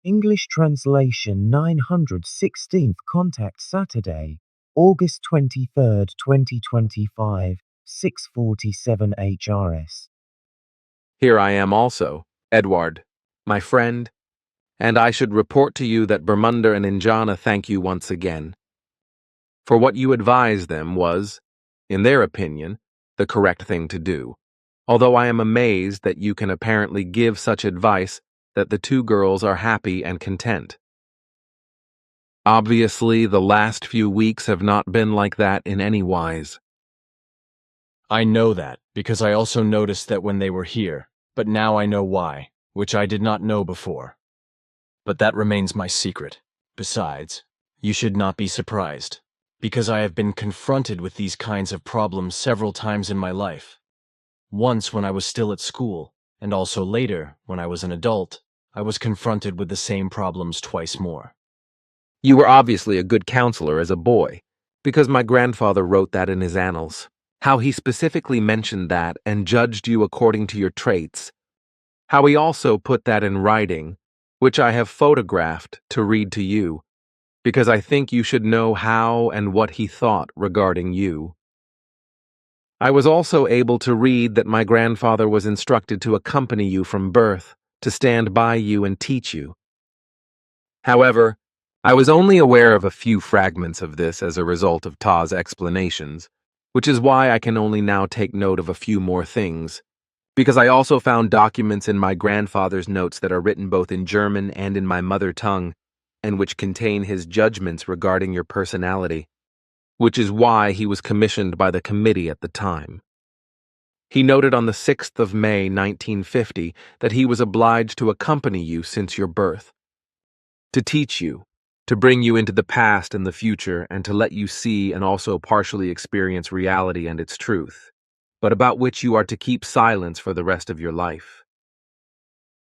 English translation 916th contact Saturday, August 23rd, 2025, 6:47 HRS. Here I am also, Edward, my friend, and I should report to you that Bermunder and Injana thank you once again. For what you advised them was, in their opinion, the correct thing to do, although I am amazed that you can apparently give such advice that the two girls are happy and content. Obviously, the last few weeks have not been like that in any wise. I know that, because I also noticed that when they were here, but now I know why, which I did not know before. But that remains my secret. Besides, you should not be surprised, because I have been confronted with these kinds of problems several times in my life. Once when I was still at school, and also later, when I was an adult, I was confronted with the same problems twice more. You were obviously a good counselor as a boy, because my grandfather wrote that in his annals, how he specifically mentioned that and judged you according to your traits, how he also put that in writing, which I have photographed to read to you, because I think you should know how and what he thought regarding you. I was also able to read that my grandfather was instructed to accompany you from birth, to stand by you and teach you. However, I was only aware of a few fragments of this as a result of Ta's explanations, which is why I can only now take note of a few more things, because I also found documents in my grandfather's notes that are written both in German and in my mother tongue, and which contain his judgments regarding your personality, which is why he was commissioned by the committee at the time. He noted on the 6th of May, 1950, that he was obliged to accompany you since your birth, to teach you, to bring you into the past and the future, and to let you see and also partially experience reality and its truth, but about which you are to keep silence for the rest of your life.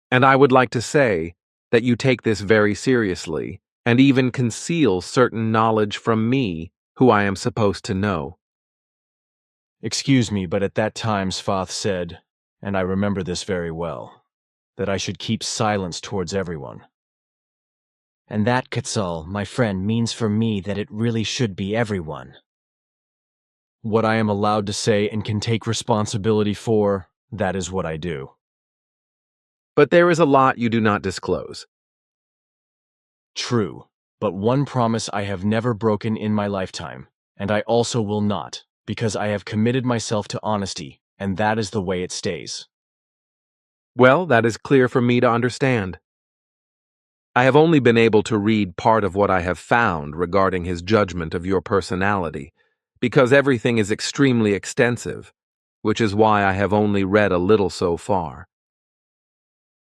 And I would like to say that you take this very seriously, and even conceal certain knowledge from me, who I am supposed to know. Excuse me, but at that time Svath said, and I remember this very well, that I should keep silence towards everyone. And that, Quetzal, my friend, means for me that it really should be everyone. What I am allowed to say and can take responsibility for, that is what I do. But there is a lot you do not disclose. True, but one promise I have never broken in my lifetime, and I also will not, because I have committed myself to honesty, and that is the way it stays. Well, that is clear for me to understand. I have only been able to read part of what I have found regarding his judgment of your personality, because everything is extremely extensive, which is why I have only read a little so far.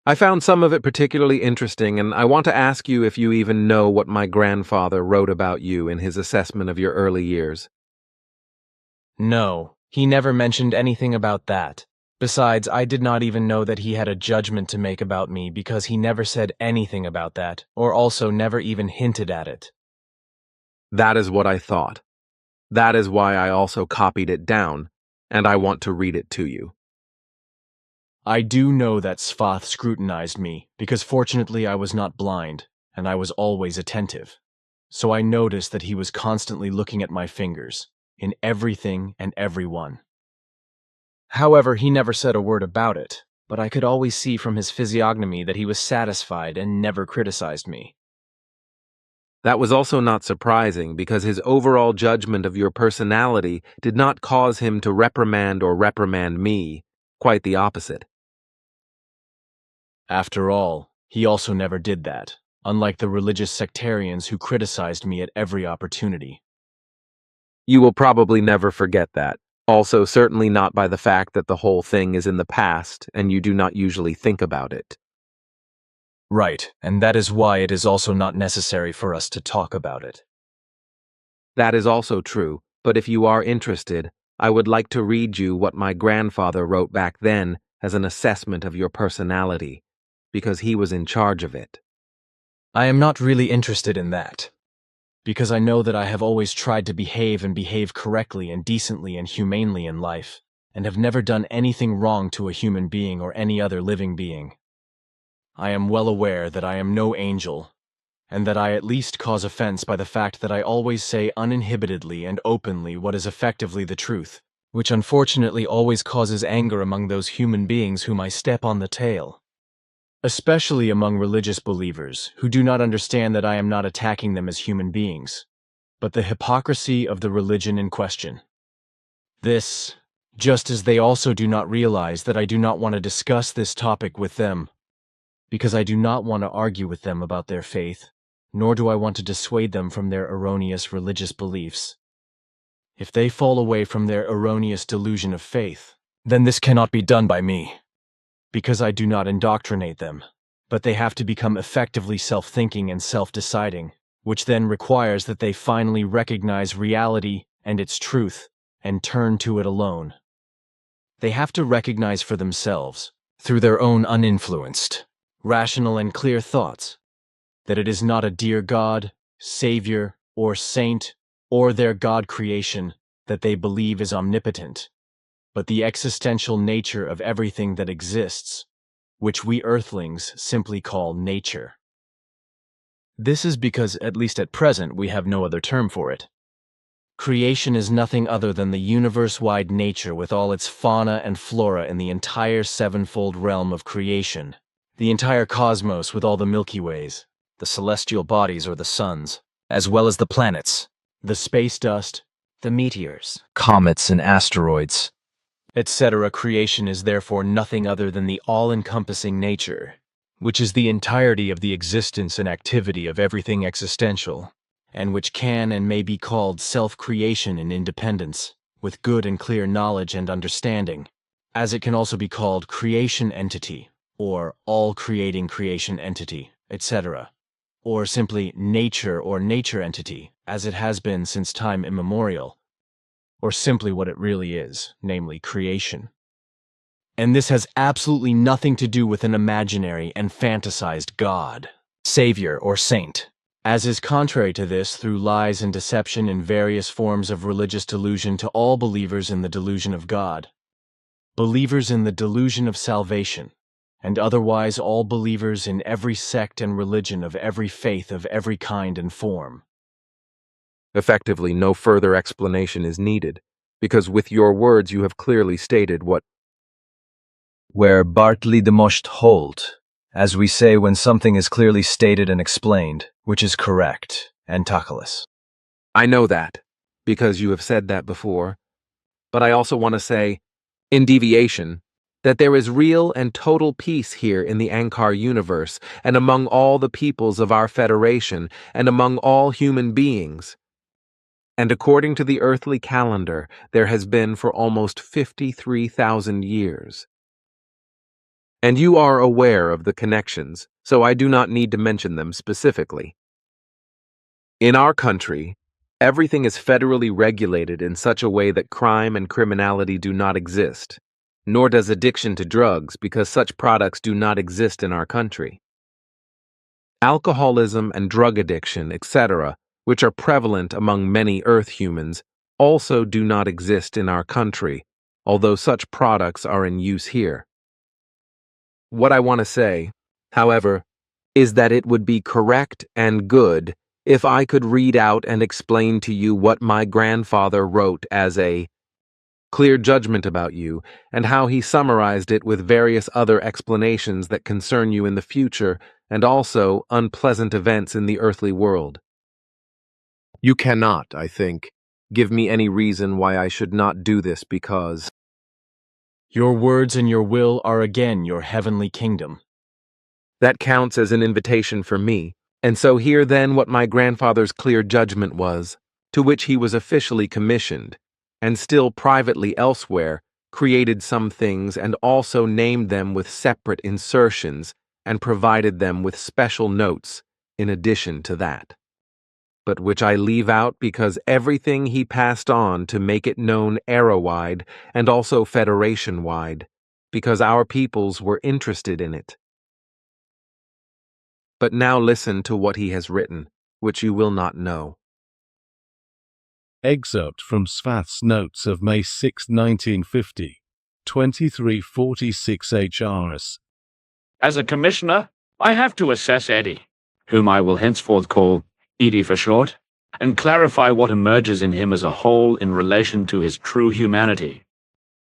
I found some of it particularly interesting, and I want to ask you if you even know what my grandfather wrote about you in his assessment of your early years. No, he never mentioned anything about that. Besides, I did not even know that he had a judgment to make about me because he never said anything about that, or also never even hinted at it. That is what I thought. That is why I also copied it down, and I want to read it to you. I do know that Svath scrutinized me, because fortunately I was not blind, and I was always attentive. So I noticed that he was constantly looking at my fingers, in everything and everyone. However, he never said a word about it, but I could always see from his physiognomy that he was satisfied and never criticized me. That was also not surprising, because his overall judgment of your personality did not cause him to reprimand me, quite the opposite. After all, he also never did that, unlike the religious sectarians who criticized me at every opportunity. You will probably never forget that. Also, certainly not by the fact that the whole thing is in the past and you do not usually think about it. Right, and that is why it is also not necessary for us to talk about it. That is also true, but if you are interested, I would like to read you what my grandfather wrote back then as an assessment of your personality, because he was in charge of it. I am not really interested in that, because I know that I have always tried to behave correctly and decently and humanely in life, and have never done anything wrong to a human being or any other living being. I am well aware that I am no angel, and that I at least cause offense by the fact that I always say uninhibitedly and openly what is effectively the truth, which unfortunately always causes anger among those human beings whom I step on the tail. Especially among religious believers, who do not understand that I am not attacking them as human beings, but the hypocrisy of the religion in question. This, just as they also do not realize that I do not want to discuss this topic with them, because I do not want to argue with them about their faith, nor do I want to dissuade them from their erroneous religious beliefs. If they fall away from their erroneous delusion of faith, then this cannot be done by me, because I do not indoctrinate them, but they have to become effectively self-thinking and self-deciding, which then requires that they finally recognize reality and its truth and turn to it alone. They have to recognize for themselves, through their own uninfluenced, rational and clear thoughts, that it is not a dear God, Savior, or Saint, or their God creation that they believe is omnipotent, but the existential nature of everything that exists, which we earthlings simply call nature. This is because, at least at present, we have no other term for it. Creation is nothing other than the universe-wide nature with all its fauna and flora in the entire sevenfold realm of creation, the entire cosmos with all the Milky Ways, the celestial bodies or the suns, as well as the planets, the space dust, the meteors, comets and asteroids, etc. Creation is therefore nothing other than the all-encompassing nature, which is the entirety of the existence and activity of everything existential, and which can and may be called self-creation in independence, with good and clear knowledge and understanding, as it can also be called creation entity, or all-creating creation entity, etc., or simply nature or nature entity, as it has been since time immemorial, or simply what it really is, namely creation. And this has absolutely nothing to do with an imaginary and fantasized God, Savior, or Saint, as is contrary to this through lies and deception in various forms of religious delusion to all believers in the delusion of God, believers in the delusion of salvation, and otherwise all believers in every sect and religion of every faith of every kind and form. Effectively, no further explanation is needed, because with your words you have clearly stated what Where Bartley de Most hold, as we say when something is clearly stated and explained, which is correct, and Takalis. I know that, because you have said that before, but I also want to say, in deviation, that there is real and total peace here in the Ankar universe, and among all the peoples of our Federation, and among all human beings. And according to the earthly calendar, there has been for almost 53,000 years. And you are aware of the connections, so I do not need to mention them specifically. In our country, everything is federally regulated in such a way that crime and criminality do not exist, nor does addiction to drugs because such products do not exist in our country. Alcoholism and drug addiction, etc., which are prevalent among many Earth humans, also do not exist in our country, although such products are in use here. What I want to say, however, is that it would be correct and good if I could read out and explain to you what my grandfather wrote as a clear judgment about you, and how he summarized it with various other explanations that concern you in the future and also unpleasant events in the earthly world. You cannot, I think, give me any reason why I should not do this because Your words and your will are again your heavenly kingdom. that counts as an invitation for me, and so hear then what my grandfather's clear judgment was, to which he was officially commissioned, and still privately elsewhere created some things and also named them with separate insertions and provided them with special notes in addition to that, but which I leave out because everything he passed on to make it known era-wide and also Federation-wide, because our peoples were interested in it. But now listen to what he has written, which you will not know. Excerpt from Svath's Notes of May 6, 1950, 2346 HRS. As a commissioner, I have to assess Eddie, whom I will henceforth call Edie for short, and clarify what emerges in him as a whole in relation to his true humanity,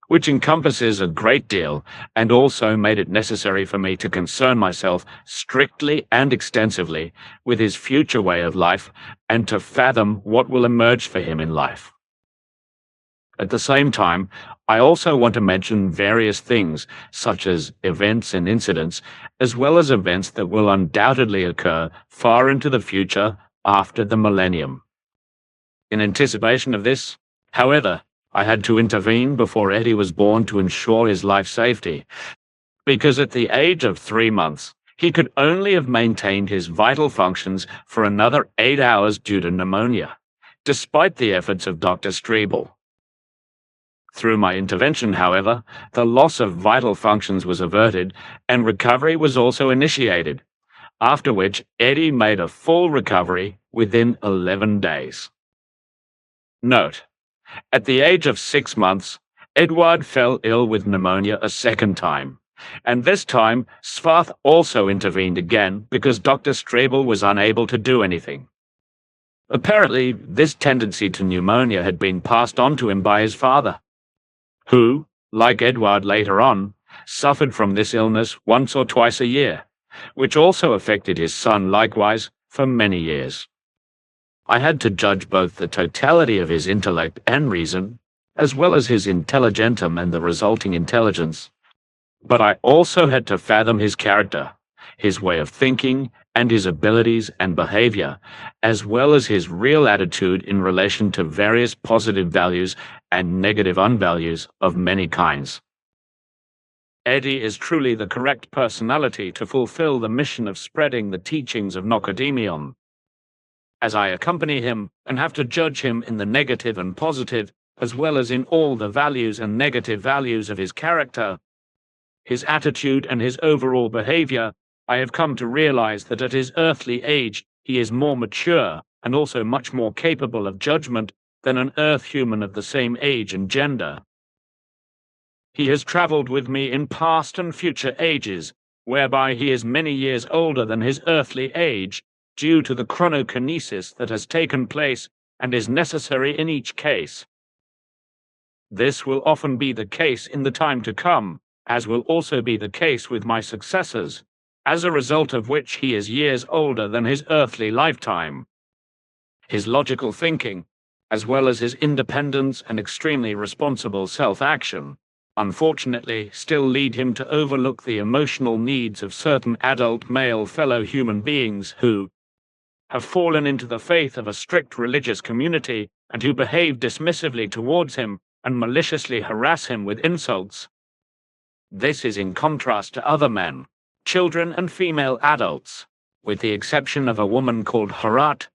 which encompasses a great deal and also made it necessary for me to concern myself strictly and extensively with his future way of life and to fathom what will emerge for him in life. At the same time, I also want to mention various things, such as events and incidents, as well as events that will undoubtedly occur far into the future after the millennium. In anticipation of this, however, I had to intervene before Eddie was born to ensure his life safety, because at the age of 3 months, he could only have maintained his vital functions for another 8 hours due to pneumonia, despite the efforts of Dr. Strebel. Through my intervention, however, the loss of vital functions was averted and recovery was also initiated, after which Eddie made a full recovery within 11 days. Note: at the age of 6 months, Edward fell ill with pneumonia a second time, and this time Svath also intervened again because Dr. Strebel was unable to do anything. Apparently, this tendency to pneumonia had been passed on to him by his father, who, like Edward later on, suffered from this illness once or twice a year, which also affected his son likewise for many years. I had to judge both the totality of his intellect and reason, as well as his intelligentum and the resulting intelligence, but I also had to fathom his character, his way of thinking, and his abilities and behavior, as well as his real attitude in relation to various positive values and negative unvalues of many kinds. Eddie is truly the correct personality to fulfill the mission of spreading the teachings of Nocodemion. As I accompany him and have to judge him in the negative and positive, as well as in all the values and negative values of his character, his attitude and his overall behavior, I have come to realize that at his earthly age he is more mature and also much more capable of judgment than an earth human of the same age and gender. He has traveled with me in past and future ages, whereby he is many years older than his earthly age, due to the chronokinesis that has taken place and is necessary in each case. This will often be the case in the time to come, as will also be the case with my successors, as a result of which he is years older than his earthly lifetime. His logical thinking, as well as his independence and extremely responsible self-action, unfortunately still lead him to overlook the emotional needs of certain adult male fellow human beings who have fallen into the faith of a strict religious community and who behave dismissively towards him and maliciously harass him with insults. This is in contrast to other men, children and female adults, with the exception of a woman called Harat,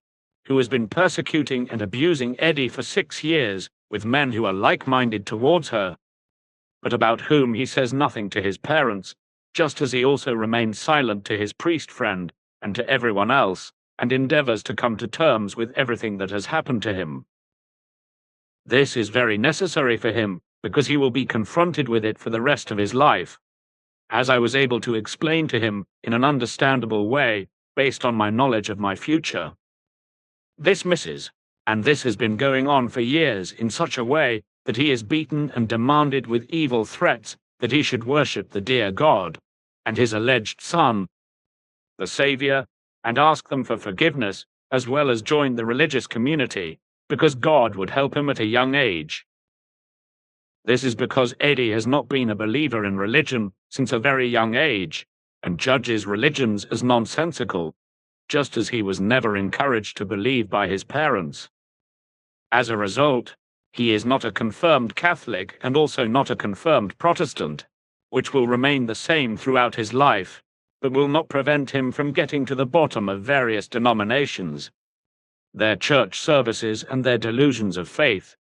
who has been persecuting and abusing Eddie for 6 years with men who are like-minded towards her, but about whom he says nothing to his parents, just as he also remains silent to his priest friend and to everyone else, and endeavors to come to terms with everything that has happened to him. This is very necessary for him, because he will be confronted with it for the rest of his life, as I was able to explain to him in an understandable way based on my knowledge of my future. This misses, and this has been going on for years in such a way that he is beaten and demanded with evil threats that he should worship the dear God and his alleged son, the Savior, and ask them for forgiveness, as well as join the religious community, because God would help him at a young age. This is because Eddie has not been a believer in religion since a very young age, and judges religions as nonsensical, just as he was never encouraged to believe by his parents. As a result, he is not a confirmed Catholic and also not a confirmed Protestant, which will remain the same throughout his life, but will not prevent him from getting to the bottom of various denominations, their church services and their delusions of faith,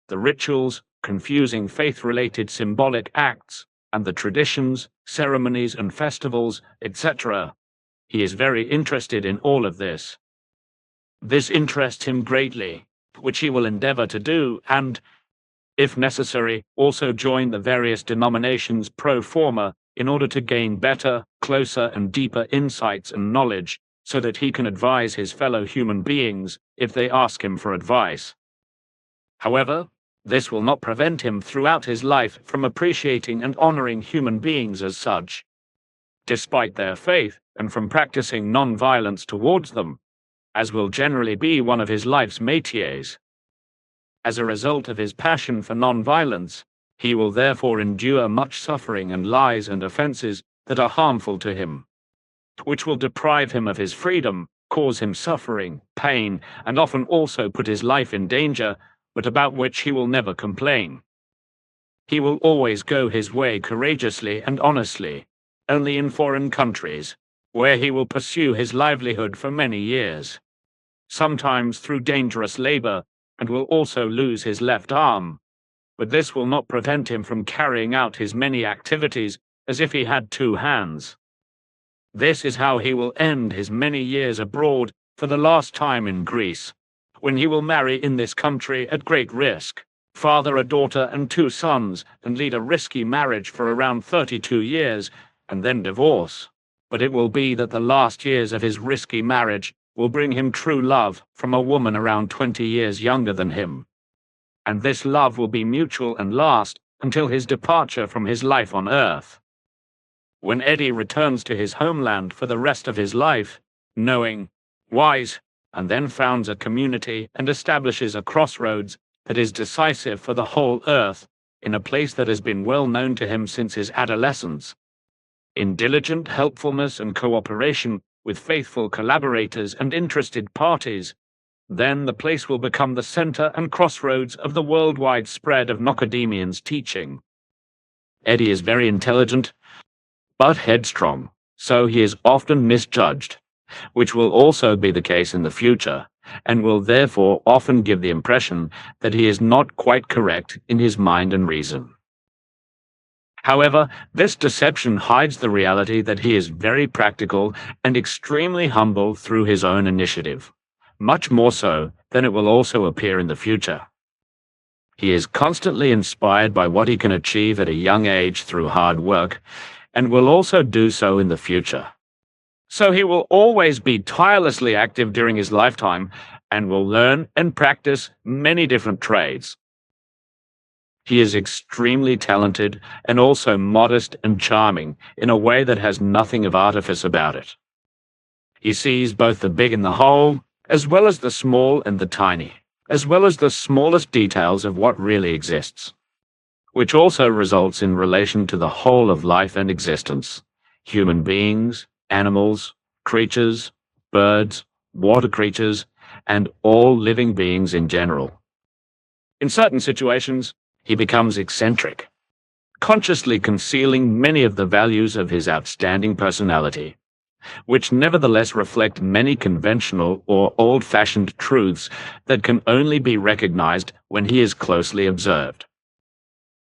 the rituals, confusing faith-related symbolic acts, and the traditions, ceremonies and festivals, etc. He is very interested in all of this. This interests him greatly, which he will endeavor to do, and, if necessary, also join the various denominations pro forma in order to gain better, closer, and deeper insights and knowledge so that he can advise his fellow human beings if they ask him for advice. However, this will not prevent him throughout his life from appreciating and honoring human beings as such, despite their faith, and from practicing non-violence towards them, as will generally be one of his life's métiers. As a result of his passion for non-violence, he will therefore endure much suffering and lies and offenses that are harmful to him, which will deprive him of his freedom, cause him suffering, pain, and often also put his life in danger, but about which he will never complain. He will always go his way courageously and honestly, only in foreign countries, where he will pursue his livelihood for many years, sometimes through dangerous labor, and will also lose his left arm. But this will not prevent him from carrying out his many activities as if he had two hands. This is how he will end his many years abroad for the last time in Greece, when he will marry in this country at great risk, father a daughter and two sons, and lead a risky marriage for around 32 years, and then divorce. But it will be that the last years of his risky marriage will bring him true love from a woman around 20 years younger than him. And this love will be mutual and last until his departure from his life on earth. When Eddie returns to his homeland for the rest of his life, knowing, wise, and then founds a community and establishes a crossroads that is decisive for the whole earth, in a place that has been well known to him since his adolescence, in diligent helpfulness and cooperation with faithful collaborators and interested parties, then the place will become the center and crossroads of the worldwide spread of Nocodemian's teaching. Eddie is very intelligent, but headstrong, so he is often misjudged, which will also be the case in the future, and will therefore often give the impression that he is not quite correct in his mind and reason. However, this deception hides the reality that he is very practical and extremely humble through his own initiative, much more so than it will also appear in the future. He is constantly inspired by what he can achieve at a young age through hard work, and will also do so in the future. So he will always be tirelessly active during his lifetime, and will learn and practice many different trades. He is extremely talented and also modest and charming in a way that has nothing of artifice about it. He sees both the big and the whole, as well as the small and the tiny, as well as the smallest details of what really exists, which also results in relation to the whole of life and existence, human beings, animals, creatures, birds, water creatures, and all living beings in general. In certain situations, he becomes eccentric, consciously concealing many of the values of his outstanding personality, which nevertheless reflect many conventional or old-fashioned truths that can only be recognized when he is closely observed.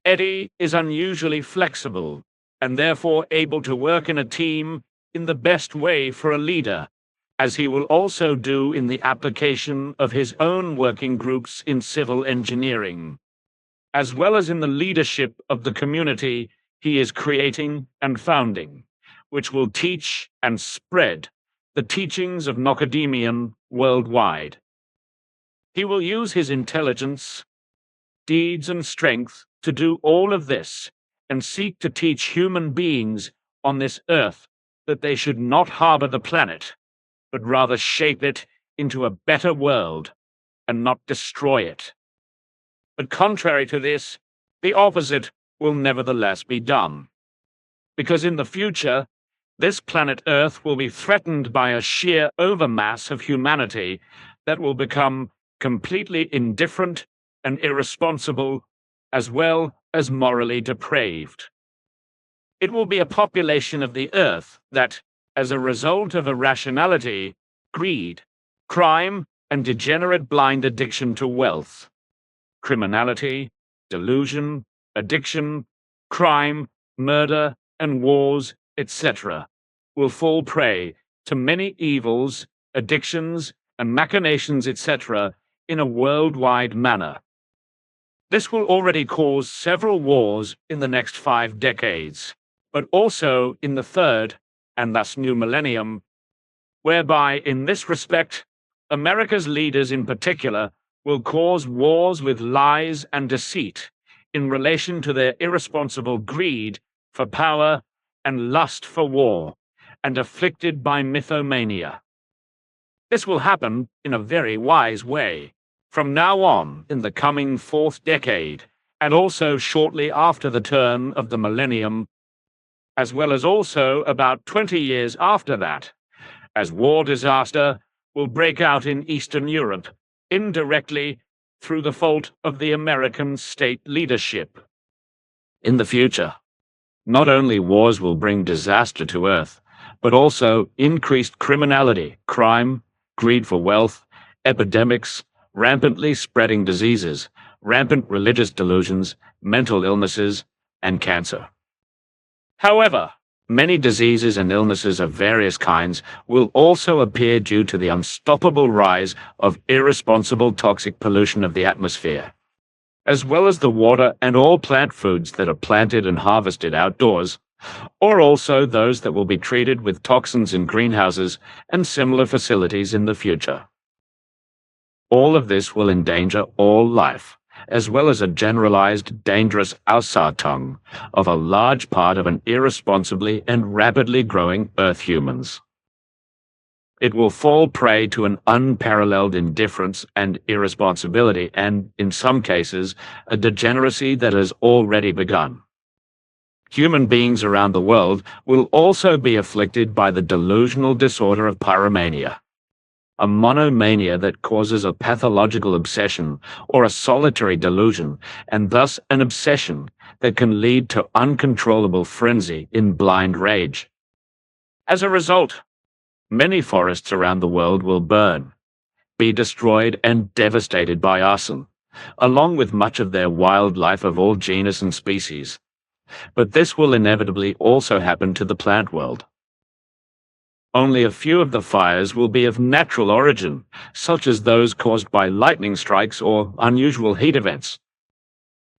Eddie is unusually flexible, and therefore able to work in a team in the best way for a leader, as he will also do in the application of his own working groups in civil engineering, as well as in the leadership of the community he is creating and founding, which will teach and spread the teachings of Nocodemian worldwide. He will use his intelligence, deeds, and strength to do all of this, and seek to teach human beings on this earth that they should not harbor the planet, but rather shape it into a better world, and not destroy it. But contrary to this, the opposite will nevertheless be done. Because in the future, this planet Earth will be threatened by a sheer overmass of humanity that will become completely indifferent and irresponsible, as well as morally depraved. It will be a population of the Earth that, as a result of irrationality, greed, crime, and degenerate blind addiction to wealth, criminality, delusion, addiction, crime, murder, and wars, etc., will fall prey to many evils, addictions, and machinations, etc., in a worldwide manner. This will already cause several wars in the next 5 decades, but also in the third, and thus new millennium, whereby, in this respect, America's leaders in particular will cause wars with lies and deceit in relation to their irresponsible greed for power and lust for war, and afflicted by mythomania. This will happen in a very wise way, from now on in the coming fourth decade, and also shortly after the turn of the millennium, as well as also about 20 years after that, as war disaster will break out in Eastern Europe, indirectly through the fault of the American state leadership. In the future, not only wars will bring disaster to Earth, but also increased criminality, crime, greed for wealth, epidemics, rampantly spreading diseases, rampant religious delusions, mental illnesses, and cancer. However, many diseases and illnesses of various kinds will also appear due to the unstoppable rise of irresponsible toxic pollution of the atmosphere, as well as the water and all plant foods that are planted and harvested outdoors, or also those that will be treated with toxins in greenhouses and similar facilities in the future. All of this will endanger all life, as well as a generalized dangerous Aussartung of a large part of an irresponsibly and rapidly growing Earth humans. It will fall prey to an unparalleled indifference and irresponsibility and, in some cases, a degeneracy that has already begun. Human beings around the world will also be afflicted by the delusional disorder of pyromania, a monomania that causes a pathological obsession or a solitary delusion, and thus an obsession that can lead to uncontrollable frenzy in blind rage. As a result, many forests around the world will burn, be destroyed and devastated by arson, along with much of their wildlife of all genus and species. But this will inevitably also happen to the plant world. Only a few of the fires will be of natural origin, such as those caused by lightning strikes or unusual heat events.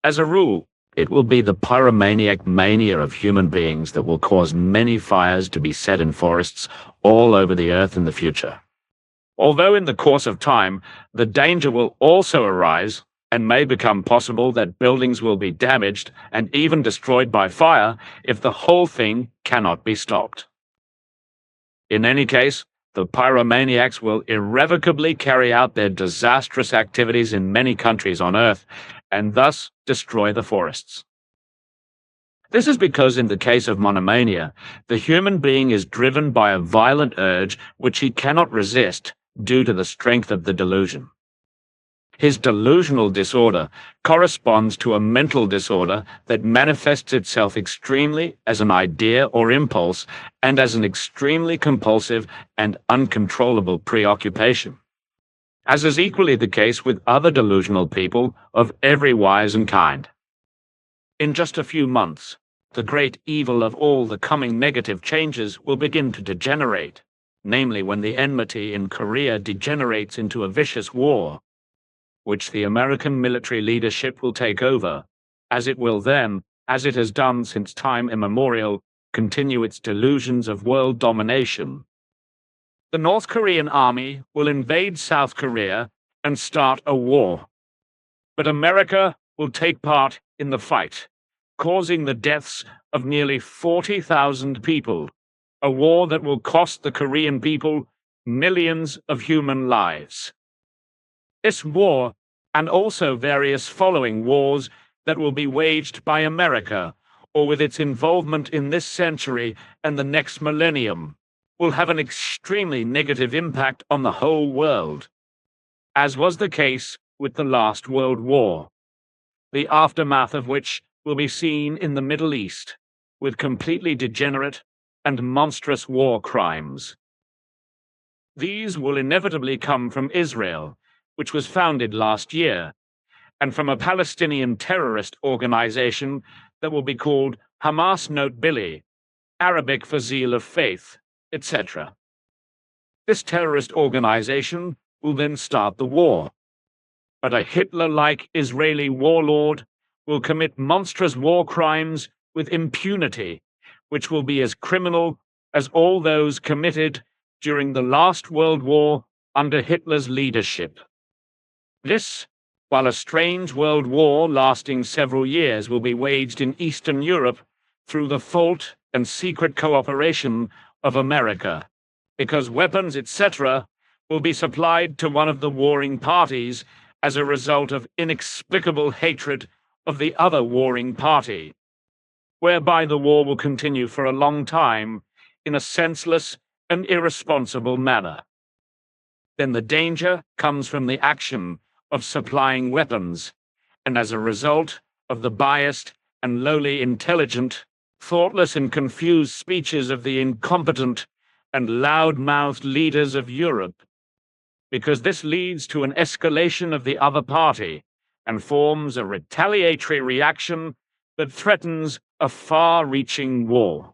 As a rule, it will be the pyromaniac mania of human beings that will cause many fires to be set in forests all over the earth in the future. Although in the course of time, the danger will also arise and may become possible that buildings will be damaged and even destroyed by fire if the whole thing cannot be stopped. In any case, the pyromaniacs will irrevocably carry out their disastrous activities in many countries on Earth, and thus destroy the forests. This is because in the case of monomania, the human being is driven by a violent urge which he cannot resist due to the strength of the delusion. His delusional disorder corresponds to a mental disorder that manifests itself extremely as an idea or impulse and as an extremely compulsive and uncontrollable preoccupation, as is equally the case with other delusional people of every wise and kind. In just a few months, the great evil of all the coming negative changes will begin to degenerate, namely when the enmity in Korea degenerates into a vicious war, which the American military leadership will take over, as it will then, as it has done since time immemorial, continue its delusions of world domination. The North Korean army will invade South Korea and start a war. But America will take part in the fight, causing the deaths of nearly 40,000 people, a war that will cost the Korean people millions of human lives. This war, and also various following wars that will be waged by America, or with its involvement in this century and the next millennium, will have an extremely negative impact on the whole world, as was the case with the last World War, the aftermath of which will be seen in the Middle East, with completely degenerate and monstrous war crimes. These will inevitably come from Israel, which was founded last year, and from a Palestinian terrorist organization that will be called Hamas Notbili, Arabic for zeal of faith, etc. This terrorist organization will then start the war, but a Hitler-like Israeli warlord will commit monstrous war crimes with impunity, which will be as criminal as all those committed during the last World War under Hitler's leadership. This, while a strange world war lasting several years will be waged in Eastern Europe through the fault and secret cooperation of America, because weapons, etc., will be supplied to one of the warring parties as a result of inexplicable hatred of the other warring party, whereby the war will continue for a long time in a senseless and irresponsible manner. Then the danger comes from the action of supplying weapons, and as a result of the biased and lowly intelligent, thoughtless and confused speeches of the incompetent and loud-mouthed leaders of Europe, because this leads to an escalation of the other party and forms a retaliatory reaction that threatens a far-reaching war.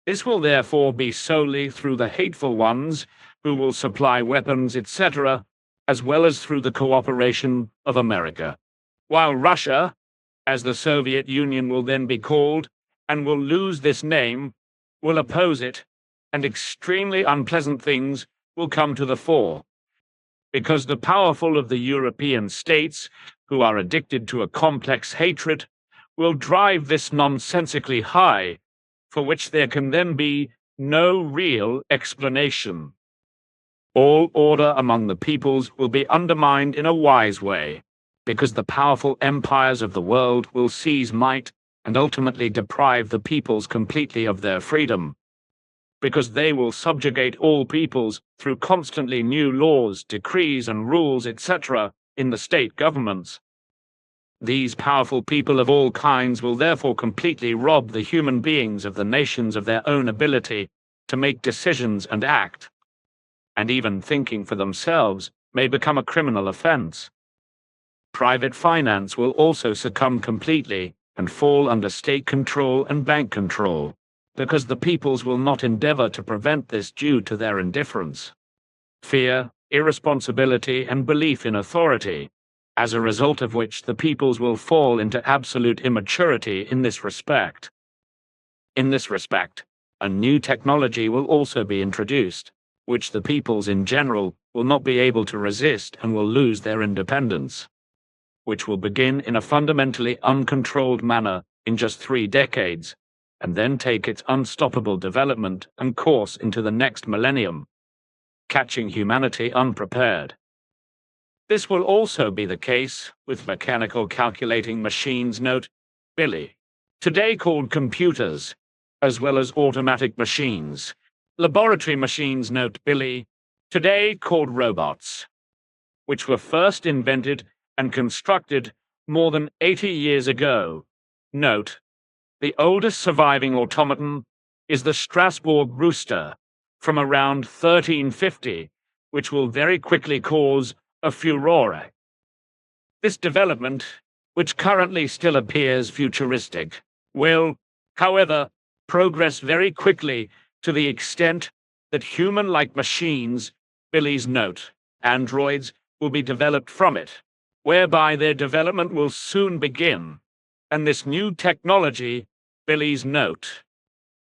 This will therefore be solely through the hateful ones who will supply weapons, etc., as well as through the cooperation of America. While Russia, as the Soviet Union will then be called, and will lose this name, will oppose it, and extremely unpleasant things will come to the fore. Because the powerful of the European states, who are addicted to a complex hatred, will drive this nonsensically high, for which there can then be no real explanation. All order among the peoples will be undermined in a wise way, because the powerful empires of the world will seize might and ultimately deprive the peoples completely of their freedom, because they will subjugate all peoples through constantly new laws, decrees, and rules, etc., in the state governments. These powerful people of all kinds will therefore completely rob the human beings of the nations of their own ability to make decisions and act, and even thinking for themselves may become a criminal offense. Private finance will also succumb completely and fall under state control and bank control, because the peoples will not endeavor to prevent this due to their indifference, fear, irresponsibility, and belief in authority, as a result of which the peoples will fall into absolute immaturity in this respect. In this respect, a new technology will also be introduced, which the peoples in general will not be able to resist and will lose their independence, which will begin in a fundamentally uncontrolled manner in just 3 decades, and then take its unstoppable development and course into the next millennium, catching humanity unprepared. This will also be the case with mechanical calculating machines, note Billy, today called computers, as well as automatic machines, laboratory machines, note Billy, today called robots, which were first invented and constructed more than 80 years ago. Note, the oldest surviving automaton is the Strasbourg rooster from around 1350, which will very quickly cause a furore. This development, which currently still appears futuristic, will, however, progress very quickly to the extent that human-like machines, Billy's note, androids, will be developed from it, whereby their development will soon begin, and this new technology, Billy's note,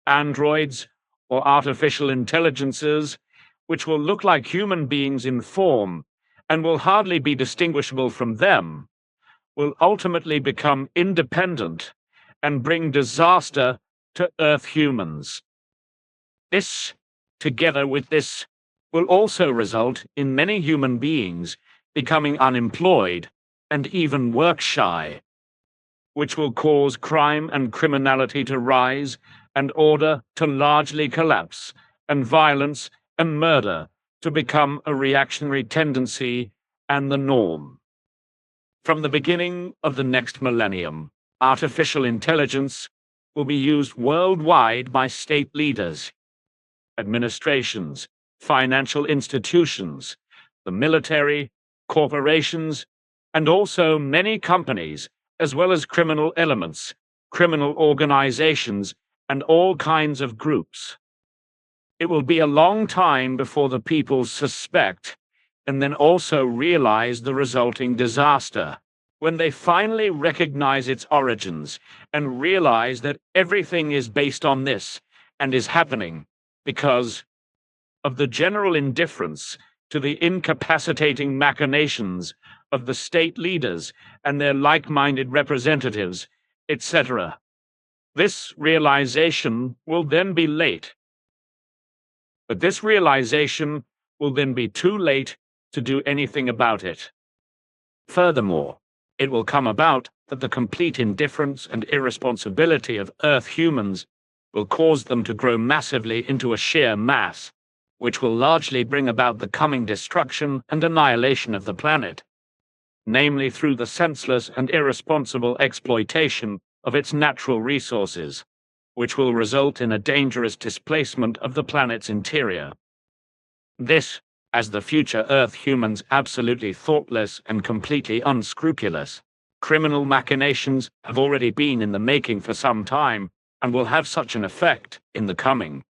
androids, or artificial intelligences, which will look like human beings in form, and will hardly be distinguishable from them, will ultimately become independent and bring disaster to Earth humans. This, together with this, will also result in many human beings becoming unemployed and even work-shy, which will cause crime and criminality to rise and order to largely collapse, and violence and murder to become a reactionary tendency and the norm. From the beginning of the next millennium, artificial intelligence will be used worldwide by state leaders, administrations, financial institutions, the military, corporations, and also many companies, as well as criminal elements, criminal organizations, and all kinds of groups. It will be a long time before the people suspect and then also realize the resulting disaster, when they finally recognize its origins and realize that everything is based on this and is happening because of the general indifference to the incapacitating machinations of the state leaders and their like-minded representatives, etc. This realization will then be late. But this realization will then be too late to do anything about it. Furthermore, it will come about that the complete indifference and irresponsibility of Earth humans will cause them to grow massively into a sheer mass, which will largely bring about the coming destruction and annihilation of the planet, namely through the senseless and irresponsible exploitation of its natural resources, which will result in a dangerous displacement of the planet's interior. This, as the future Earth humans absolutely thoughtless and completely unscrupulous, criminal machinations have already been in the making for some time and will have such an effect in the coming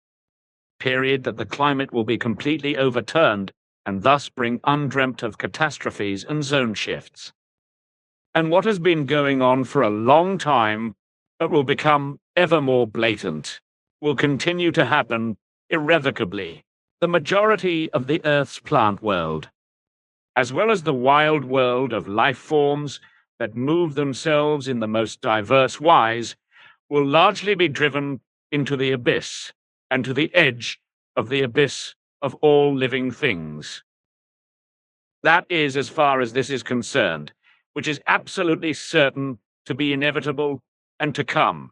period that the climate will be completely overturned and thus bring undreamt of catastrophes and zone shifts. And what has been going on for a long time, but will become ever more blatant, will continue to happen irrevocably. The majority of the Earth's plant world, as well as the wild world of life forms that move themselves in the most diverse wise, will largely be driven into the abyss and to the edge of the abyss of all living things. That is as far as this is concerned, which is absolutely certain to be inevitable and to come.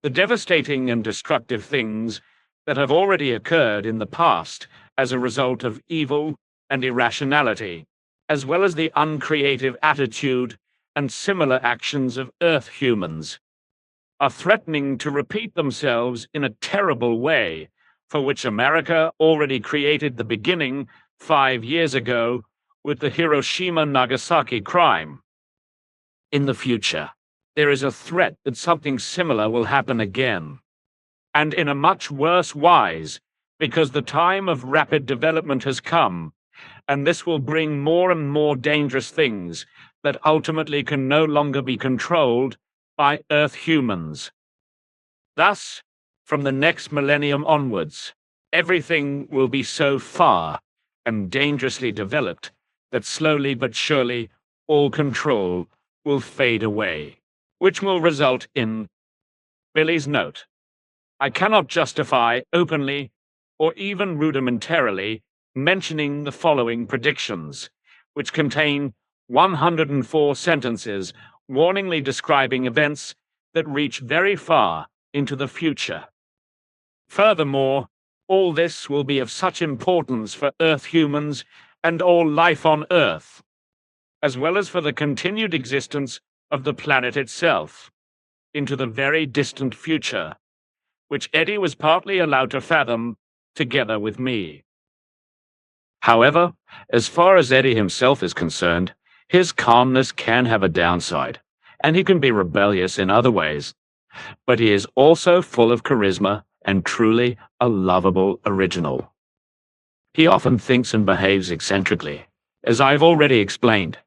The devastating and destructive things that have already occurred in the past as a result of evil and irrationality, as well as the uncreative attitude and similar actions of Earth humans, are threatening to repeat themselves in a terrible way, for which America already created the beginning 5 years ago with the Hiroshima-Nagasaki crime. In the future, there is a threat that something similar will happen again, and in a much worse wise, because the time of rapid development has come, and this will bring more and more dangerous things that ultimately can no longer be controlled by Earth humans. Thus, from the next millennium onwards, everything will be so far and dangerously developed that slowly but surely all control will fade away, which will result in Billy's note. I cannot justify openly or even rudimentarily mentioning the following predictions, which contain 104 sentences warningly describing events that reach very far into the future. Furthermore, all this will be of such importance for Earth humans and all life on Earth, as well as for the continued existence of the planet itself, into the very distant future, which Eddie was partly allowed to fathom together with me. However, as far as Eddie himself is concerned, his calmness can have a downside, and he can be rebellious in other ways, but he is also full of charisma and truly a lovable original. He often thinks and behaves eccentrically, as I've already explained,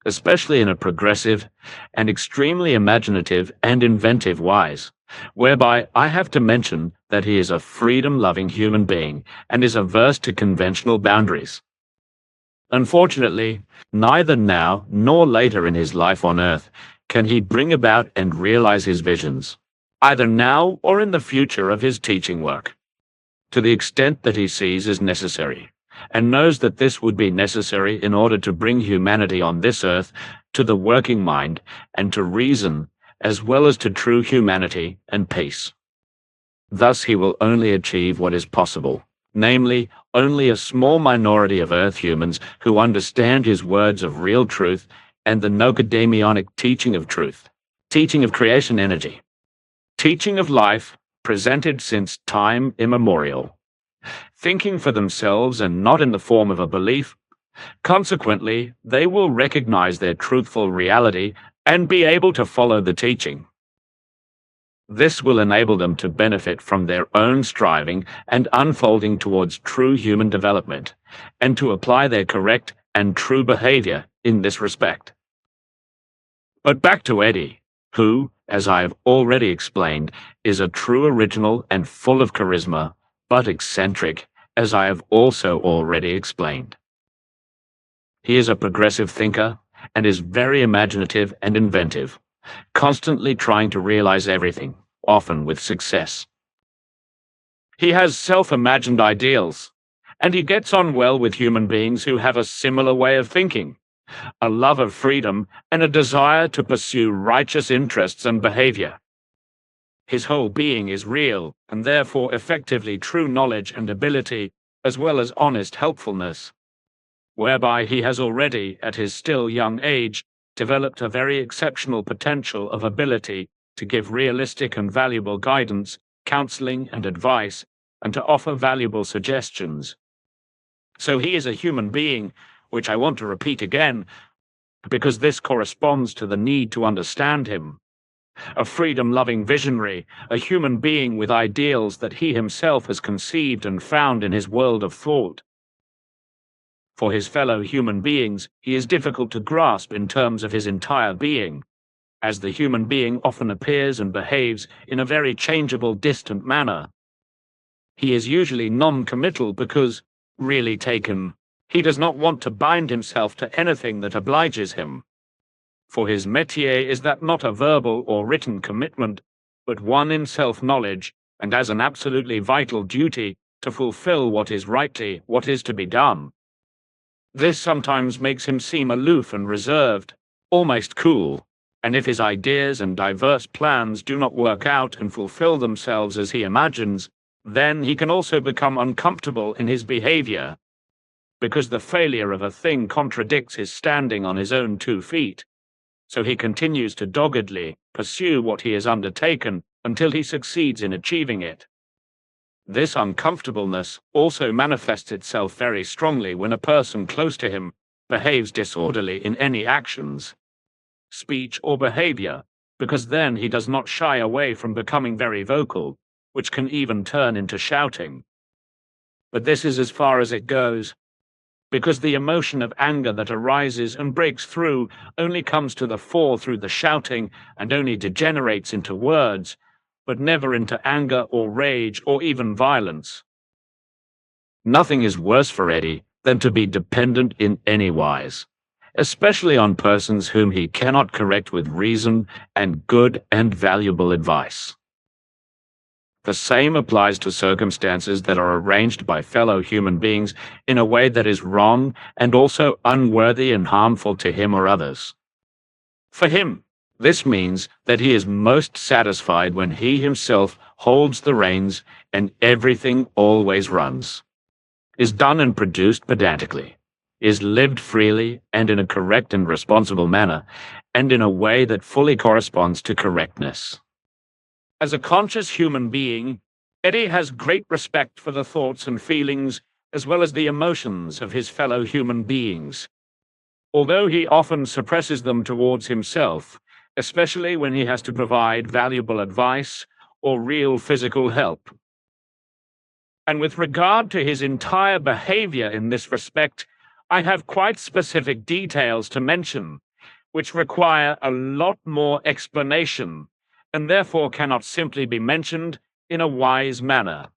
especially in a progressive and extremely imaginative and inventive wise, whereby I have to mention that he is a freedom-loving human being and is averse to conventional boundaries. Unfortunately, neither now nor later in his life on Earth can he bring about and realize his visions, either now or in the future of his teaching work, to the extent that he sees as necessary, and knows that this would be necessary in order to bring humanity on this earth to the working mind and to reason, as well as to true humanity and peace. Thus he will only achieve what is possible, namely, only a small minority of Earth humans who understand his words of real truth and the Nocademionic teaching of truth, teaching of creation energy, teaching of life presented since time immemorial, thinking for themselves and not in the form of a belief. Consequently, they will recognize their truthful reality and be able to follow the teaching. This will enable them to benefit from their own striving and unfolding towards true human development, and to apply their correct and true behavior in this respect. But back to Eddie, who, as I have already explained, is a true original and full of charisma, but eccentric, as I have also already explained. He is a progressive thinker and is very imaginative and inventive, constantly trying to realize everything, often with success. He has self-imagined ideals, and he gets on well with human beings who have a similar way of thinking, a love of freedom, and a desire to pursue righteous interests and behavior. His whole being is real, and therefore effectively true knowledge and ability, as well as honest helpfulness, whereby he has already, at his still young age, developed a very exceptional potential of ability to give realistic and valuable guidance, counseling, and advice, and to offer valuable suggestions. So he is a human being, which I want to repeat again, because this corresponds to the need to understand him. A freedom-loving visionary, a human being with ideals that he himself has conceived and found in his world of thought. For his fellow human beings, he is difficult to grasp in terms of his entire being, as the human being often appears and behaves in a very changeable, distant manner. He is usually non-committal because, really taken, he does not want to bind himself to anything that obliges him. For his métier is that not a verbal or written commitment, but one in self-knowledge, and as an absolutely vital duty to fulfill what is rightly, what is to be done. This sometimes makes him seem aloof and reserved, almost cool, and if his ideas and diverse plans do not work out and fulfill themselves as he imagines, then he can also become uncomfortable in his behavior, because the failure of a thing contradicts his standing on his own 2 feet. So he continues to doggedly pursue what he has undertaken until he succeeds in achieving it. This uncomfortableness also manifests itself very strongly when a person close to him behaves disorderly in any actions, speech, or behavior, because then he does not shy away from becoming very vocal, which can even turn into shouting. But this is as far as it goes, because the emotion of anger that arises and breaks through only comes to the fore through the shouting and only degenerates into words, but never into anger or rage or even violence. Nothing is worse for Eddie than to be dependent in any wise, especially on persons whom he cannot correct with reason and good and valuable advice. The same applies to circumstances that are arranged by fellow human beings in a way that is wrong and also unworthy and harmful to him or others. For him, this means that he is most satisfied when he himself holds the reins and everything always runs, is done and produced pedantically, is lived freely and in a correct and responsible manner, and in a way that fully corresponds to correctness. As a conscious human being, Eddie has great respect for the thoughts and feelings as well as the emotions of his fellow human beings, although he often suppresses them towards himself, especially when he has to provide valuable advice or real physical help. And with regard to his entire behavior in this respect, I have quite specific details to mention, which require a lot more explanation, and therefore cannot simply be mentioned in a wise manner.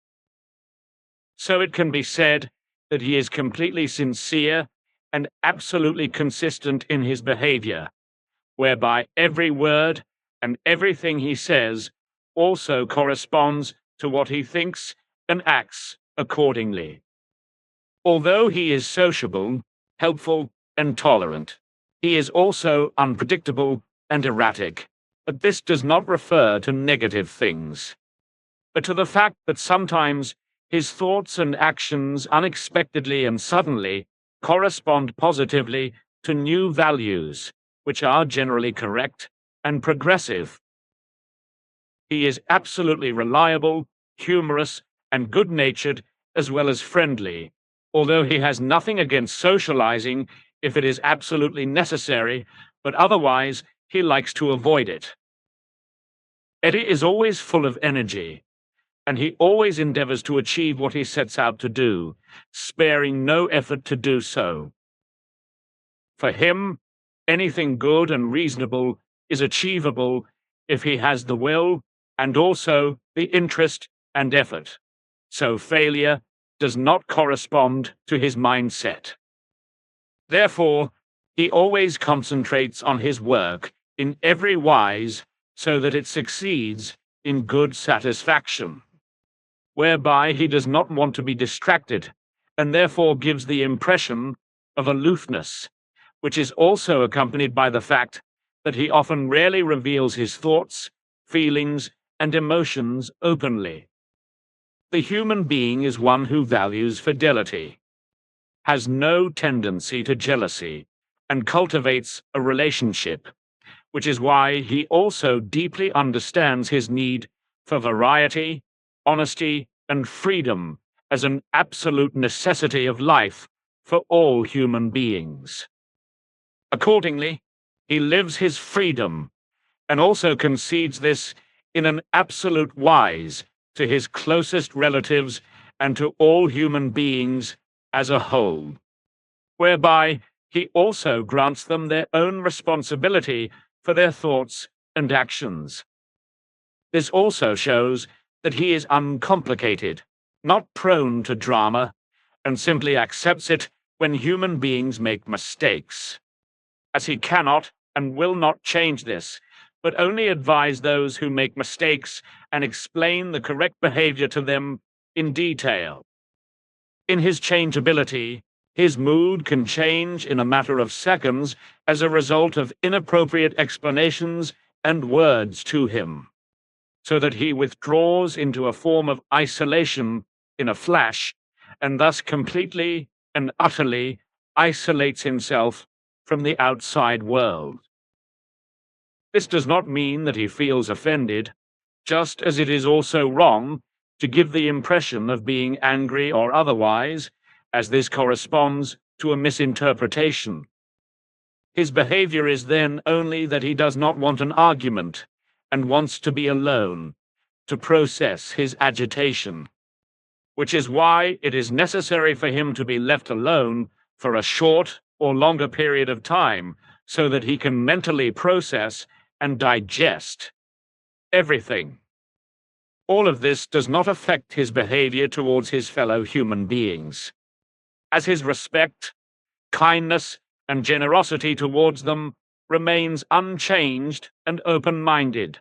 So it can be said that he is completely sincere and absolutely consistent in his behavior, whereby every word and everything he says also corresponds to what he thinks and acts accordingly. Although he is sociable, helpful, and tolerant, he is also unpredictable and erratic. But this does not refer to negative things, but to the fact that sometimes his thoughts and actions unexpectedly and suddenly correspond positively to new values, which are generally correct and progressive. He is absolutely reliable, humorous, and good-natured, as well as friendly, although he has nothing against socializing if it is absolutely necessary, but otherwise he likes to avoid it. Eddie is always full of energy, and he always endeavors to achieve what he sets out to do, sparing no effort to do so. For him, anything good and reasonable is achievable if he has the will and also the interest and effort. So failure does not correspond to his mindset. Therefore, he always concentrates on his work in every wise so that it succeeds in good satisfaction, whereby he does not want to be distracted and therefore gives the impression of aloofness, which is also accompanied by the fact that he often rarely reveals his thoughts, feelings, and emotions openly. The human being is one who values fidelity, has no tendency to jealousy, and cultivates a relationship, which is why he also deeply understands his need for variety, honesty, and freedom as an absolute necessity of life for all human beings. Accordingly, he lives his freedom and also concedes this in an absolute wise to his closest relatives and to all human beings as a whole, whereby he also grants them their own responsibility for their thoughts and actions. This also shows that he is uncomplicated, not prone to drama, and simply accepts it when human beings make mistakes, as he cannot and will not change this, but only advise those who make mistakes and explain the correct behavior to them in detail. In his changeability, his mood can change in a matter of seconds as a result of inappropriate explanations and words to him, so that he withdraws into a form of isolation in a flash, and thus completely and utterly isolates himself from the outside world. This does not mean that he feels offended, just as it is also wrong to give the impression of being angry or otherwise, as this corresponds to a misinterpretation. His behavior is then only that he does not want an argument and wants to be alone to process his agitation, which is why it is necessary for him to be left alone for a short or longer period of time so that he can mentally process and digest everything. All of this does not affect his behavior towards his fellow human beings, as his respect, kindness, and generosity towards them remains unchanged and open-minded,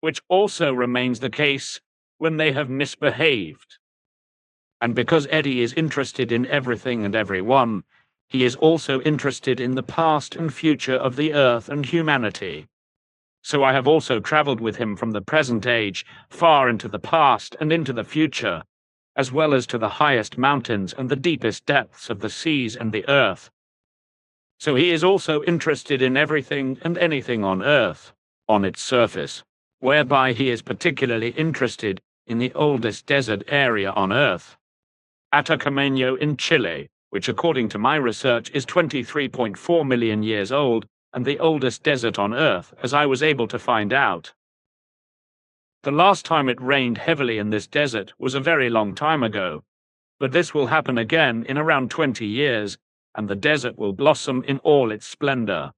which also remains the case when they have misbehaved. And because Eddie is interested in everything and everyone, he is also interested in the past and future of the Earth and humanity. So I have also traveled with him from the present age far into the past and into the future, as well as to the highest mountains and the deepest depths of the seas and the earth. So he is also interested in everything and anything on Earth, on its surface, whereby he is particularly interested in the oldest desert area on Earth, Atacameño in Chile, which according to my research is 23.4 million years old, and the oldest desert on Earth, as I was able to find out. The last time it rained heavily in this desert was a very long time ago, but this will happen again in around 20 years, and the desert will blossom in all its splendor.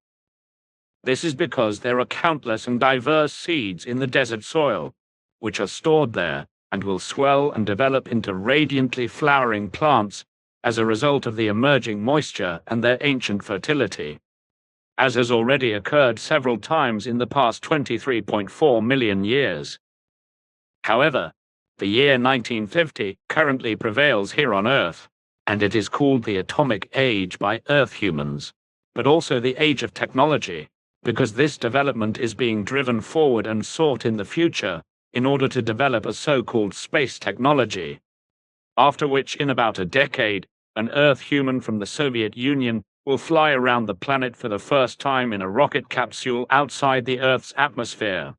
This is because there are countless and diverse seeds in the desert soil, which are stored there and will swell and develop into radiantly flowering plants as a result of the emerging moisture and their ancient fertility, as has already occurred several times in the past 23.4 million years. However, the year 1950 currently prevails here on Earth, and it is called the Atomic Age by Earth humans, but also the Age of Technology, because this development is being driven forward and sought in the future in order to develop a so-called space technology, after which in about a decade, an Earth human from the Soviet Union will fly around the planet for the first time in a rocket capsule outside the Earth's atmosphere.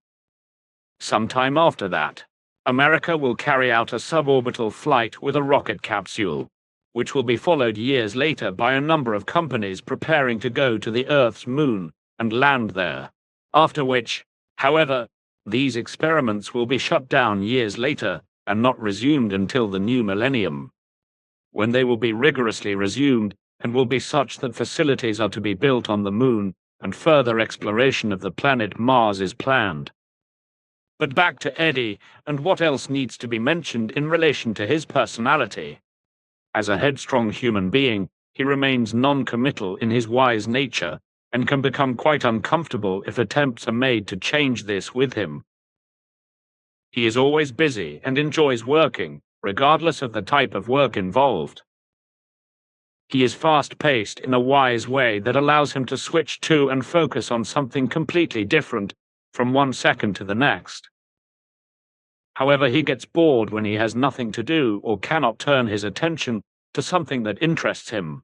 Sometime after that, America will carry out a suborbital flight with a rocket capsule, which will be followed years later by a number of companies preparing to go to the Earth's moon and land there, after which, however, these experiments will be shut down years later and not resumed until the new millennium, when they will be rigorously resumed and will be such that facilities are to be built on the moon and further exploration of the planet Mars is planned. But back to Eddie, and what else needs to be mentioned in relation to his personality. As a headstrong human being, he remains non-committal in his wise nature, and can become quite uncomfortable if attempts are made to change this with him. He is always busy and enjoys working, regardless of the type of work involved. He is fast-paced in a wise way that allows him to switch to and focus on something completely different from one second to the next. However, he gets bored when he has nothing to do or cannot turn his attention to something that interests him.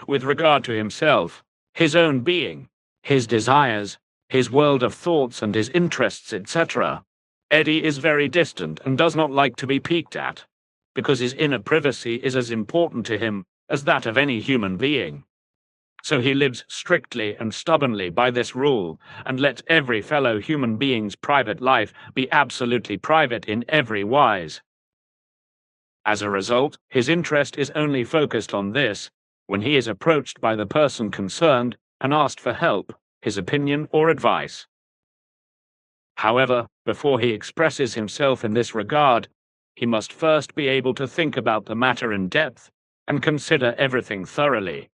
With regard to himself, his own being, his desires, his world of thoughts and his interests, etc., Eddie is very distant and does not like to be peeked at, because his inner privacy is as important to him as that of any human being. So he lives strictly and stubbornly by this rule, and lets every fellow human being's private life be absolutely private in every wise. As a result, his interest is only focused on this when he is approached by the person concerned and asked for help, his opinion, or advice. However, before he expresses himself in this regard, he must first be able to think about the matter in depth and consider everything thoroughly.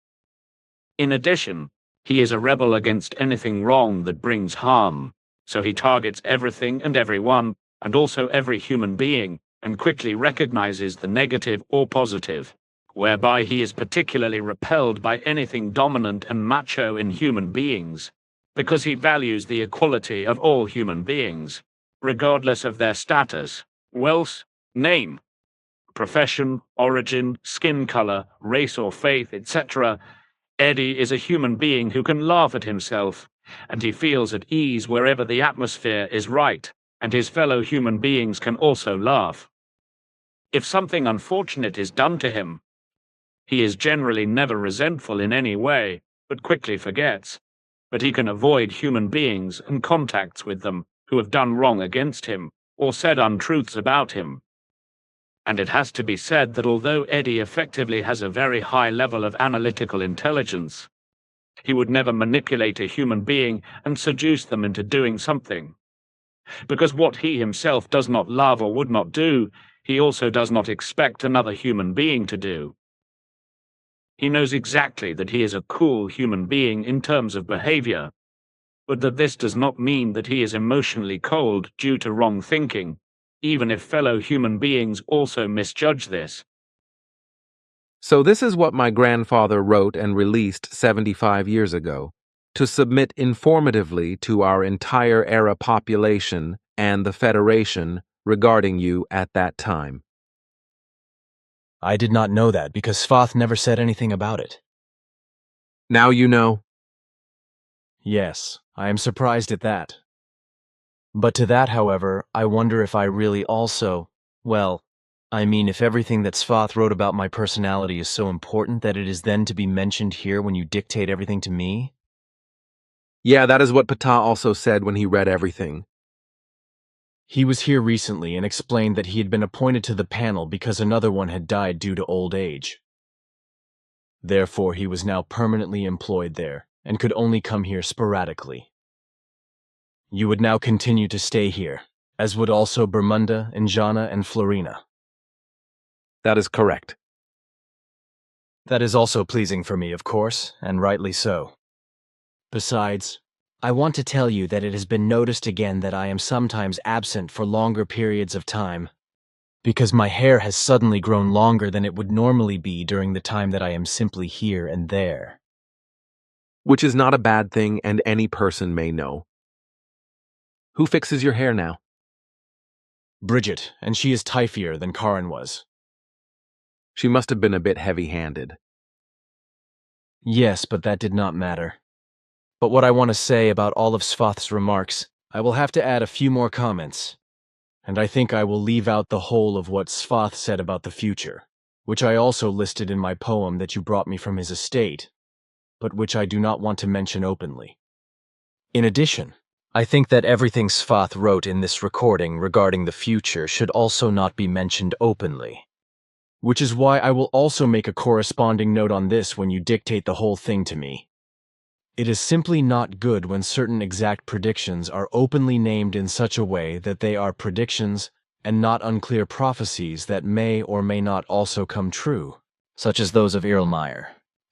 In addition, he is a rebel against anything wrong that brings harm, so he targets everything and everyone, and also every human being, and quickly recognizes the negative or positive, whereby he is particularly repelled by anything dominant and macho in human beings, because he values the equality of all human beings, regardless of their status, wealth, name, profession, origin, skin color, race or faith, etc. Eddie is a human being who can laugh at himself, and he feels at ease wherever the atmosphere is right, and his fellow human beings can also laugh. If something unfortunate is done to him, he is generally never resentful in any way, but quickly forgets. But he can avoid human beings and contacts with them who have done wrong against him or said untruths about him. And it has to be said that although Eddie effectively has a very high level of analytical intelligence, he would never manipulate a human being and seduce them into doing something. Because what he himself does not love or would not do, he also does not expect another human being to do. He knows exactly that he is a cool human being in terms of behavior, but that this does not mean that he is emotionally cold due to wrong thinking, even if fellow human beings also misjudge this. So this is what my grandfather wrote and released 75 years ago, to submit informatively to our entire era population and the Federation regarding you at that time. I did not know that because Svath never said anything about it. Now you know. Yes, I am surprised at that. But to that, however, I wonder if I really also, well, I mean if everything that Svath wrote about my personality is so important that it is then to be mentioned here when you dictate everything to me? Yeah, that is what Ptah also said when he read everything. He was here recently and explained that he had been appointed to the panel because another one had died due to old age. Therefore, he was now permanently employed there and could only come here sporadically. You would now continue to stay here, as would also Bermunda, Injana, and Florina. That is correct. That is also pleasing for me, of course, and rightly so. Besides, I want to tell you that it has been noticed again that I am sometimes absent for longer periods of time, because my hair has suddenly grown longer than it would normally be during the time that I am simply here and there. Which is not a bad thing, and any person may know. Who fixes your hair now? Bridget, and she is typhier than Karin was. She must have been a bit heavy-handed. Yes, but that did not matter. But what I want to say about all of Svath's remarks, I will have to add a few more comments. And I think I will leave out the whole of what Svath said about the future, which I also listed in my poem that you brought me from his estate, but which I do not want to mention openly. In addition, I think that everything Svath wrote in this recording regarding the future should also not be mentioned openly, which is why I will also make a corresponding note on this when you dictate the whole thing to me. It is simply not good when certain exact predictions are openly named in such a way that they are predictions and not unclear prophecies that may or may not also come true, such as those of Erlmeyer,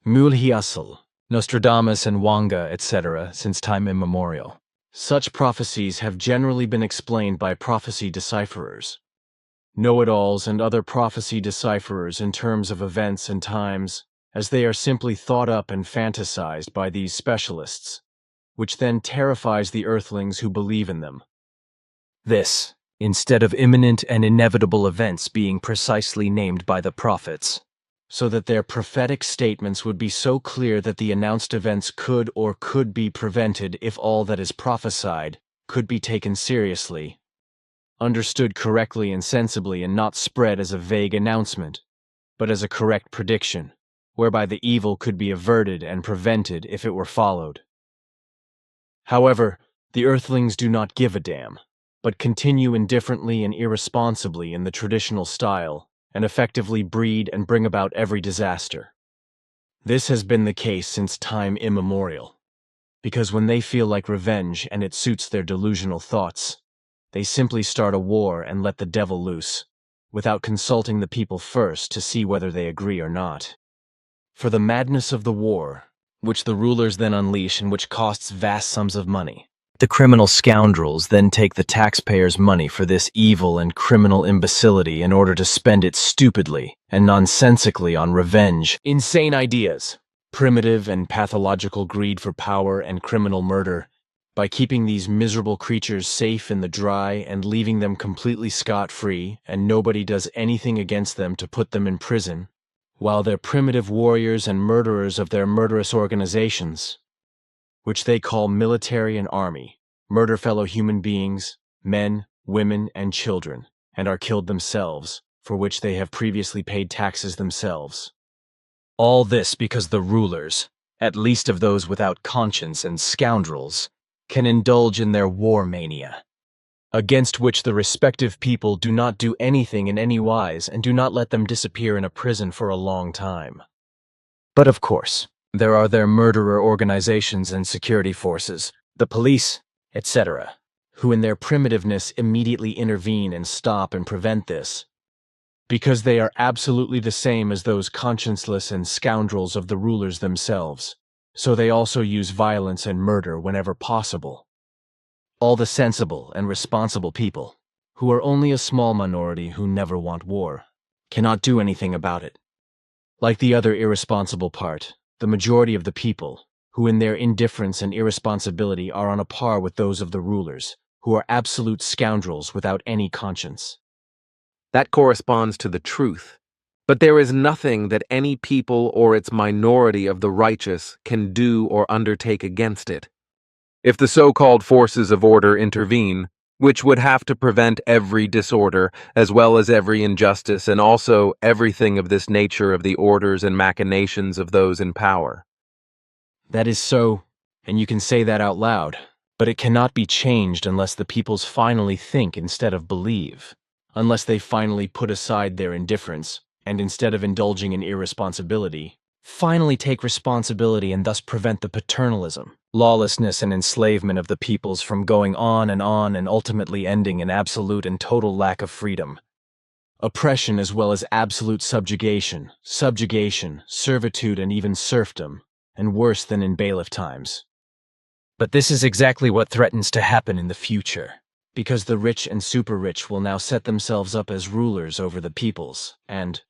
Mulhyacel, Nostradamus and Wanga, etc., since time immemorial. Such prophecies have generally been explained by prophecy decipherers, know-it-alls and other prophecy decipherers in terms of events and times, as they are simply thought up and fantasized by these specialists, which then terrifies the earthlings who believe in them. This, instead of imminent and inevitable events being precisely named by the prophets, so that their prophetic statements would be so clear that the announced events could or could be prevented if all that is prophesied could be taken seriously, understood correctly and sensibly, and not spread as a vague announcement, but as a correct prediction, whereby the evil could be averted and prevented if it were followed. However, the earthlings do not give a damn, but continue indifferently and irresponsibly in the traditional style, and effectively breed and bring about every disaster. This has been the case since time immemorial, because when they feel like revenge and it suits their delusional thoughts, they simply start a war and let the devil loose, without consulting the people first to see whether they agree or not. For the madness of the war, which the rulers then unleash and which costs vast sums of money, the criminal scoundrels then take the taxpayers' money for this evil and criminal imbecility in order to spend it stupidly and nonsensically on revenge, insane ideas, primitive and pathological greed for power, and criminal murder, by keeping these miserable creatures safe in the dry and leaving them completely scot-free, and nobody does anything against them to put them in prison, while their primitive warriors and murderers of their murderous organizations, which they call military and army, murder fellow human beings, men, women, and children, and are killed themselves, for which they have previously paid taxes themselves. All this because the rulers, at least of those without conscience and scoundrels, can indulge in their war mania, against which the respective people do not do anything in any wise and do not let them disappear in a prison for a long time. But of course, there are their murderer organizations and security forces, the police, etc., who in their primitiveness immediately intervene and stop and prevent this, because they are absolutely the same as those conscienceless and scoundrels of the rulers themselves, so they also use violence and murder whenever possible. All the sensible and responsible people, who are only a small minority who never want war, cannot do anything about it. Like the other irresponsible part, the majority of the people, who in their indifference and irresponsibility are on a par with those of the rulers, who are absolute scoundrels without any conscience. That corresponds to the truth. But there is nothing that any people or its minority of the righteous can do or undertake against it. If the so-called forces of order intervene, which would have to prevent every disorder, as well as every injustice, and also everything of this nature of the orders and machinations of those in power. That is so, and you can say that out loud, but it cannot be changed unless the peoples finally think instead of believe, unless they finally put aside their indifference, and instead of indulging in irresponsibility, finally take responsibility and thus prevent the paternalism, lawlessness, and enslavement of the peoples from going on and ultimately ending in absolute and total lack of freedom. Oppression as well as absolute subjugation, servitude, and even serfdom, and worse than in bailiff times. But this is exactly what threatens to happen in the future, because the rich and super-rich will now set themselves up as rulers over the peoples, and,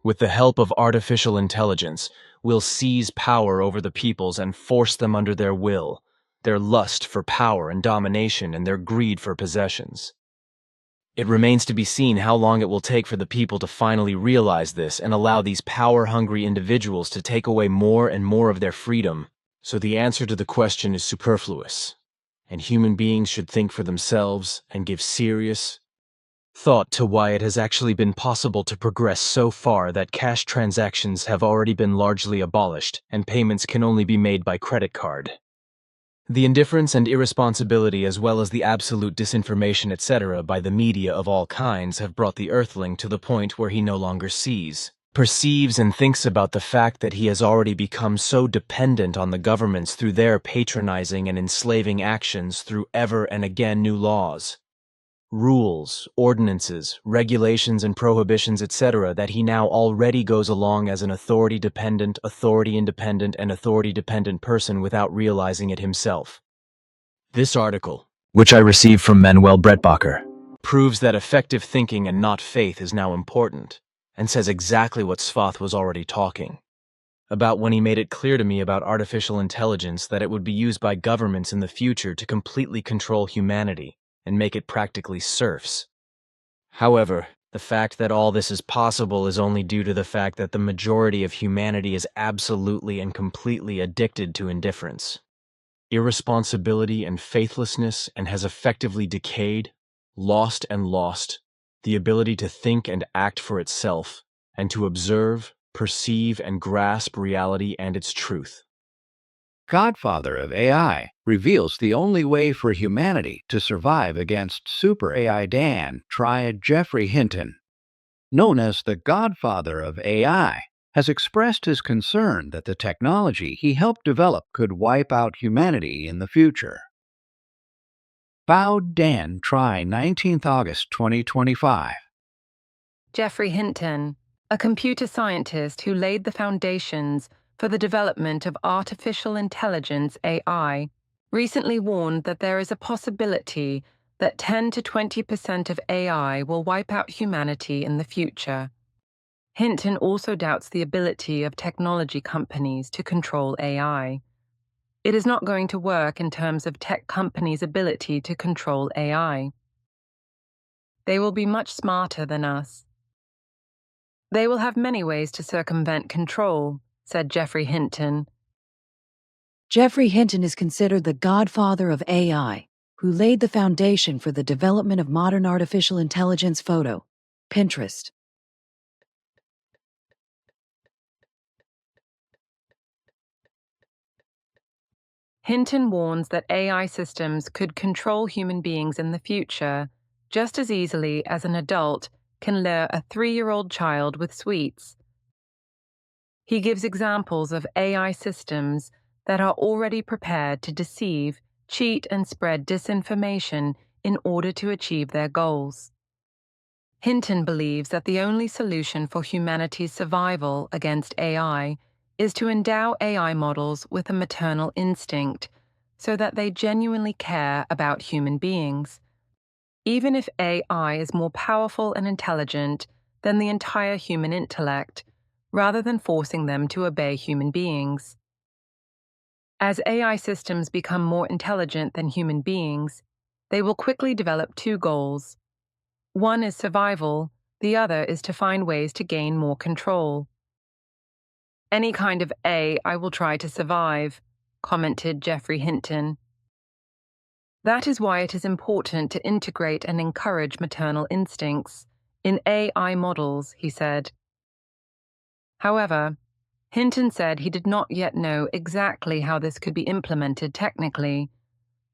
with the help of artificial intelligence, will seize power over the peoples and force them under their will, their lust for power and domination, and their greed for possessions. It remains to be seen how long it will take for the people to finally realize this and allow these power-hungry individuals to take away more and more of their freedom. So the answer to the question is superfluous, and human beings should think for themselves and give serious thought to why it has actually been possible to progress so far that cash transactions have already been largely abolished and payments can only be made by credit card. The indifference and irresponsibility as well as the absolute disinformation etc. by the media of all kinds have brought the earthling to the point where he no longer sees, perceives and thinks about the fact that he has already become so dependent on the governments through their patronizing and enslaving actions through ever and again new laws, rules, ordinances, regulations, and prohibitions, etc., that he now already goes along as an authority-dependent, authority-independent, and authority-dependent person without realizing it himself. This article, which I received from Manuel Brettbacher, proves that effective thinking and not faith is now important, and says exactly what Svath was already talking about when he made it clear to me about artificial intelligence that it would be used by governments in the future to completely control humanity and make it practically serfs. However, the fact that all this is possible is only due to the fact that the majority of humanity is absolutely and completely addicted to indifference, irresponsibility, and faithlessness, and has effectively decayed, lost the ability to think and act for itself, and to observe, perceive, and grasp reality and its truth. Godfather of AI reveals the only way for humanity to survive against Super AI Dan triad Geoffrey Hinton, known as the Godfather of AI, has expressed his concern that the technology he helped develop could wipe out humanity in the future. Bao Dan Try 19th August 2025. Geoffrey Hinton, a computer scientist who laid the foundations for the development of artificial intelligence AI, recently warned that there is a possibility that 10 to 20% of AI will wipe out humanity in the future. Hinton also doubts the ability of technology companies to control AI. It is not going to work in terms of tech companies' ability to control AI. They will be much smarter than us. They will have many ways to circumvent control, said Geoffrey Hinton. Geoffrey Hinton is considered the godfather of AI, who laid the foundation for the development of modern artificial intelligence photo, Pinterest. Hinton warns that AI systems could control human beings in the future just as easily as an adult can lure a 3-year-old child with sweets. He gives examples of AI systems that are already prepared to deceive, cheat, and spread disinformation in order to achieve their goals. Hinton believes that the only solution for humanity's survival against AI is to endow AI models with a maternal instinct so that they genuinely care about human beings. Even if AI is more powerful and intelligent than the entire human intellect, rather than forcing them to obey human beings. As AI systems become more intelligent than human beings, they will quickly develop 2 goals. One is survival, the other is to find ways to gain more control. Any kind of AI will try to survive, commented Geoffrey Hinton. That is why it is important to integrate and encourage maternal instincts in AI models, he said. However, Hinton said he did not yet know exactly how this could be implemented technically,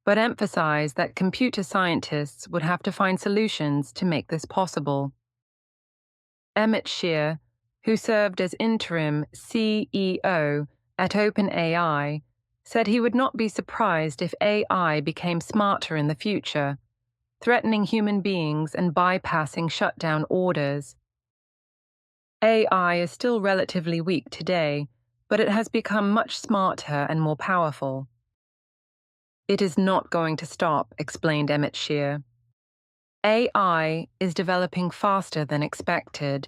but emphasized that computer scientists would have to find solutions to make this possible. Emmett Shear, who served as interim CEO at OpenAI, said he would not be surprised if AI became smarter in the future, threatening human beings and bypassing shutdown orders. AI is still relatively weak today, but it has become much smarter and more powerful. It is not going to stop, explained Emmett Shear. AI is developing faster than expected.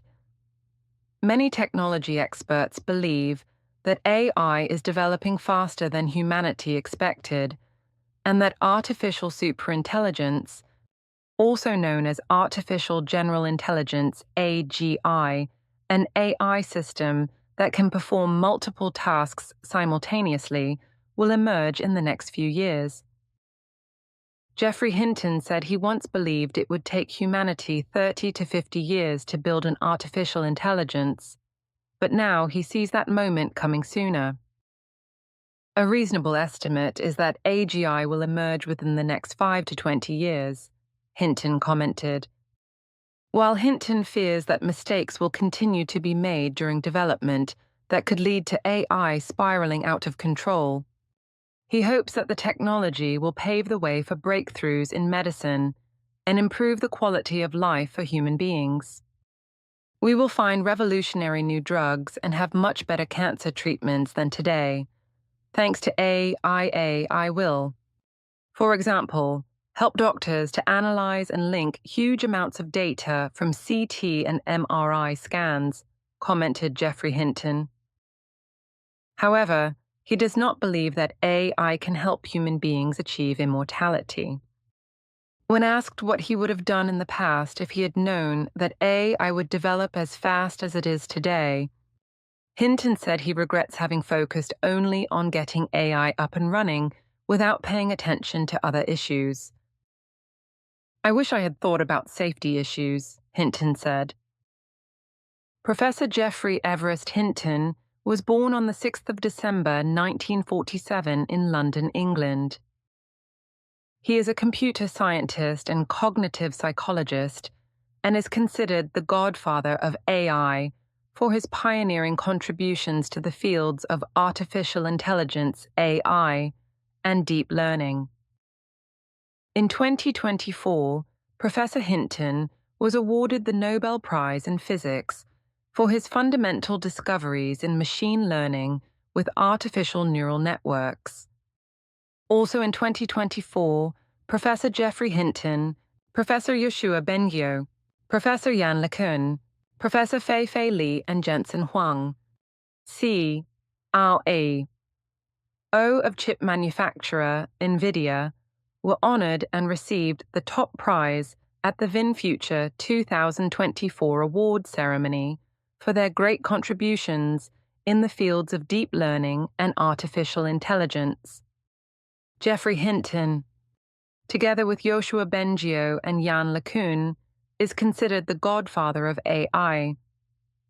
Many technology experts believe that AI is developing faster than humanity expected, and that artificial superintelligence, also known as artificial general intelligence (AGI), an AI system that can perform multiple tasks simultaneously, will emerge in the next few years. Geoffrey Hinton said he once believed it would take humanity 30 to 50 years to build an artificial intelligence, but now he sees that moment coming sooner. A reasonable estimate is that AGI will emerge within the next 5 to 20 years, Hinton commented. While Hinton fears that mistakes will continue to be made during development that could lead to AI spiraling out of control, he hopes that the technology will pave the way for breakthroughs in medicine and improve the quality of life for human beings. We will find revolutionary new drugs and have much better cancer treatments than today, thanks to AI will. For example, help doctors to analyze and link huge amounts of data from CT and MRI scans, commented Geoffrey Hinton. However, he does not believe that AI can help human beings achieve immortality. When asked what he would have done in the past if he had known that AI would develop as fast as it is today, Hinton said he regrets having focused only on getting AI up and running without paying attention to other issues. I wish I had thought about safety issues, Hinton said. Professor Geoffrey Everest Hinton was born on the 6th of December 1947 in London, England. He is a computer scientist and cognitive psychologist and is considered the godfather of AI for his pioneering contributions to the fields of artificial intelligence, AI, and deep learning. In 2024, Professor Hinton was awarded the Nobel Prize in Physics for his fundamental discoveries in machine learning with artificial neural networks. Also in 2024, Professor Geoffrey Hinton, Professor Yoshua Bengio, Professor Yann LeCun, Professor Fei-Fei Li and Jensen Huang, C. Ao A. O of chip manufacturer NVIDIA, were honored and received the top prize at the VinFuture 2024 award ceremony for their great contributions in the fields of deep learning and artificial intelligence. Geoffrey Hinton, together with Yoshua Bengio and Yann LeCun, is considered the godfather of AI,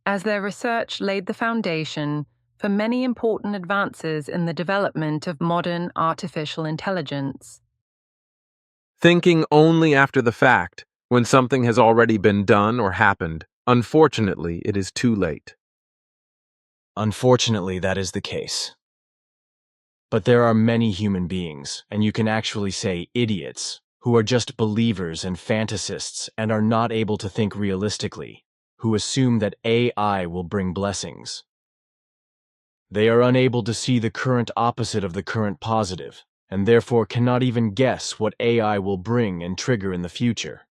as their research laid the foundation for many important advances in the development of modern artificial intelligence. Thinking only after the fact, when something has already been done or happened, unfortunately, it is too late. Unfortunately, that is the case. But there are many human beings, and you can actually say idiots, who are just believers and fantasists and are not able to think realistically, who assume that AI will bring blessings. They are unable to see the current opposite of the current positive, and therefore cannot even guess what AI will bring and trigger in the future.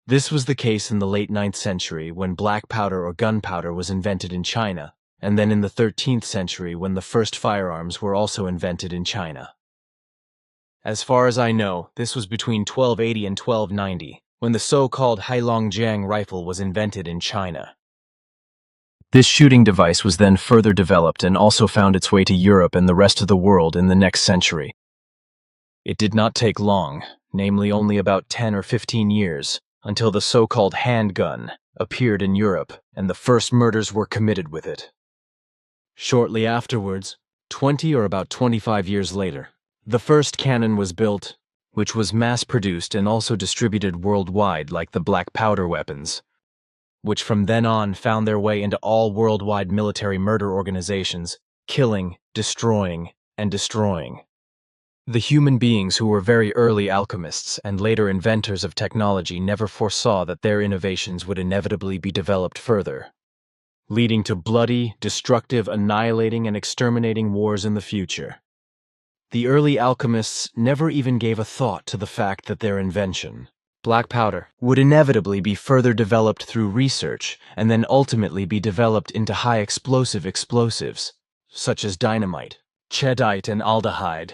This was the case in the late 9th century when black powder or gunpowder was invented in China, and then in the 13th century when the first firearms were also invented in China. As far as I know, this was between 1280 and 1290, when the so-called Heilongjiang rifle was invented in China. This shooting device was then further developed and also found its way to Europe and the rest of the world in the next century. It did not take long, namely only about 10 or 15 years, until the so-called handgun appeared in Europe and the first murders were committed with it. Shortly afterwards, 20 or about 25 years later, the first cannon was built, which was mass-produced and also distributed worldwide like the black powder weapons, which from then on found their way into all worldwide military murder organizations, killing, destroying, and destroying. The human beings who were very early alchemists and later inventors of technology never foresaw that their innovations would inevitably be developed further, leading to bloody, destructive, annihilating, and exterminating wars in the future. The early alchemists never even gave a thought to the fact that their invention, black powder, would inevitably be further developed through research and then ultimately be developed into high explosives, such as dynamite, cheddite and aldehyde,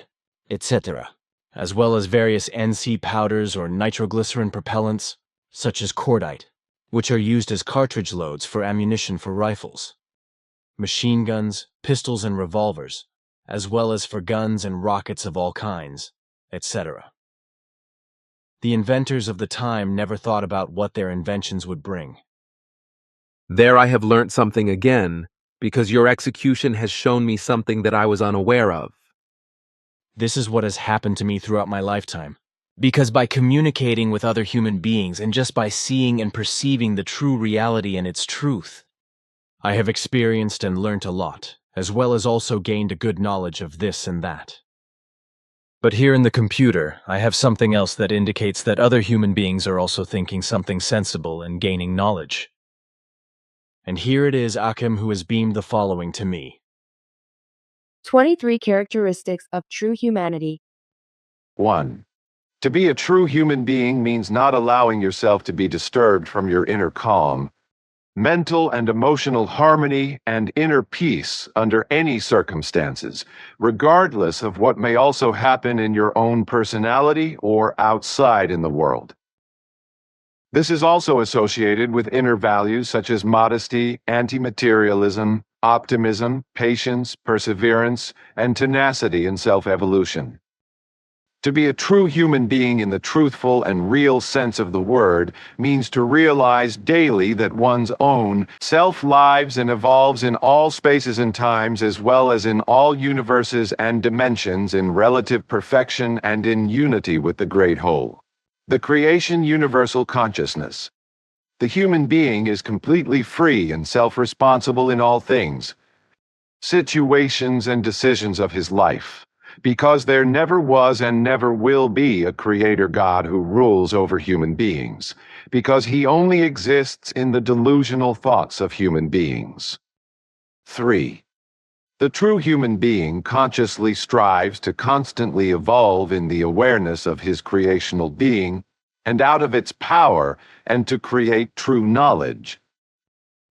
etc., as well as various NC powders or nitroglycerin propellants, such as cordite, which are used as cartridge loads for ammunition for rifles, machine guns, pistols and revolvers, as well as for guns and rockets of all kinds, etc. The inventors of the time never thought about what their inventions would bring. There I have learnt something again, because your execution has shown me something that I was unaware of. This is what has happened to me throughout my lifetime. Because by communicating with other human beings and just by seeing and perceiving the true reality and its truth, I have experienced and learnt a lot, as well as also gained a good knowledge of this and that. But here in the computer, I have something else that indicates that other human beings are also thinking something sensible and gaining knowledge. And here it is Akim who has beamed the following to me. 23 Characteristics of True Humanity. 1. To be a true human being means not allowing yourself to be disturbed from your inner calm, mental and emotional harmony, and inner peace under any circumstances, regardless of what may also happen in your own personality or outside in the world. This is also associated with inner values such as modesty, anti-materialism, optimism, patience, perseverance, and tenacity in self-evolution. To be a true human being in the truthful and real sense of the word means to realize daily that one's own self lives and evolves in all spaces and times as well as in all universes and dimensions in relative perfection and in unity with the great whole. The creation universal consciousness. The human being is completely free and self-responsible in all things, situations and decisions of his life, because there never was and never will be a creator God who rules over human beings, because he only exists in the delusional thoughts of human beings. 3. The true human being consciously strives to constantly evolve in the awareness of his creational being and out of its power and to create true knowledge,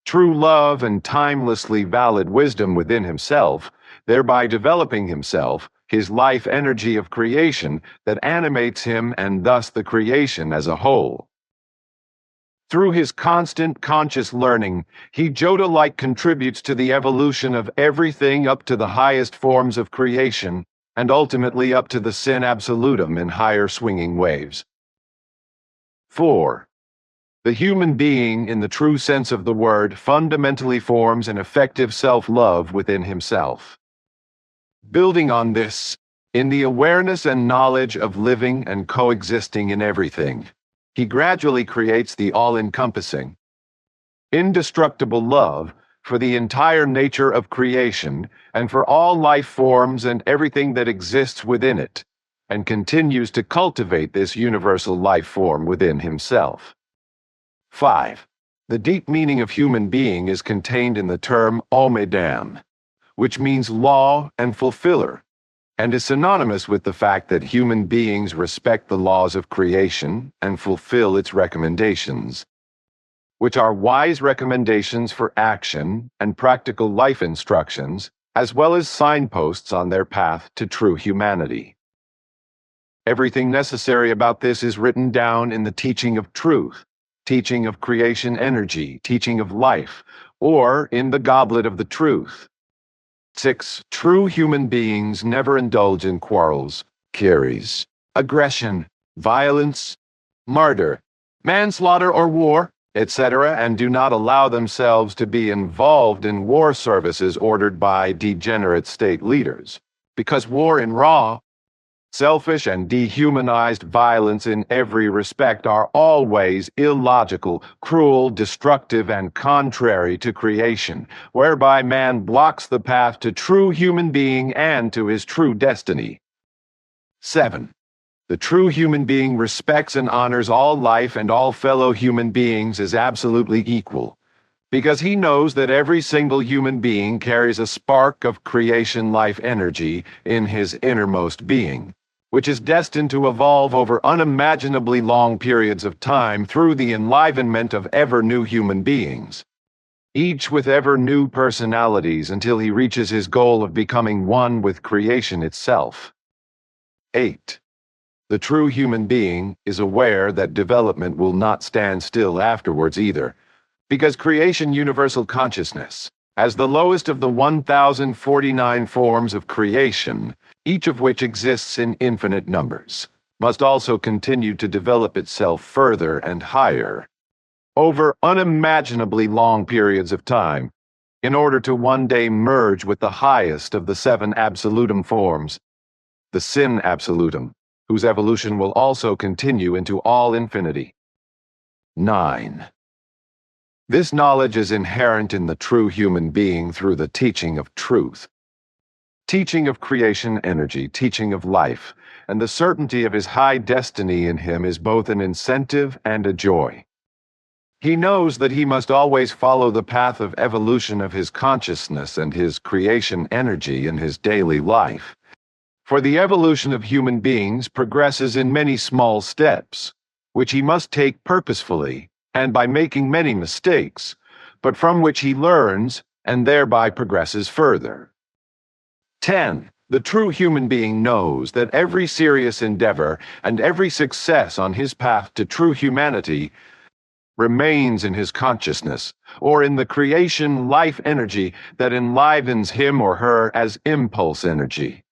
true love and timelessly valid wisdom within himself, thereby developing himself, his life energy of creation that animates him and thus the creation as a whole. Through his constant conscious learning, he Yoda-like contributes to the evolution of everything up to the highest forms of creation and ultimately up to the sin absolutum in higher swinging waves. 4. The human being, in the true sense of the word, fundamentally forms an effective self-love within himself. Building on this, in the awareness and knowledge of living and coexisting in everything, he gradually creates the all-encompassing, indestructible love for the entire nature of creation and for all life forms and everything that exists within it, and continues to cultivate this universal life form within himself. 5. The deep meaning of human being is contained in the term Omedam, which means law and fulfiller, and is synonymous with the fact that human beings respect the laws of creation and fulfill its recommendations, which are wise recommendations for action and practical life instructions, as well as signposts on their path to true humanity. Everything necessary about this is written down in the teaching of truth, teaching of creation energy, teaching of life, or in the goblet of the truth. 6. True human beings never indulge in quarrels, carries, aggression, violence, murder, manslaughter or war, etc., and do not allow themselves to be involved in war services ordered by degenerate state leaders, because war in raw, selfish and dehumanized violence in every respect are always illogical, cruel, destructive, and contrary to creation, whereby man blocks the path to true human being and to his true destiny. 7. The true human being respects and honors all life and all fellow human beings as absolutely equal, because he knows that every single human being carries a spark of creation life energy in his innermost being, which is destined to evolve over unimaginably long periods of time through the enlivenment of ever-new human beings, each with ever-new personalities until he reaches his goal of becoming one with creation itself. 8. The true human being is aware that development will not stand still afterwards either, because creation universal consciousness, as the lowest of the 1049 forms of creation, each of which exists in infinite numbers, must also continue to develop itself further and higher, over unimaginably long periods of time, in order to one day merge with the highest of the 7 absolutum forms, the sin absolutum, whose evolution will also continue into all infinity. 9. This knowledge is inherent in the true human being through the teaching of truth. Teaching of creation energy, teaching of life, and the certainty of his high destiny in him is both an incentive and a joy. He knows that he must always follow the path of evolution of his consciousness and his creation energy in his daily life. For the evolution of human beings progresses in many small steps, which he must take purposefully and by making many mistakes, but from which he learns and thereby progresses further. 10. The true human being knows that every serious endeavor and every success on his path to true humanity remains in his consciousness, or in the creation life energy that enlivens him or her as impulse energy.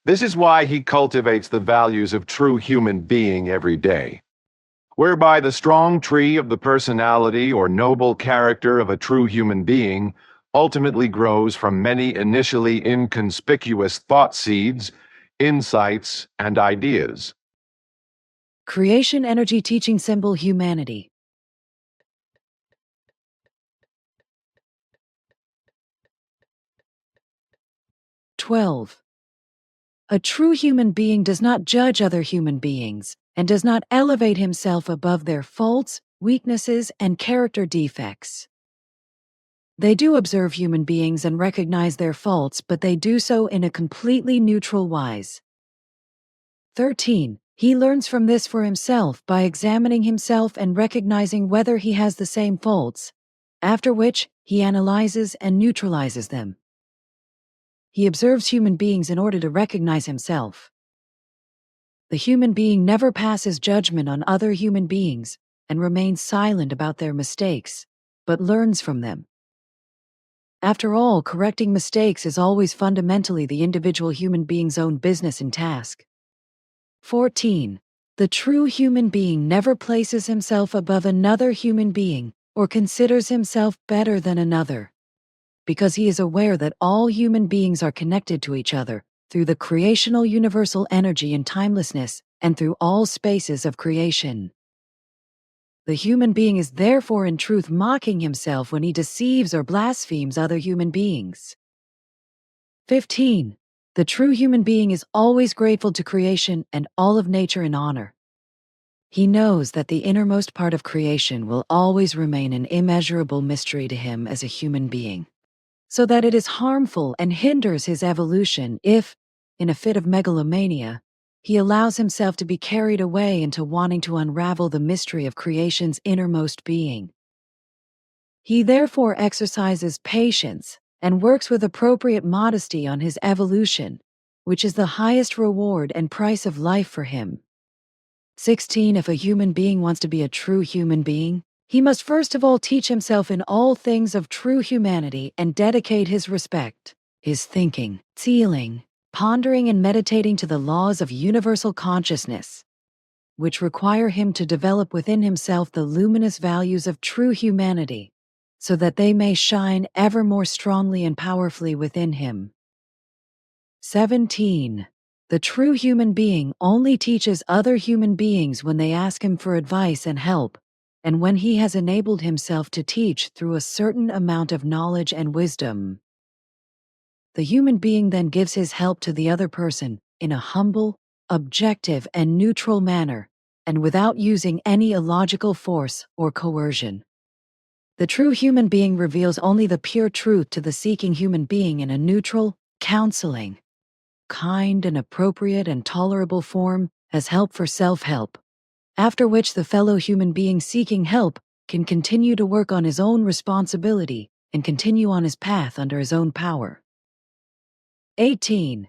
This is why he cultivates the values of true human being every day, whereby the strong tree of the personality or noble character of a true human being ultimately grows from many initially inconspicuous thought seeds, insights, and ideas. Creation energy teaching symbol humanity. "12. A true human being does not judge other human beings and does not elevate himself above their faults, weaknesses, and character defects. They do observe human beings and recognize their faults, but they do so in a completely neutral wise. 13. He learns from this for himself by examining himself and recognizing whether he has the same faults, after which he analyzes and neutralizes them. He observes human beings in order to recognize himself. The human being never passes judgment on other human beings and remains silent about their mistakes, but learns from them. After all, correcting mistakes is always fundamentally the individual human being's own business and task. 14. The true human being never places himself above another human being or considers himself better than another, because he is aware that all human beings are connected to each other through the creational universal energy and timelessness and through all spaces of creation. The human being is therefore in truth mocking himself when he deceives or blasphemes other human beings. 15. The true human being is always grateful to creation and all of nature in honor. He knows that the innermost part of creation will always remain an immeasurable mystery to him as a human being, so that it is harmful and hinders his evolution if, in a fit of megalomania, he allows himself to be carried away into wanting to unravel the mystery of creation's innermost being. He therefore exercises patience and works with appropriate modesty on his evolution, which is the highest reward and price of life for him. 16. If a human being wants to be a true human being, he must first of all teach himself in all things of true humanity and dedicate his respect, his thinking, feeling, pondering and meditating to the laws of universal consciousness, which require him to develop within himself the luminous values of true humanity, so that they may shine ever more strongly and powerfully within him. 17. The true human being only teaches other human beings when they ask him for advice and help, and when he has enabled himself to teach through a certain amount of knowledge and wisdom. The human being then gives his help to the other person in a humble, objective, and neutral manner, and without using any illogical force or coercion. The true human being reveals only the pure truth to the seeking human being in a neutral, counseling, kind and appropriate and tolerable form as help for self-help, after which the fellow human being seeking help can continue to work on his own responsibility and continue on his path under his own power. 18.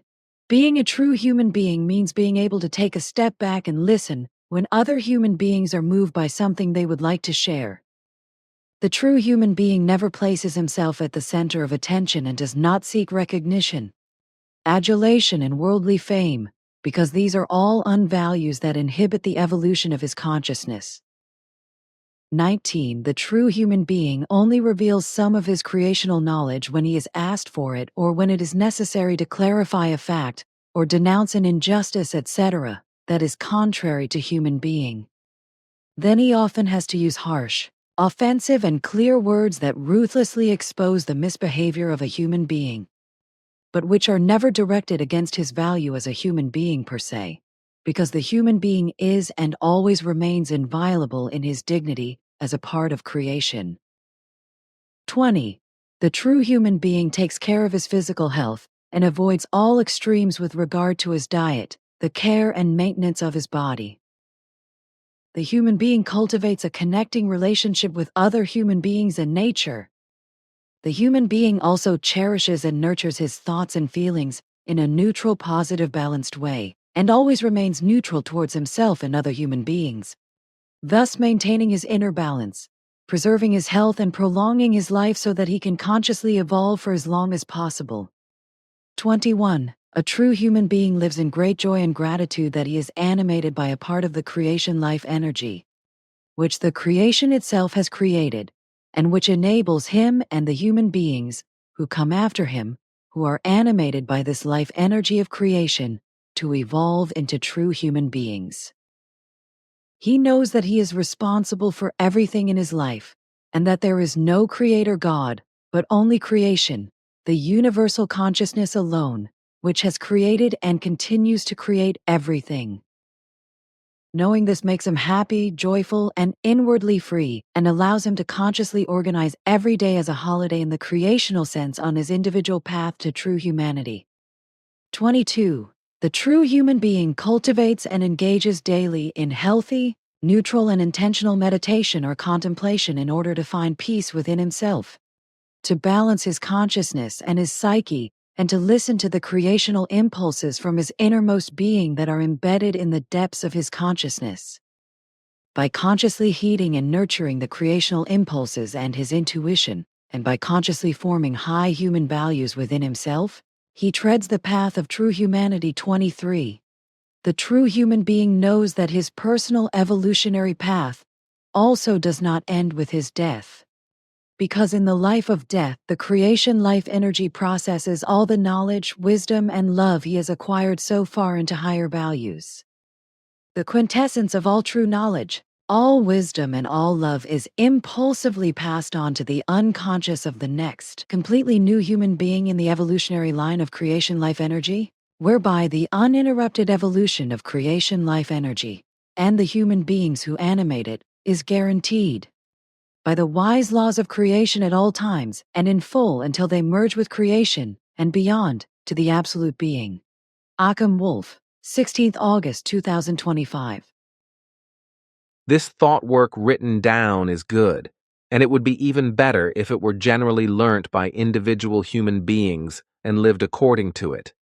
Being a true human being means being able to take a step back and listen when other human beings are moved by something they would like to share. The true human being never places himself at the center of attention and does not seek recognition, adulation, and worldly fame, because these are all unvalues that inhibit the evolution of his consciousness. 19. The true human being only reveals some of his creational knowledge when he is asked for it or when it is necessary to clarify a fact or denounce an injustice, etc., that is contrary to human being. Then he often has to use harsh, offensive, and clear words that ruthlessly expose the misbehavior of a human being, but which are never directed against his value as a human being per se, because the human being is and always remains inviolable in his dignity as a part of creation. 20. The true human being takes care of his physical health and avoids all extremes with regard to his diet, the care and maintenance of his body. The human being cultivates a connecting relationship with other human beings and nature. The human being also cherishes and nurtures his thoughts and feelings in a neutral, positive, balanced way, and always remains neutral towards himself and other human beings, thus maintaining his inner balance, preserving his health and prolonging his life so that he can consciously evolve for as long as possible. 21. A true human being lives in great joy and gratitude that he is animated by a part of the creation life energy, which the creation itself has created, and which enables him and the human beings who come after him, who are animated by this life energy of creation, to evolve into true human beings. He knows that he is responsible for everything in his life, and that there is no creator God, but only creation, the universal consciousness alone, which has created and continues to create everything. Knowing this makes him happy, joyful, and inwardly free, and allows him to consciously organize every day as a holiday in the creational sense on his individual path to true humanity. 22. The true human being cultivates and engages daily in healthy, neutral, and intentional meditation or contemplation in order to find peace within himself, to balance his consciousness and his psyche, and to listen to the creational impulses from his innermost being that are embedded in the depths of his consciousness. By consciously heeding and nurturing the creational impulses and his intuition, and by consciously forming high human values within himself, he treads the path of true humanity. 23. The true human being knows that his personal evolutionary path also does not end with his death, because in the life of death, the creation life energy processes all the knowledge, wisdom, and love he has acquired so far into higher values. The quintessence of all true knowledge, all wisdom, and all love is impulsively passed on to the unconscious of the next, completely new human being in the evolutionary line of creation life energy, whereby the uninterrupted evolution of creation life energy and the human beings who animate it is guaranteed by the wise laws of creation at all times and in full until they merge with creation and beyond to the absolute being. Occam Wolf, 16th August 2025. This thought work written down is good, and it would be even better if it were generally learnt by individual human beings and lived according to it.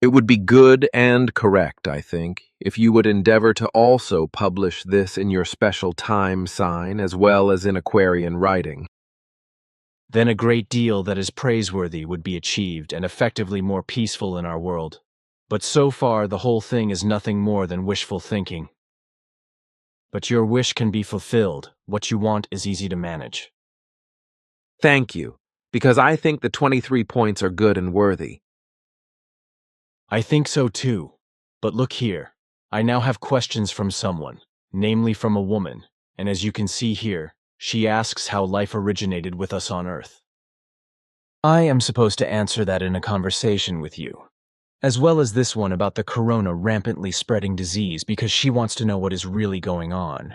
It would be good and correct, I think, if you would endeavor to also publish this in your special time sign as well as in Aquarian writing. Then a great deal that is praiseworthy would be achieved and effectively more peaceful in our world. But so far the whole thing is nothing more than wishful thinking. But your wish can be fulfilled. What you want is easy to manage. Thank you, because I think the 23 points are good and worthy. I think so too. But look here. I now have questions from someone, namely from a woman, and as you can see here, she asks how life originated with us on Earth. I am supposed to answer that in a conversation with you, as well as this one about the corona rampantly spreading disease because she wants to know what is really going on.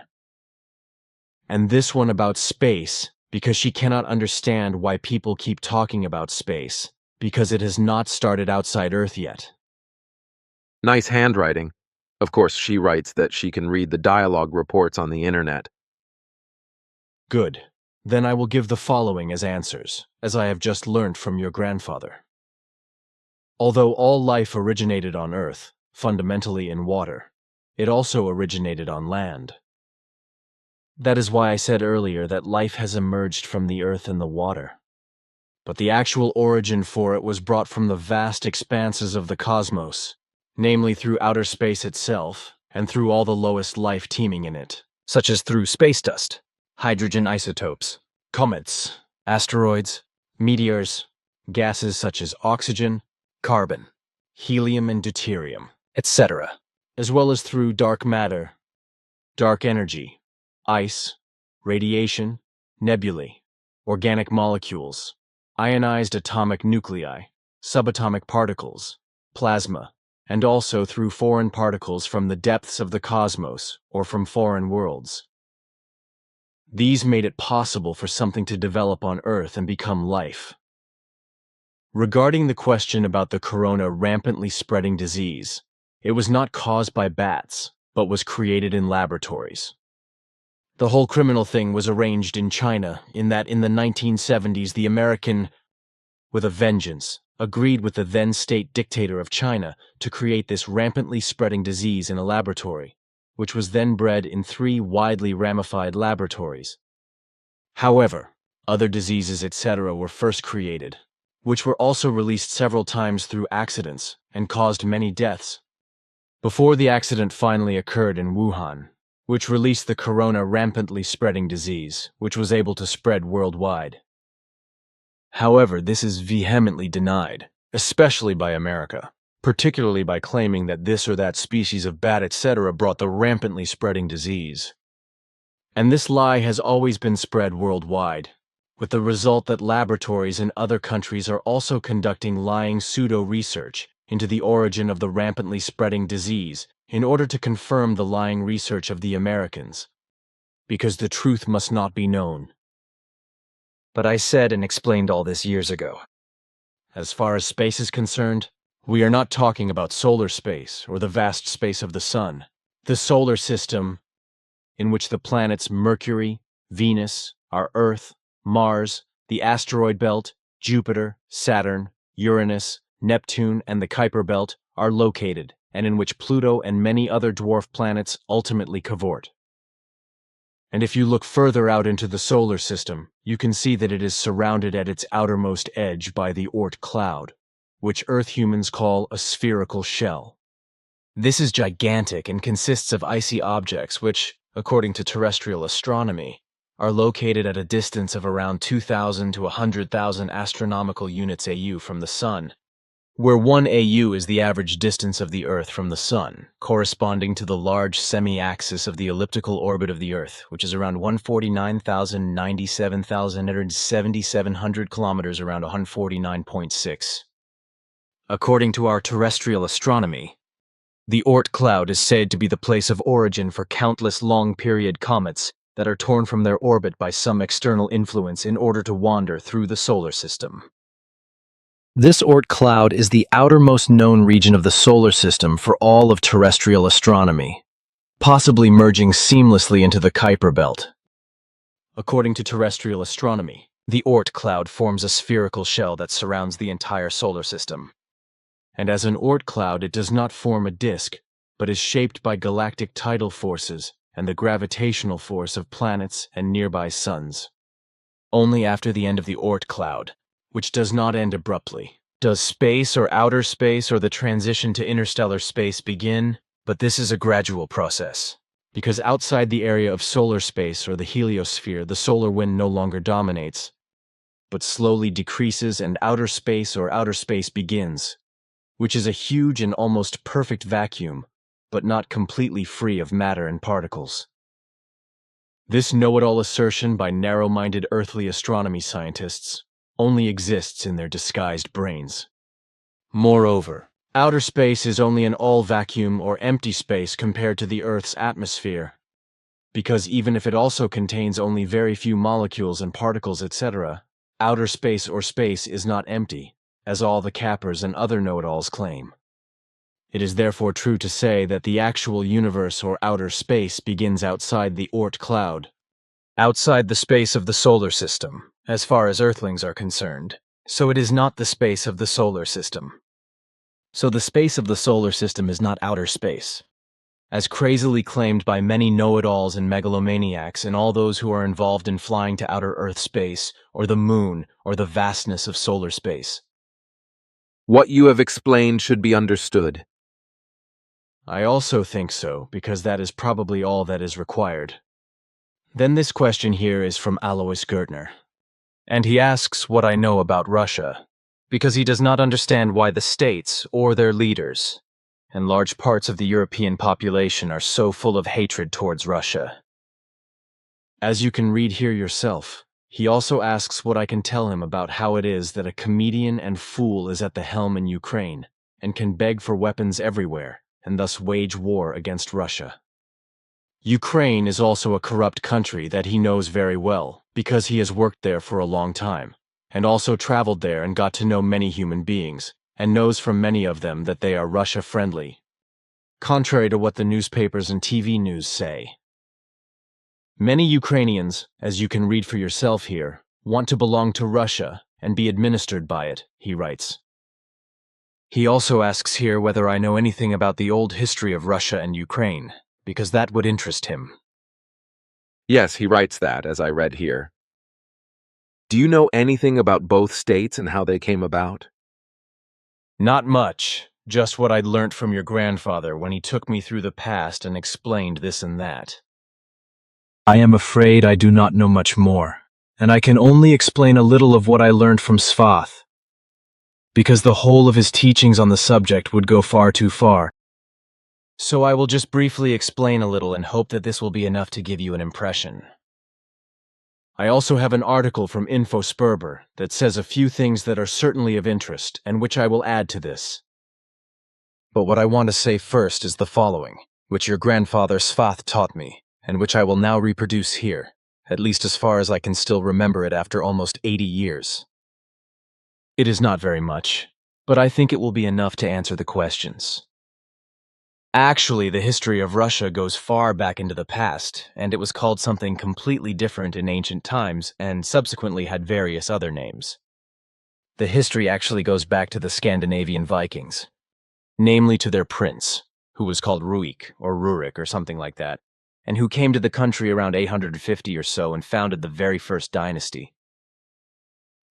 And this one about space because she cannot understand why people keep talking about space, because it has not started outside Earth yet. Nice handwriting. Of course, she writes that she can read the dialogue reports on the internet. Good. Then I will give the following as answers, as I have just learnt from your grandfather. Although all life originated on Earth, fundamentally in water, it also originated on land. That is why I said earlier that life has emerged from the Earth and the water. But the actual origin for it was brought from the vast expanses of the cosmos, namely through outer space itself, and through all the lowest life teeming in it, such as through space dust, hydrogen isotopes, comets, asteroids, meteors, gases such as oxygen, carbon, helium, and deuterium, etc., as well as through dark matter, dark energy, ice, radiation, nebulae, organic molecules, ionized atomic nuclei, subatomic particles, plasma, and also through foreign particles from the depths of the cosmos or from foreign worlds. These made it possible for something to develop on Earth and become life. Regarding the question about the corona rampantly spreading disease, it was not caused by bats, but was created in laboratories. The whole criminal thing was arranged in China, in that in the 1970s the American, with a vengeance, agreed with the then state dictator of China to create this rampantly spreading disease in a laboratory, which was then bred in 3 widely ramified laboratories. However, other diseases etc. were first created, which were also released several times through accidents and caused many deaths, before the accident finally occurred in Wuhan, which released the corona rampantly spreading disease, which was able to spread worldwide. However, this is vehemently denied, especially by America, particularly by claiming that this or that species of bat etc. brought the rampantly spreading disease. And this lie has always been spread worldwide, with the result that laboratories in other countries are also conducting lying pseudo-research into the origin of the rampantly spreading disease in order to confirm the lying research of the Americans, because the truth must not be known. But I said and explained all this years ago. As far as space is concerned, we are not talking about solar space or the vast space of the sun. The solar system, in which the planets Mercury, Venus, our Earth, Mars, the asteroid belt, Jupiter, Saturn, Uranus, Neptune, and the Kuiper belt are located, and in which Pluto and many other dwarf planets ultimately cavort. And if you look further out into the solar system, you can see that it is surrounded at its outermost edge by the Oort cloud, which Earth humans call a spherical shell. This is gigantic and consists of icy objects which, according to terrestrial astronomy, are located at a distance of around 2,000 to 100,000 astronomical units AU from the Sun, where 1 AU is the average distance of the Earth from the Sun, corresponding to the large semi-axis of the elliptical orbit of the Earth, which is around 149,097,700 kilometers, around 149.6. According to our terrestrial astronomy, the Oort cloud is said to be the place of origin for countless long-period comets that are torn from their orbit by some external influence in order to wander through the solar system. This Oort cloud is the outermost known region of the solar system for all of terrestrial astronomy, possibly merging seamlessly into the Kuiper belt. According to terrestrial astronomy, the Oort cloud forms a spherical shell that surrounds the entire solar system. And as an Oort cloud, it does not form a disk, but is shaped by galactic tidal forces and the gravitational force of planets and nearby suns. Only after the end of the Oort cloud, which does not end abruptly, does space or outer space or the transition to interstellar space begin, but this is a gradual process, because outside the area of solar space or the heliosphere, the solar wind no longer dominates, but slowly decreases and outer space or outer space begins, which is a huge and almost perfect vacuum, but not completely free of matter and particles. This know-it-all assertion by narrow-minded earthly astronomy scientists only exists in their disguised brains. Moreover, outer space is only an all-vacuum or empty space compared to the Earth's atmosphere, because even if it also contains only very few molecules and particles etc., outer space or space is not empty, as all the cappers and other know-it-alls claim. It is therefore true to say that the actual universe or outer space begins outside the Oort cloud, outside the space of the solar system, as far as Earthlings are concerned, so it is not the space of the solar system. So the space of the solar system is not outer space, as crazily claimed by many know-it-alls and megalomaniacs and all those who are involved in flying to outer Earth space, or the moon, or the vastness of solar space. What you have explained should be understood. I also think so, because that is probably all that is required. Then this question here is from Alois Gertner, and he asks what I know about Russia, because he does not understand why the states, or their leaders, and large parts of the European population are so full of hatred towards Russia. As you can read here yourself, he also asks what I can tell him about how it is that a comedian and fool is at the helm in Ukraine and can beg for weapons everywhere and thus wage war against Russia. Ukraine is also a corrupt country that he knows very well because he has worked there for a long time and also traveled there and got to know many human beings and knows from many of them that they are Russia-friendly, contrary to what the newspapers and TV news say. Many Ukrainians, as you can read for yourself here, want to belong to Russia and be administered by it, he writes. He also asks here whether I know anything about the old history of Russia and Ukraine, because that would interest him. Yes, he writes that, as I read here. Do you know anything about both states and how they came about? Not much, just what I'd learnt from your grandfather when he took me through the past and explained this and that. I am afraid I do not know much more, and I can only explain a little of what I learned from Svath, because the whole of his teachings on the subject would go far too far. So I will just briefly explain a little and hope that this will be enough to give you an impression. I also have an article from InfoSperber that says a few things that are certainly of interest and which I will add to this. But what I want to say first is the following, which your grandfather Svath taught me, and which I will now reproduce here, at least as far as I can still remember it after almost 80 years. It is not very much, but I think it will be enough to answer the questions. Actually, the history of Russia goes far back into the past, and it was called something completely different in ancient times and subsequently had various other names. The history actually goes back to the Scandinavian Vikings, namely to their prince, who was called Rurik or Rurik or something like that, and who came to the country around 850 or so and founded the very first dynasty.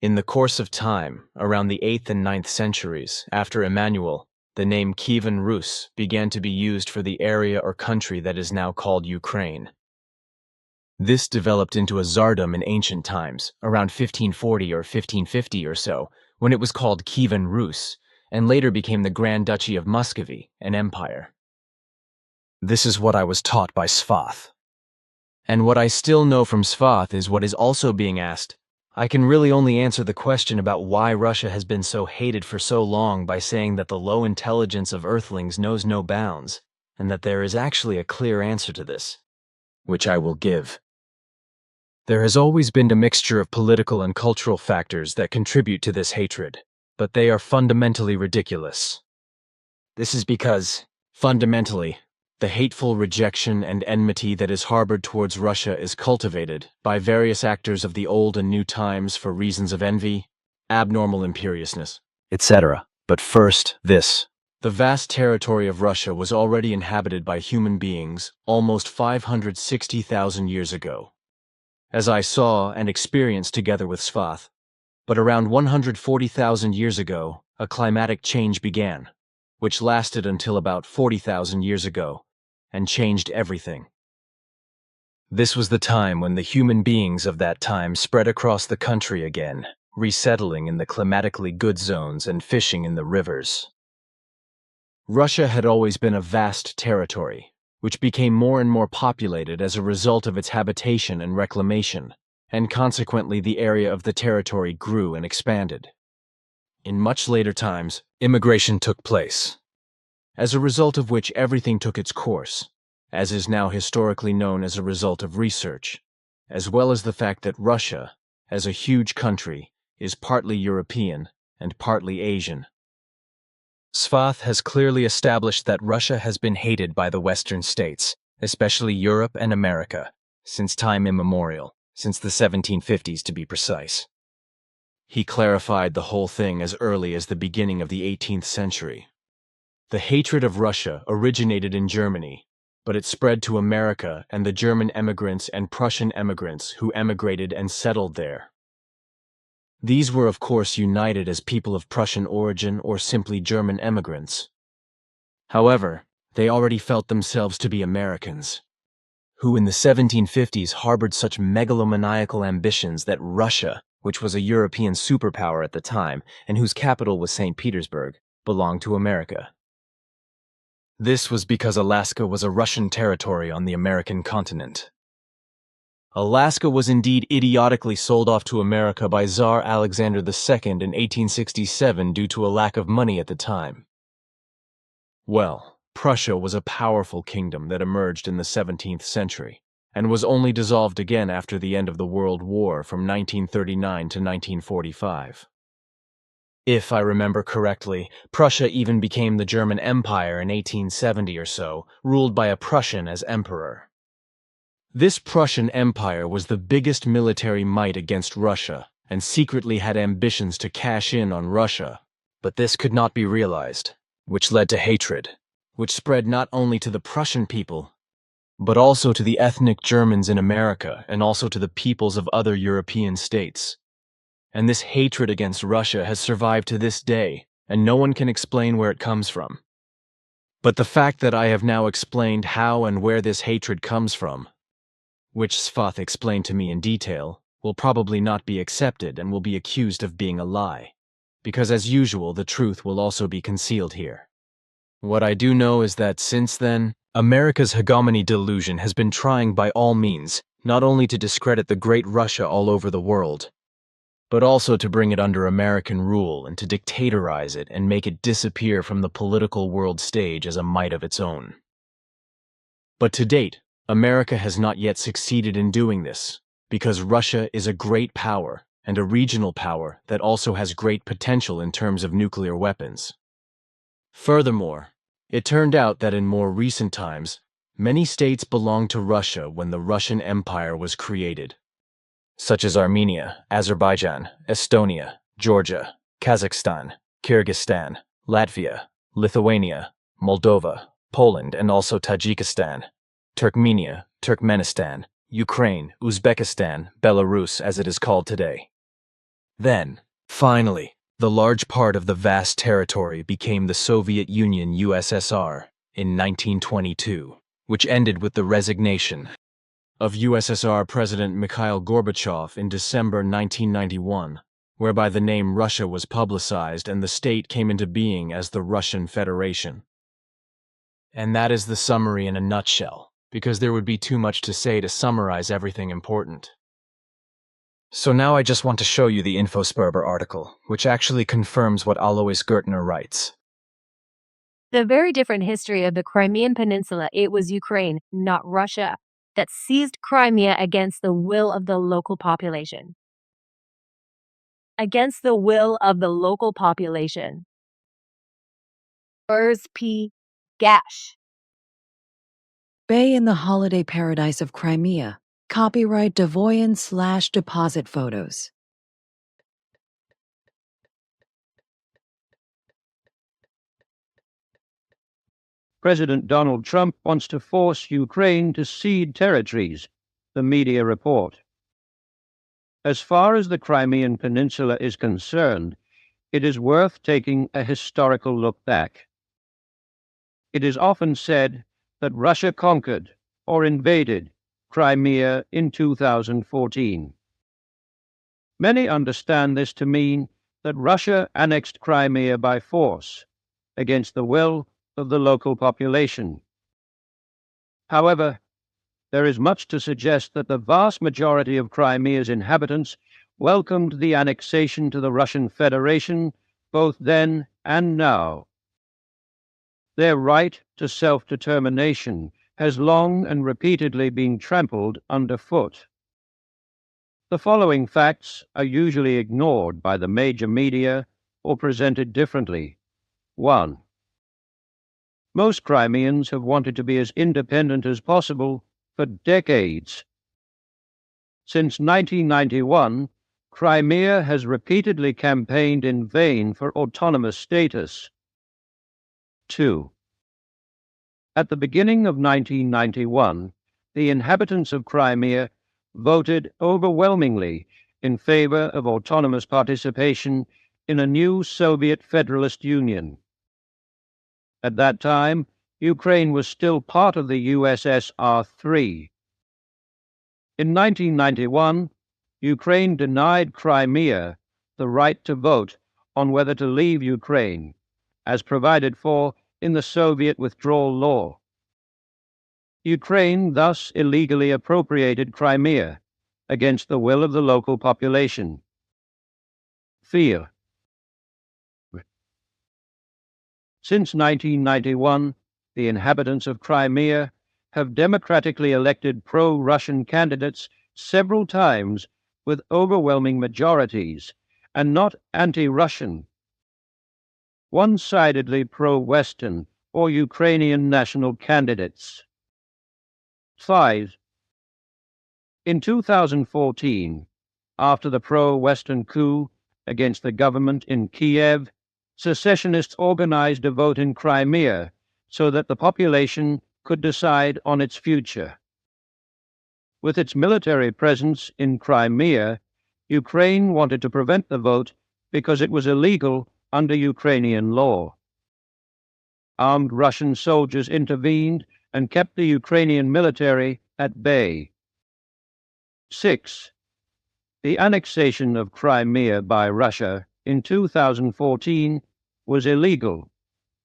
In the course of time, around the 8th and 9th centuries, after Emmanuel, the name Kievan Rus began to be used for the area or country that is now called Ukraine. This developed into a tsardom in ancient times, around 1540 or 1550 or so, when it was called Kievan Rus, and later became the Grand Duchy of Muscovy, an empire. This is what I was taught by Svath. And what I still know from Svath is what is also being asked. I can really only answer the question about why Russia has been so hated for so long by saying that the low intelligence of Earthlings knows no bounds, and that there is actually a clear answer to this, which I will give. There has always been a mixture of political and cultural factors that contribute to this hatred, but they are fundamentally ridiculous. This is because, fundamentally, the hateful rejection and enmity that is harbored towards Russia is cultivated by various actors of the old and new times for reasons of envy, abnormal imperiousness, etc. But first, this. The vast territory of Russia was already inhabited by human beings almost 560,000 years ago, as I saw and experienced together with Svath. But around 140,000 years ago, a climatic change began, which lasted until about 40,000 years ago, and changed everything. This was the time when the human beings of that time spread across the country again, resettling in the climatically good zones and fishing in the rivers. Russia had always been a vast territory, which became more and more populated as a result of its habitation and reclamation, and consequently the area of the territory grew and expanded. In much later times, immigration took place, as a result of which everything took its course, as is now historically known as a result of research, as well as the fact that Russia, as a huge country, is partly European and partly Asian. Svath has clearly established that Russia has been hated by the Western states, especially Europe and America, since time immemorial, since the 1750s to be precise. He clarified the whole thing as early as the beginning of the 18th century. The hatred of Russia originated in Germany, but it spread to America and the German emigrants and Prussian emigrants who emigrated and settled there. These were of course united as people of Prussian origin or simply German emigrants. However, they already felt themselves to be Americans, who in the 1750s harbored such megalomaniacal ambitions that Russia, which was a European superpower at the time and whose capital was St. Petersburg, belonged to America. This was because Alaska was a Russian territory on the American continent. Alaska was indeed idiotically sold off to America by Tsar Alexander II in 1867 due to a lack of money at the time. Well, Prussia was a powerful kingdom that emerged in the 17th century, and was only dissolved again after the end of the World War from 1939 to 1945. If I remember correctly, Prussia even became the German Empire in 1870 or so, ruled by a Prussian as emperor. This Prussian Empire was the biggest military might against Russia, and secretly had ambitions to cash in on Russia. But this could not be realized, which led to hatred, which spread not only to the Prussian people, but also to the ethnic Germans in America and also to the peoples of other European states. And this hatred against Russia has survived to this day, and no one can explain where it comes from. But the fact that I have now explained how and where this hatred comes from, which Svath explained to me in detail, will probably not be accepted and will be accused of being a lie, because as usual the truth will also be concealed here. What I do know is that since then, America's hegemony delusion has been trying by all means not only to discredit the great Russia all over the world, but also to bring it under American rule and to dictatorize it and make it disappear from the political world stage as a might of its own. But to date, America has not yet succeeded in doing this, because Russia is a great power and a regional power that also has great potential in terms of nuclear weapons. Furthermore, it turned out that in more recent times, many states belonged to Russia when the Russian Empire was created, such as Armenia, Azerbaijan, Estonia, Georgia, Kazakhstan, Kyrgyzstan, Latvia, Lithuania, Moldova, Poland, and also Tajikistan, Turkmenia, Turkmenistan, Ukraine, Uzbekistan, Belarus as it is called today. Then, finally, the large part of the vast territory became the Soviet Union USSR in 1922, which ended with the resignation of USSR President Mikhail Gorbachev in December 1991, whereby the name Russia was publicized and the state came into being as the Russian Federation. And that is the summary in a nutshell, because there would be too much to say to summarize everything important. So now I just want to show you the Infosperber article, which actually confirms what Alois Gertner writes. The very different history of the Crimean Peninsula. It was Ukraine, not Russia, that seized Crimea against the will of the local population. Against the will of the local population. Urs P. Gash. Bay in the Holiday Paradise of Crimea. Copyright Devoyan/deposit photos. President Donald Trump wants to force Ukraine to cede territories, the media report. As far as the Crimean Peninsula is concerned, it is worth taking a historical look back. It is often said that Russia conquered or invaded Crimea in 2014. Many understand this to mean that Russia annexed Crimea by force, against the will of the local population. However, there is much to suggest that the vast majority of Crimea's inhabitants welcomed the annexation to the Russian Federation both then and now. Their right to self-determination has long and repeatedly been trampled underfoot. The following facts are usually ignored by the major media or presented differently. 1. Most Crimeans have wanted to be as independent as possible for decades. Since 1991, Crimea has repeatedly campaigned in vain for autonomous status. 2. At the beginning of 1991, the inhabitants of Crimea voted overwhelmingly in favor of autonomous participation in a new Soviet Federalist Union. At that time, Ukraine was still part of the USSR-3. In 1991, Ukraine denied Crimea the right to vote on whether to leave Ukraine, as provided for in the Soviet withdrawal law. Ukraine thus illegally appropriated Crimea against the will of the local population. Fear. Since 1991, the inhabitants of Crimea have democratically elected pro-Russian candidates several times with overwhelming majorities, and not anti-Russian, one-sidedly pro-Western or Ukrainian national candidates. 5. In 2014, after the pro-Western coup against the government in Kiev, secessionists organized a vote in Crimea so that the population could decide on its future. With its military presence in Crimea, Ukraine wanted to prevent the vote because it was illegal under Ukrainian law. Armed Russian soldiers intervened and kept the Ukrainian military at bay. 6. The annexation of Crimea by Russia in 2014 was illegal,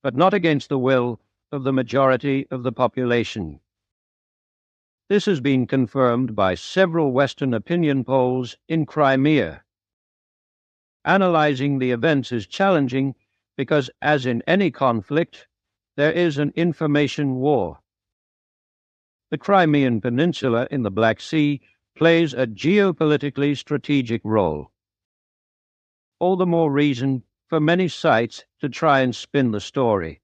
but not against the will of the majority of the population. This has been confirmed by several Western opinion polls in Crimea. Analyzing the events is challenging because, as in any conflict, there is an information war. The Crimean Peninsula in the Black Sea plays a geopolitically strategic role. All the more reason for many sites to try and spin the story.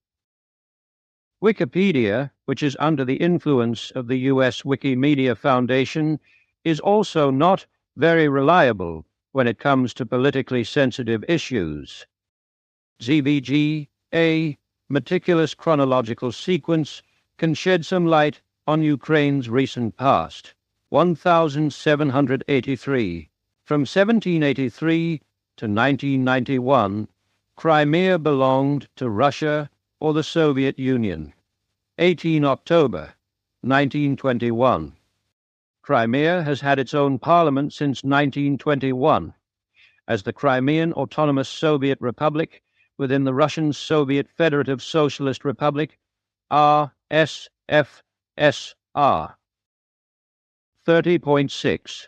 Wikipedia, which is under the influence of the US Wikimedia Foundation, is also not very reliable when it comes to politically sensitive issues. ZVG, a meticulous chronological sequence, can shed some light on Ukraine's recent past. 1783. From 1783 to 1991, Crimea belonged to Russia or the Soviet Union. 18 October 1921. Crimea has had its own parliament since 1921, as the Crimean Autonomous Soviet Republic within the Russian Soviet Federative Socialist Republic, RSFSR. 30.6.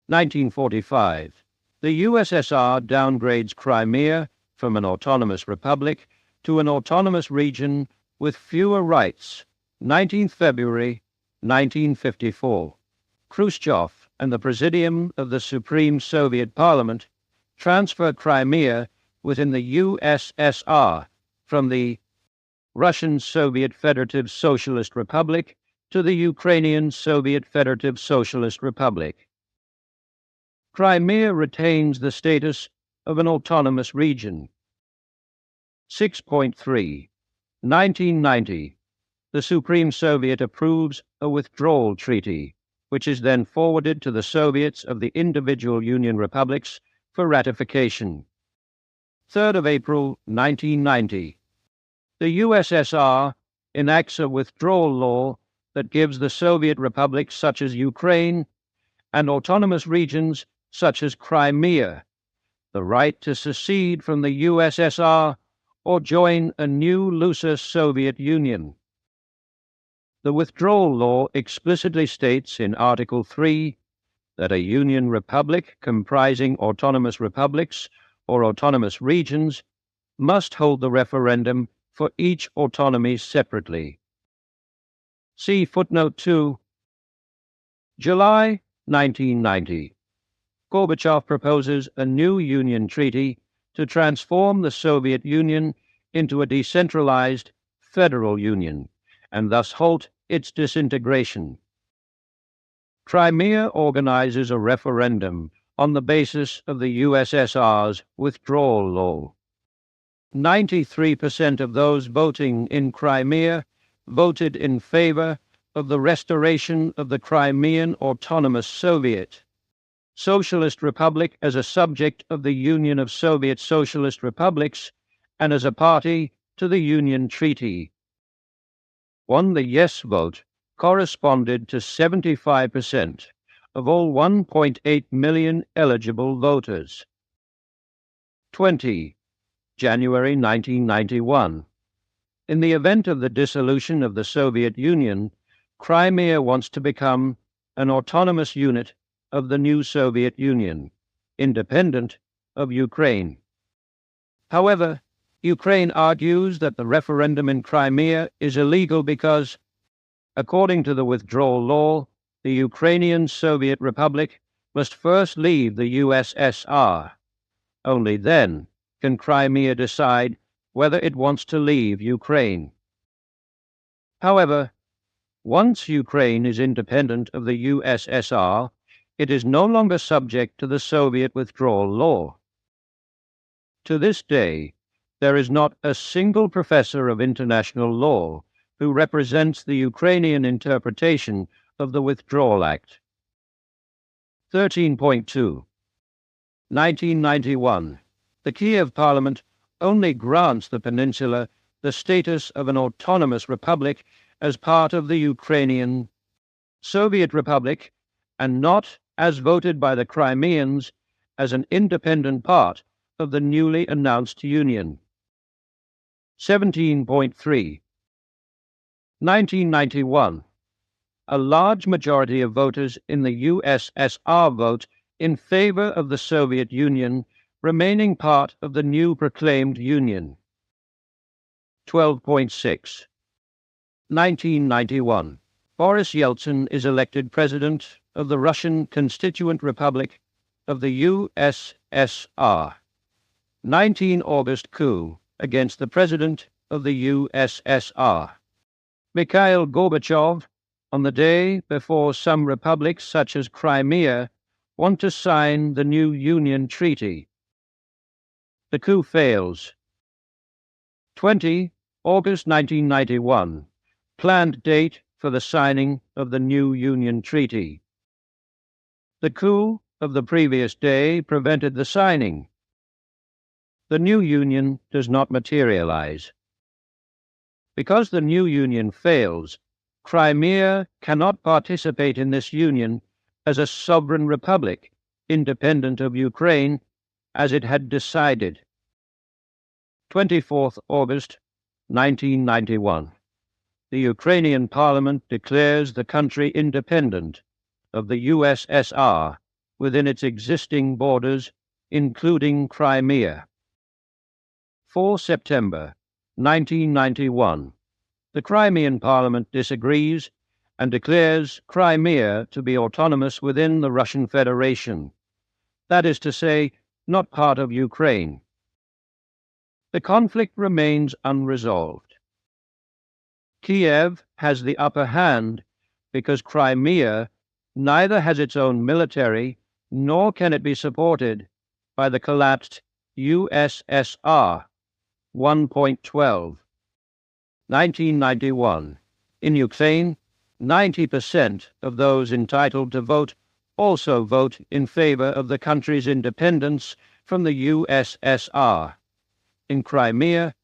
1945. The USSR downgrades Crimea from an autonomous republic to an autonomous region with fewer rights. 19th February 1954. Khrushchev and the Presidium of the Supreme Soviet Parliament transfer Crimea within the USSR from the Russian Soviet Federative Socialist Republic to the Ukrainian Soviet Federative Socialist Republic. Crimea retains the status of an autonomous region. 6.3. 1990. The Supreme Soviet approves a withdrawal treaty, which is then forwarded to the Soviets of the individual Union republics for ratification. 3rd of April 1990. The USSR enacts a withdrawal law that gives the Soviet republics such as Ukraine and autonomous regions such as Crimea the right to secede from the USSR or join a new, looser Soviet Union. The withdrawal law explicitly states in Article 3 that a Union republic comprising autonomous republics or autonomous regions must hold the referendum for each autonomy separately. See footnote 2. July 1990. Gorbachev proposes a new Union treaty to transform the Soviet Union into a decentralized federal union, and thus halt its disintegration. Crimea organizes a referendum on the basis of the USSR's withdrawal law. 93% of those voting in Crimea voted in favor of the restoration of the Crimean Autonomous Soviet Socialist Republic as a subject of the Union of Soviet Socialist Republics and as a party to the Union Treaty. The yes vote corresponded to 75% of all 1.8 million eligible voters. 20. January 1991. In the event of the dissolution of the Soviet Union, Crimea wants to become an autonomous unit of the new Soviet Union, independent of Ukraine. However, Ukraine argues that the referendum in Crimea is illegal because, according to the withdrawal law, the Ukrainian Soviet Republic must first leave the USSR. Only then can Crimea decide whether it wants to leave Ukraine. However, once Ukraine is independent of the USSR, it is no longer subject to the Soviet withdrawal law. To this day, there is not a single professor of international law who represents the Ukrainian interpretation of the Withdrawal Act. 13.2. 1991. The Kiev Parliament only grants the peninsula the status of an autonomous republic as part of the Ukrainian Soviet Republic and not, as voted by the Crimeans, as an independent part of the newly announced union. 17.3. 1991. A large majority of voters in the USSR vote in favor of the Soviet Union remaining part of the new proclaimed Union. 12.6. 1991. Boris Yeltsin is elected President of the Russian Constituent Republic of the USSR. 19 August coup against the President of the USSR. Mikhail Gorbachev, on the day before some republics such as Crimea want to sign the new Union Treaty. The coup fails. 20 August 1991. Planned date for the signing of the new Union Treaty. The coup of the previous day prevented the signing. The new union does not materialize. Because the new union fails, Crimea cannot participate in this union as a sovereign republic independent of Ukraine, as it had decided. 24th August 1991. The Ukrainian Parliament declares the country independent of the USSR within its existing borders, including Crimea. 4 September 1991. The Crimean Parliament disagrees and declares Crimea to be autonomous within the Russian Federation, that is to say, not part of Ukraine. The conflict remains unresolved. Kiev has the upper hand because Crimea neither has its own military nor can it be supported by the collapsed USSR. 1.12. 1991. In Ukraine, 90% of those entitled to vote also vote in favor of the country's independence from the USSR. In Crimea,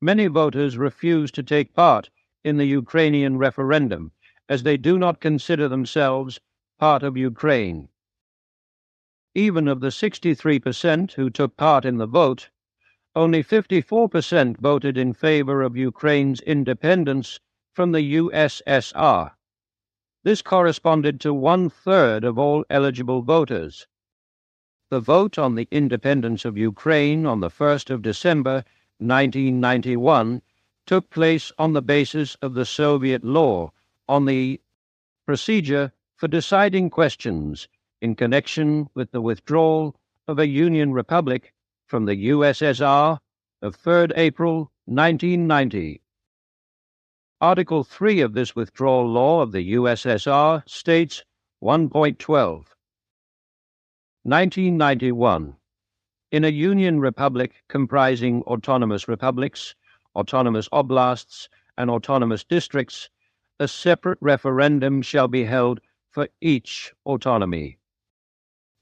many voters refuse to take part in the Ukrainian referendum as they do not consider themselves part of Ukraine. Even of the 63% who took part in the vote, only 54% voted in favor of Ukraine's independence from the USSR. This corresponded to 1/3 of all eligible voters. The vote on the independence of Ukraine on the 1st of December 1991 took place on the basis of the Soviet law on the procedure for deciding questions in connection with the withdrawal of a Union Republic from the USSR of 3rd April 1990. Article 3 of this withdrawal law of the USSR states 1.12. 1991. In a Union Republic comprising autonomous republics, autonomous oblasts, and autonomous districts, a separate referendum shall be held for each autonomy.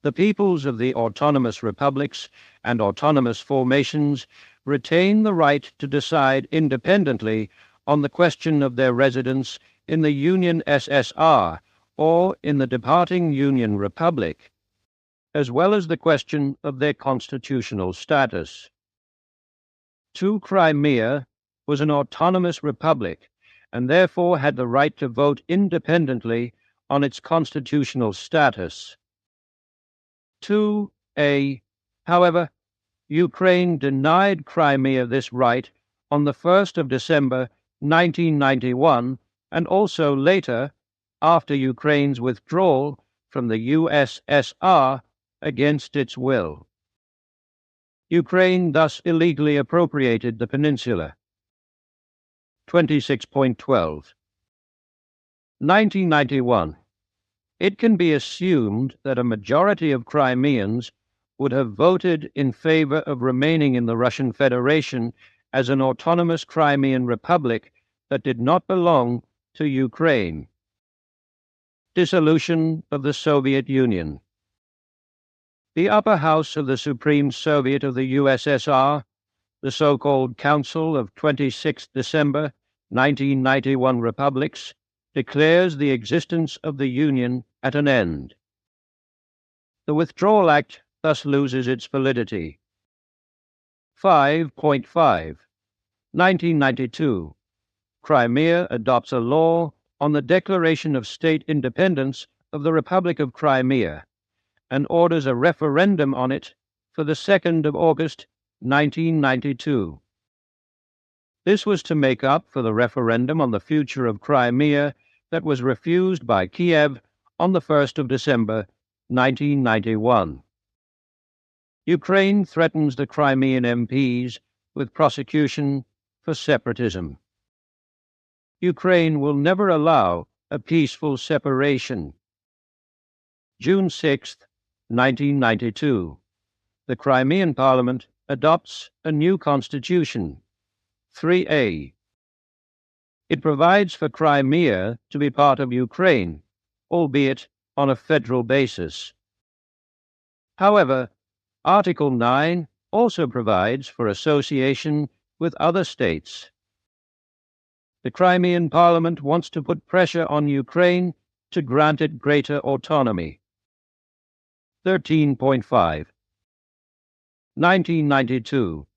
The peoples of the autonomous republics and autonomous formations retain the right to decide independently on the question of their residence in the Union SSR or in the departing Union Republic, as well as the question of their constitutional status. To Crimea was an autonomous republic and therefore had the right to vote independently on its constitutional status. 2a. However, Ukraine denied Crimea this right on the 1st of December 1991 and also later, after Ukraine's withdrawal from the USSR against its will. Ukraine thus illegally appropriated the peninsula. 26.12. 1991. It can be assumed that a majority of Crimeans would have voted in favor of remaining in the Russian Federation as an autonomous Crimean republic that did not belong to Ukraine. Dissolution of the Soviet Union. The upper house of the Supreme Soviet of the USSR, the so-called Council of 26 December 1991 Republics, declares the existence of the Union at an end. The Withdrawal Act thus loses its validity. 5.5. 1992. Crimea adopts a law on the declaration of state independence of the Republic of Crimea and orders a referendum on it for the 2nd of August 1992. This was to make up for the referendum on the future of Crimea that was refused by Kiev on the 1st of December 1991. Ukraine threatens the Crimean MPs with prosecution for separatism. Ukraine will never allow a peaceful separation. June 6, 1992. The Crimean Parliament adopts a new constitution, 3a. It provides for Crimea to be part of Ukraine, albeit on a federal basis. However, Article 9 also provides for association with other states. The Crimean Parliament wants to put pressure on Ukraine to grant it greater autonomy. 13.5. 1992.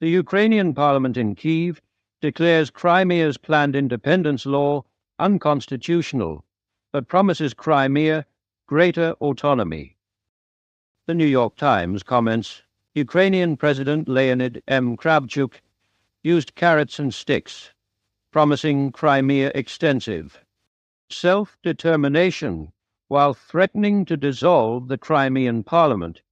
The Ukrainian Parliament in Kyiv declares Crimea's planned independence law unconstitutional, but promises Crimea greater autonomy. The New York Times comments, Ukrainian President Leonid M. Kravchuk used carrots and sticks, promising Crimea extensive self-determination while threatening to dissolve the Crimean Parliament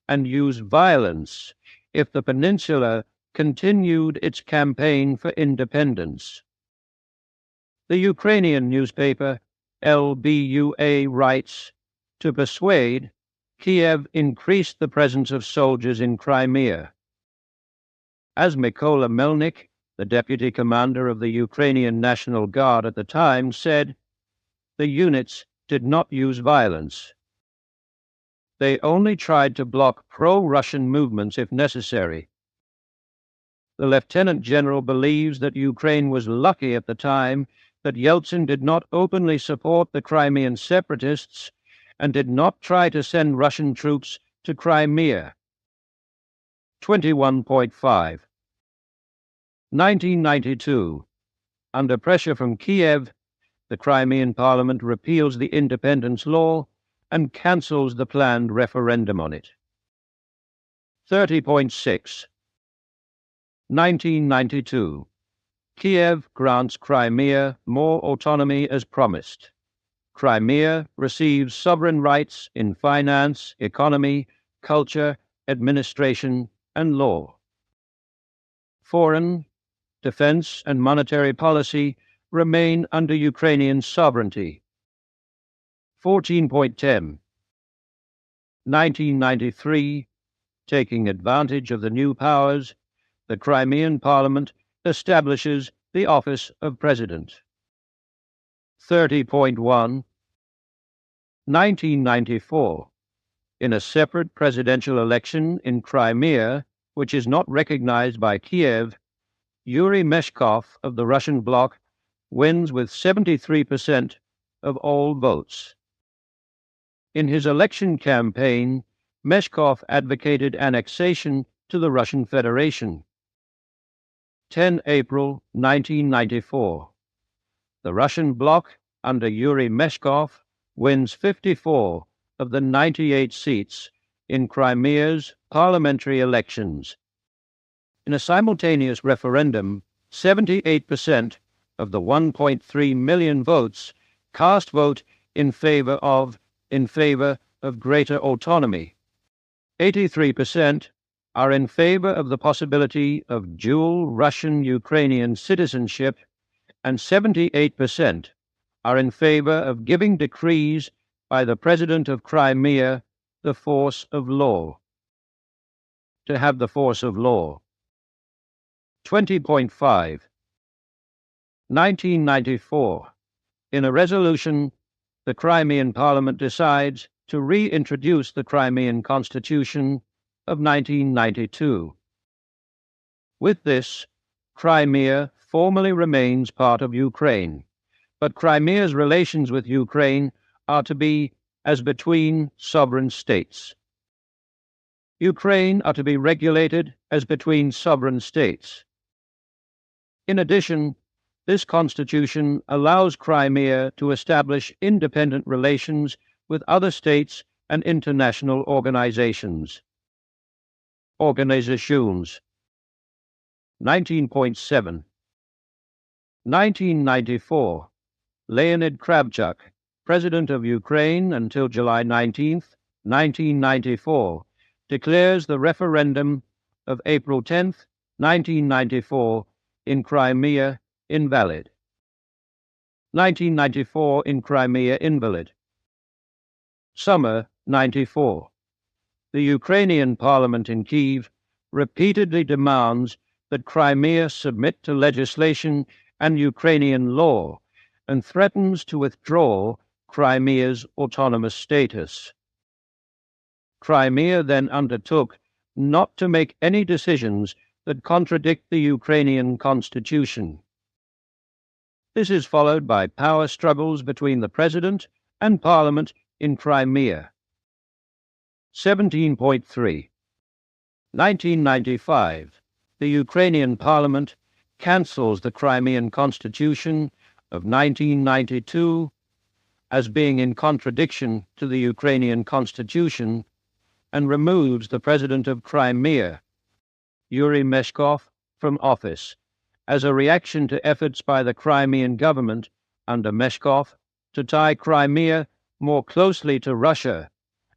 and use violence if the peninsula continued its campaign for independence. The Ukrainian newspaper LBUA writes, to persuade, Kiev increased the presence of soldiers in Crimea. As Mykola Melnik, the deputy commander of the Ukrainian National Guard at the time, said, the units did not use violence. They only tried to block pro-Russian movements if necessary. The Lieutenant General believes that Ukraine was lucky at the time that Yeltsin did not openly support the Crimean separatists and did not try to send Russian troops to Crimea. 21.5. 1992. Under pressure from Kiev, the Crimean Parliament repeals the independence law and cancels the planned referendum on it. 30.6. 1992. Kiev grants Crimea more autonomy as promised. Crimea receives sovereign rights in finance, economy, culture, administration, and law. Foreign, defense, and monetary policy remain under Ukrainian sovereignty. 14.10. 1993. Taking advantage of the new powers, the Crimean Parliament establishes the office of President. 30.1. 1994. In a separate presidential election in Crimea, which is not recognized by Kiev, Yuri Meshkov of the Russian bloc wins with 73% of all votes. In his election campaign, Meshkov advocated annexation to the Russian Federation. 10 April 1994. The Russian bloc under Yuri Meshkov wins 54 of the 98 seats in Crimea's parliamentary elections. In a simultaneous referendum, 78% of the 1.3 million votes cast vote in favor of greater autonomy. 83% are in favor of the possibility of dual Russian-Ukrainian citizenship, and 78% are in favor of giving decrees by the President of Crimea the force of law. To have the force of law. 20.5. 1994. In a resolution, the Crimean Parliament decides to reintroduce the Crimean Constitution of 1992. With this, Crimea formally remains part of Ukraine, but Crimea's relations with Ukraine are to be as between sovereign states. Ukraine are to be regulated as between sovereign states. In addition, this constitution allows Crimea to establish independent relations with other states and international organizations. 19.7. 1994. Leonid Kravchuk, President of Ukraine until July 19, 1994, declares the referendum of April 10, 1994, in Crimea invalid. 1994 in Crimea invalid. Summer 94. The Ukrainian parliament in Kyiv repeatedly demands that Crimea submit to legislation and Ukrainian law, and threatens to withdraw Crimea's autonomous status. Crimea then undertook not to make any decisions that contradict the Ukrainian constitution. This is followed by power struggles between the president and parliament in Crimea. 17.3. 1995. The Ukrainian parliament cancels the Crimean Constitution of 1992 as being in contradiction to the Ukrainian Constitution, and removes the president of Crimea, Yuri Meshkov, from office as a reaction to efforts by the Crimean government under Meshkov to tie Crimea more closely to Russia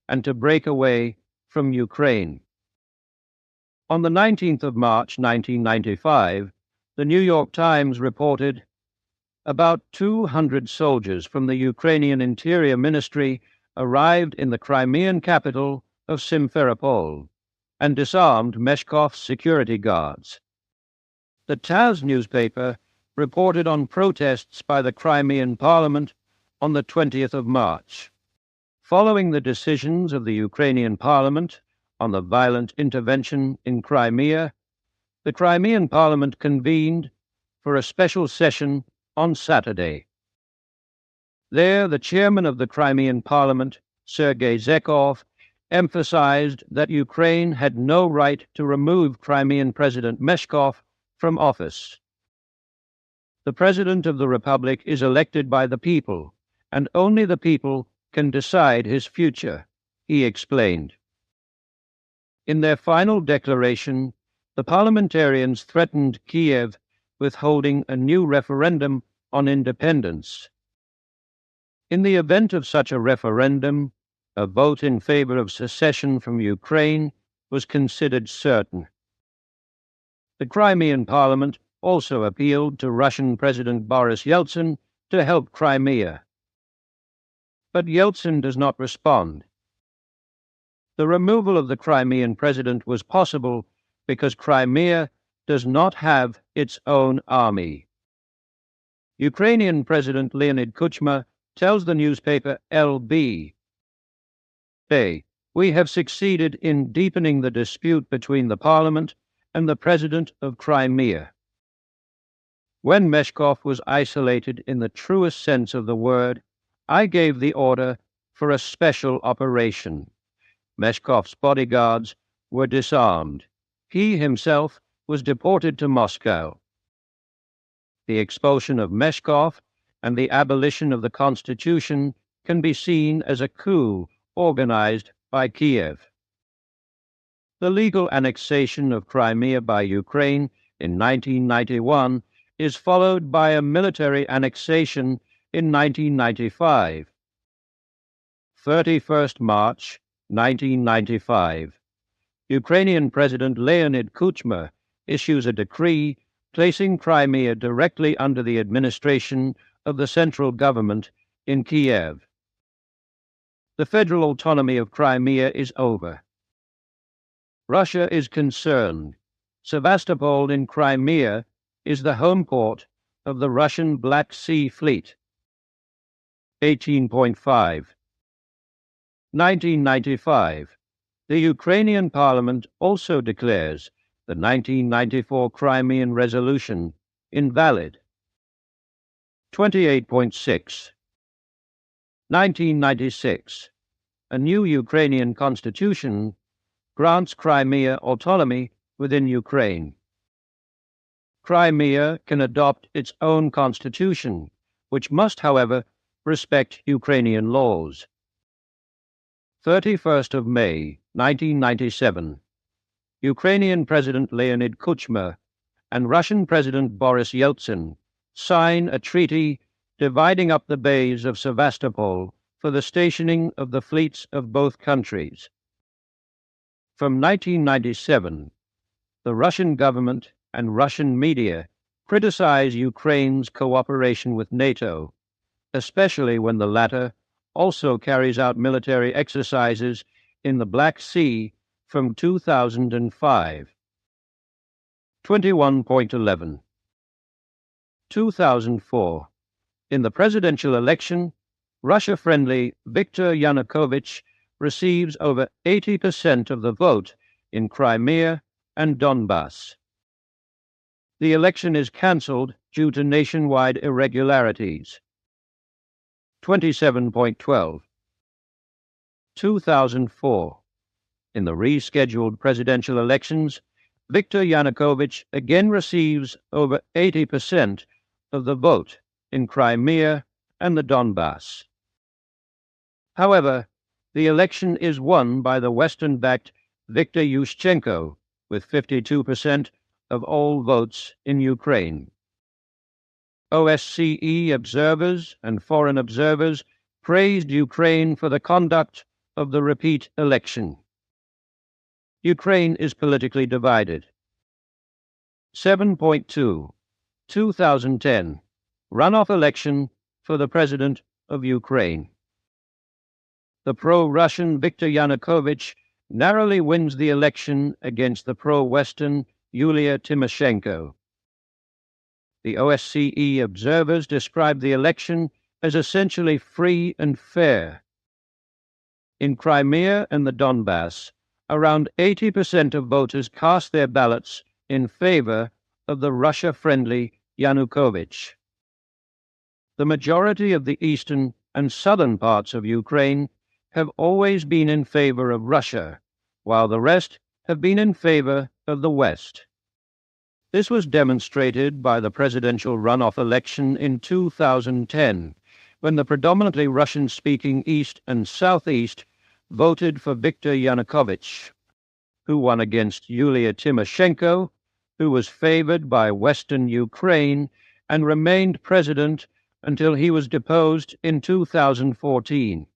and to break away from Ukraine. On the 19th of March 1995, the New York Times reported about 200 soldiers from the Ukrainian Interior Ministry arrived in the Crimean capital of Simferopol and disarmed Meshkov's security guards. The Taz newspaper reported on protests by the Crimean Parliament on the 20th of March. Following the decisions of the Ukrainian Parliament on the violent intervention in Crimea, the Crimean Parliament convened for a special session on Saturday. There, the chairman of the Crimean Parliament, Sergei Zekov, emphasized that Ukraine had no right to remove Crimean President Meshkov from office. The President of the Republic is elected by the people, and only the people can decide his future, he explained. In their final declaration, the parliamentarians threatened Kiev with holding a new referendum on independence. In the event of such a referendum, a vote in favor of secession from Ukraine was considered certain. The Crimean Parliament also appealed to Russian President Boris Yeltsin to help Crimea. But Yeltsin does not respond. The removal of the Crimean president was possible because Crimea does not have its own army. Ukrainian President Leonid Kuchma tells the newspaper LB, "We have succeeded in deepening the dispute between the parliament and the president of Crimea." When Meshkov was isolated in the truest sense of the word, I gave the order for a special operation. Meshkov's bodyguards were disarmed. He himself was deported to Moscow, the expulsion of Meshkov, and the abolition of the constitution can be seen as a coup organized by Kiev. The legal annexation of Crimea by Ukraine in 1991 is followed by a military annexation in 1995. 31st March 1995. Ukrainian President Leonid Kuchma issues a decree placing Crimea directly under the administration of the central government in Kiev. The federal autonomy of Crimea is over. Russia is concerned. Sevastopol in Crimea is the home port of the Russian Black Sea Fleet. 18.5. 1995. The Ukrainian Parliament also declares the 1994 Crimean Resolution invalid. 28.6. 1996. A new Ukrainian constitution grants Crimea autonomy within Ukraine. Crimea can adopt its own constitution, which must, however, respect Ukrainian laws. 31st of May, 1997. Ukrainian President Leonid Kuchma and Russian President Boris Yeltsin sign a treaty dividing up the bays of Sevastopol for the stationing of the fleets of both countries. From 1997, the Russian government and Russian media criticize Ukraine's cooperation with NATO, especially when the latter also carries out military exercises in the Black Sea from 2005. 21.11. 2004. In the presidential election, Russia-friendly Viktor Yanukovych receives over 80% of the vote in Crimea and Donbass. The election is cancelled due to nationwide irregularities. 27.12. 2004. In the rescheduled presidential elections, Viktor Yanukovych again receives over 80% of the vote in Crimea and the Donbass. However, the election is won by the Western-backed Viktor Yushchenko with 52% of all votes in Ukraine. OSCE observers and foreign observers praised Ukraine for the conduct of the repeat election. Ukraine is politically divided. 7.2. 2010. Runoff election for the President of Ukraine. The pro-Russian Viktor Yanukovych narrowly wins the election against the pro-Western Yulia Tymoshenko. The OSCE observers described the election as essentially free and fair. In Crimea and the Donbass, around 80% of voters cast their ballots in favor of the Russia-friendly Yanukovych. The majority of the eastern and southern parts of Ukraine have always been in favor of Russia, while the rest have been in favor of the West. This was demonstrated by the presidential runoff election in 2010, when the predominantly Russian-speaking East and Southeast voted for Viktor Yanukovych, who won against Yulia Tymoshenko, who was favored by Western Ukraine and remained president until he was deposed in 2014.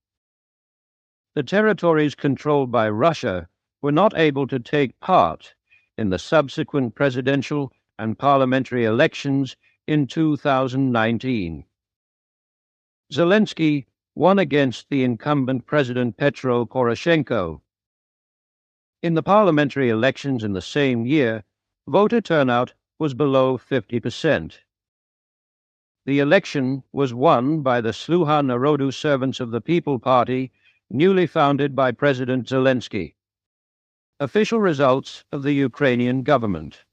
The territories controlled by Russia were not able to take part in the subsequent presidential and parliamentary elections in 2019. Zelensky won against the incumbent President Petro Poroshenko. In the parliamentary elections in the same year, voter turnout was below 50%. The election was won by the Sluha Narodu Servants of the People Party, newly founded by President Zelensky. Official results of the Ukrainian government.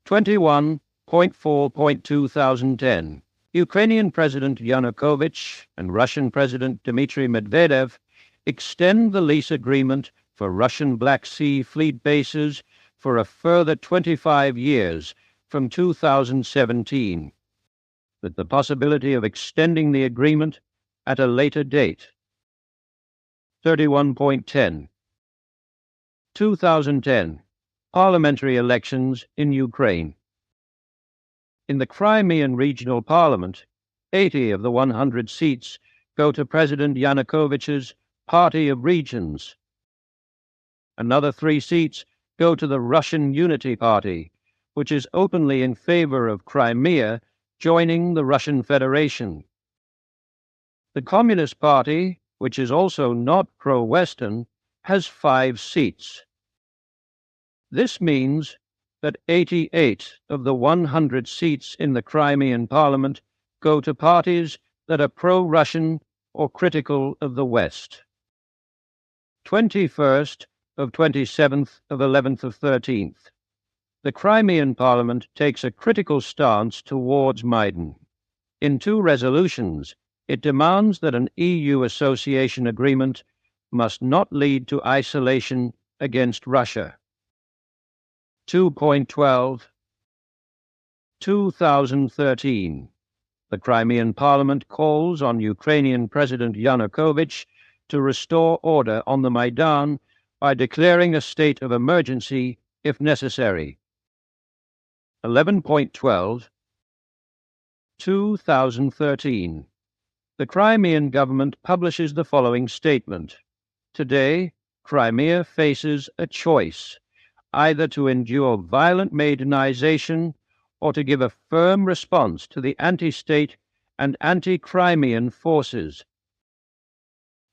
21.4.2010. Ukrainian President Yanukovych and Russian President Dmitry Medvedev extend the lease agreement for Russian Black Sea Fleet bases for a further 25 years from 2017. with the possibility of extending the agreement at a later date. 31.10. 2010 Parliamentary elections in Ukraine. In the Crimean Regional Parliament, 80 of the 100 seats go to President Yanukovych's Party of Regions. Another 3 seats go to the Russian Unity Party, which is openly in favor of Crimea joining the Russian Federation. The Communist Party, which is also not pro-Western, has 5 seats. This means that 88 of the 100 seats in the Crimean Parliament go to parties that are pro-Russian or critical of the West. 21st of 27th of 11th of 13th. The Crimean Parliament takes a critical stance towards Maidan. In 2 resolutions, it demands that an EU association agreement must not lead to isolation against Russia. 2.12 2013. The Crimean Parliament calls on Ukrainian President Yanukovych to restore order on the Maidan by declaring a state of emergency if necessary. 11.12 2013. The Crimean government publishes the following statement. Today, Crimea faces a choice, either to endure violent Maidanization or to give a firm response to the anti-state and anti-Crimean forces.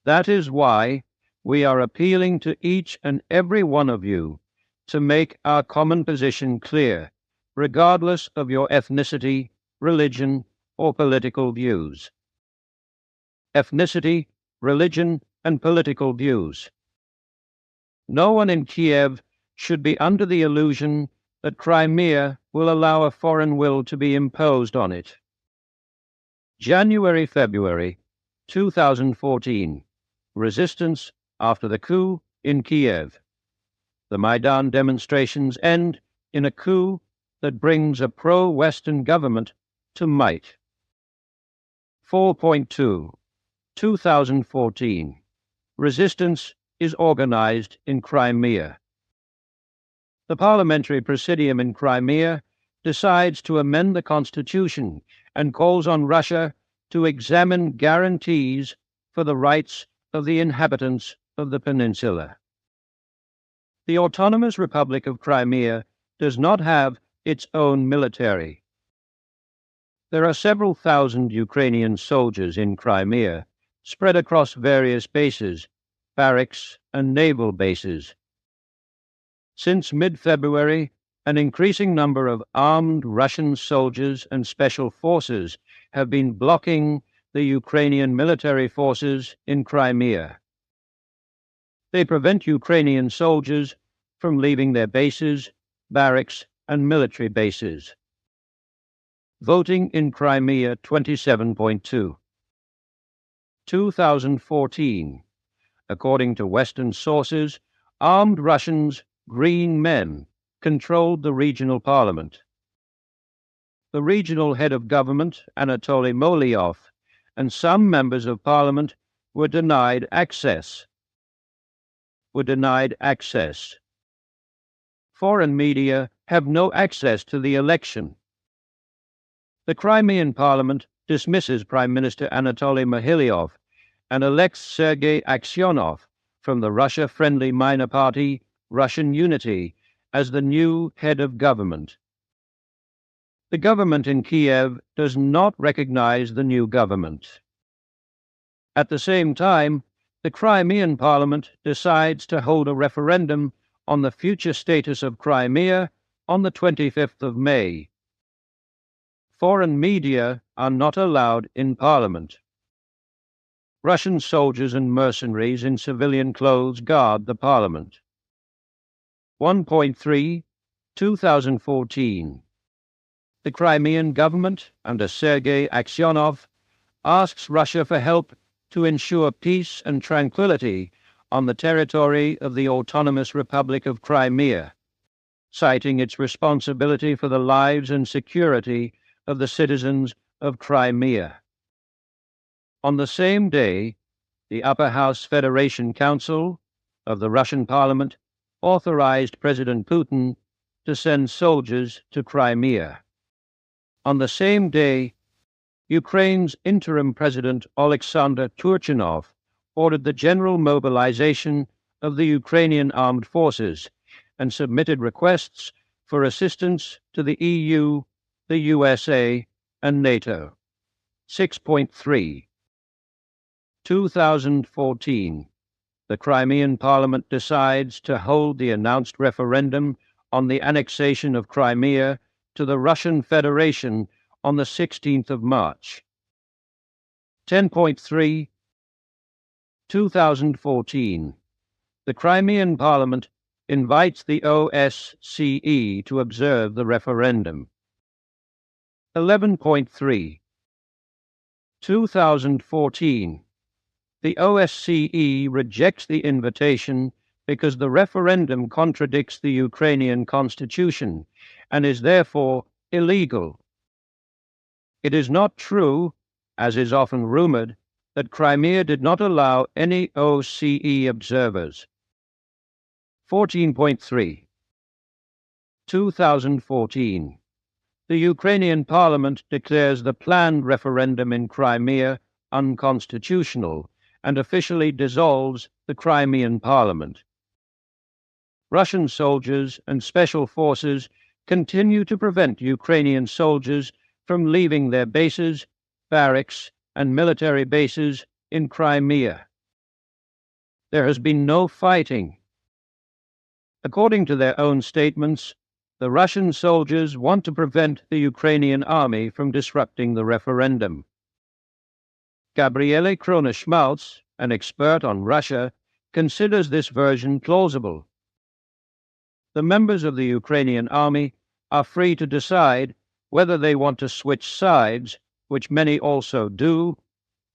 That is why we are appealing to each and every one of you to make our common position clear, regardless of your ethnicity, religion, or political views. Ethnicity, religion, and political views. No one in Kiev should be under the illusion that Crimea will allow a foreign will to be imposed on it. January-February 2014. Resistance after the coup in Kiev. The Maidan demonstrations end in a coup that brings a pro-Western government to might. 4.2. 2014. Resistance is organized in Crimea. The Parliamentary Presidium in Crimea decides to amend the constitution and calls on Russia to examine guarantees for the rights of the inhabitants of the peninsula. The Autonomous Republic of Crimea does not have its own military. There are several thousand Ukrainian soldiers in Crimea, spread across various bases, barracks, and naval bases. Since mid-February, an increasing number of armed Russian soldiers and special forces have been blocking the Ukrainian military forces in Crimea. They prevent Ukrainian soldiers from leaving their bases, barracks, and military bases. Voting in Crimea 27.2. 2014. According to Western sources, armed Russians, Green Men, controlled the regional parliament. The regional head of government, Anatoly Molyov, and some members of parliament were denied access. Foreign media have no access to the election. The Crimean Parliament dismisses Prime Minister Anatoly Mohyliov and elects Sergei Aksyonov from the Russia-friendly minor party Russian Unity as the new head of government. The government in Kiev does not recognize the new government. At the same time, the Crimean Parliament decides to hold a referendum on the future status of Crimea on the 25th of May. Foreign media are not allowed in Parliament. Russian soldiers and mercenaries in civilian clothes guard the Parliament. 1.3. 2014. The Crimean government, under Sergei Aksyonov, asks Russia for help to ensure peace and tranquility on the territory of the Autonomous Republic of Crimea, citing its responsibility for the lives and security of the citizens of Crimea. On the same day, the Upper House Federation Council of the Russian Parliament authorized President Putin to send soldiers to Crimea. On the same day, Ukraine's interim president Alexander Turchinov ordered the general mobilization of the Ukrainian armed forces and submitted requests for assistance to the EU, the USA, and NATO. 6.3. 2014. The Crimean Parliament decides to hold the announced referendum on the annexation of Crimea to the Russian Federation on the 16th of March. 10.3. 2014. The Crimean Parliament invites the OSCE to observe the referendum. 11.3. 2014. The OSCE rejects the invitation because the referendum contradicts the Ukrainian constitution and is therefore illegal. It is not true, as is often rumored, that Crimea did not allow any OSCE observers. 14.3. 2014. The Ukrainian Parliament declares the planned referendum in Crimea unconstitutional and officially dissolves the Crimean Parliament. Russian soldiers and special forces continue to prevent Ukrainian soldiers from leaving their bases, barracks, and military bases in Crimea. There has been no fighting. According to their own statements, the Russian soldiers want to prevent the Ukrainian army from disrupting the referendum. Gabriele Kroner-Schmalz, an expert on Russia, considers this version plausible. The members of the Ukrainian army are free to decide whether they want to switch sides, which many also do,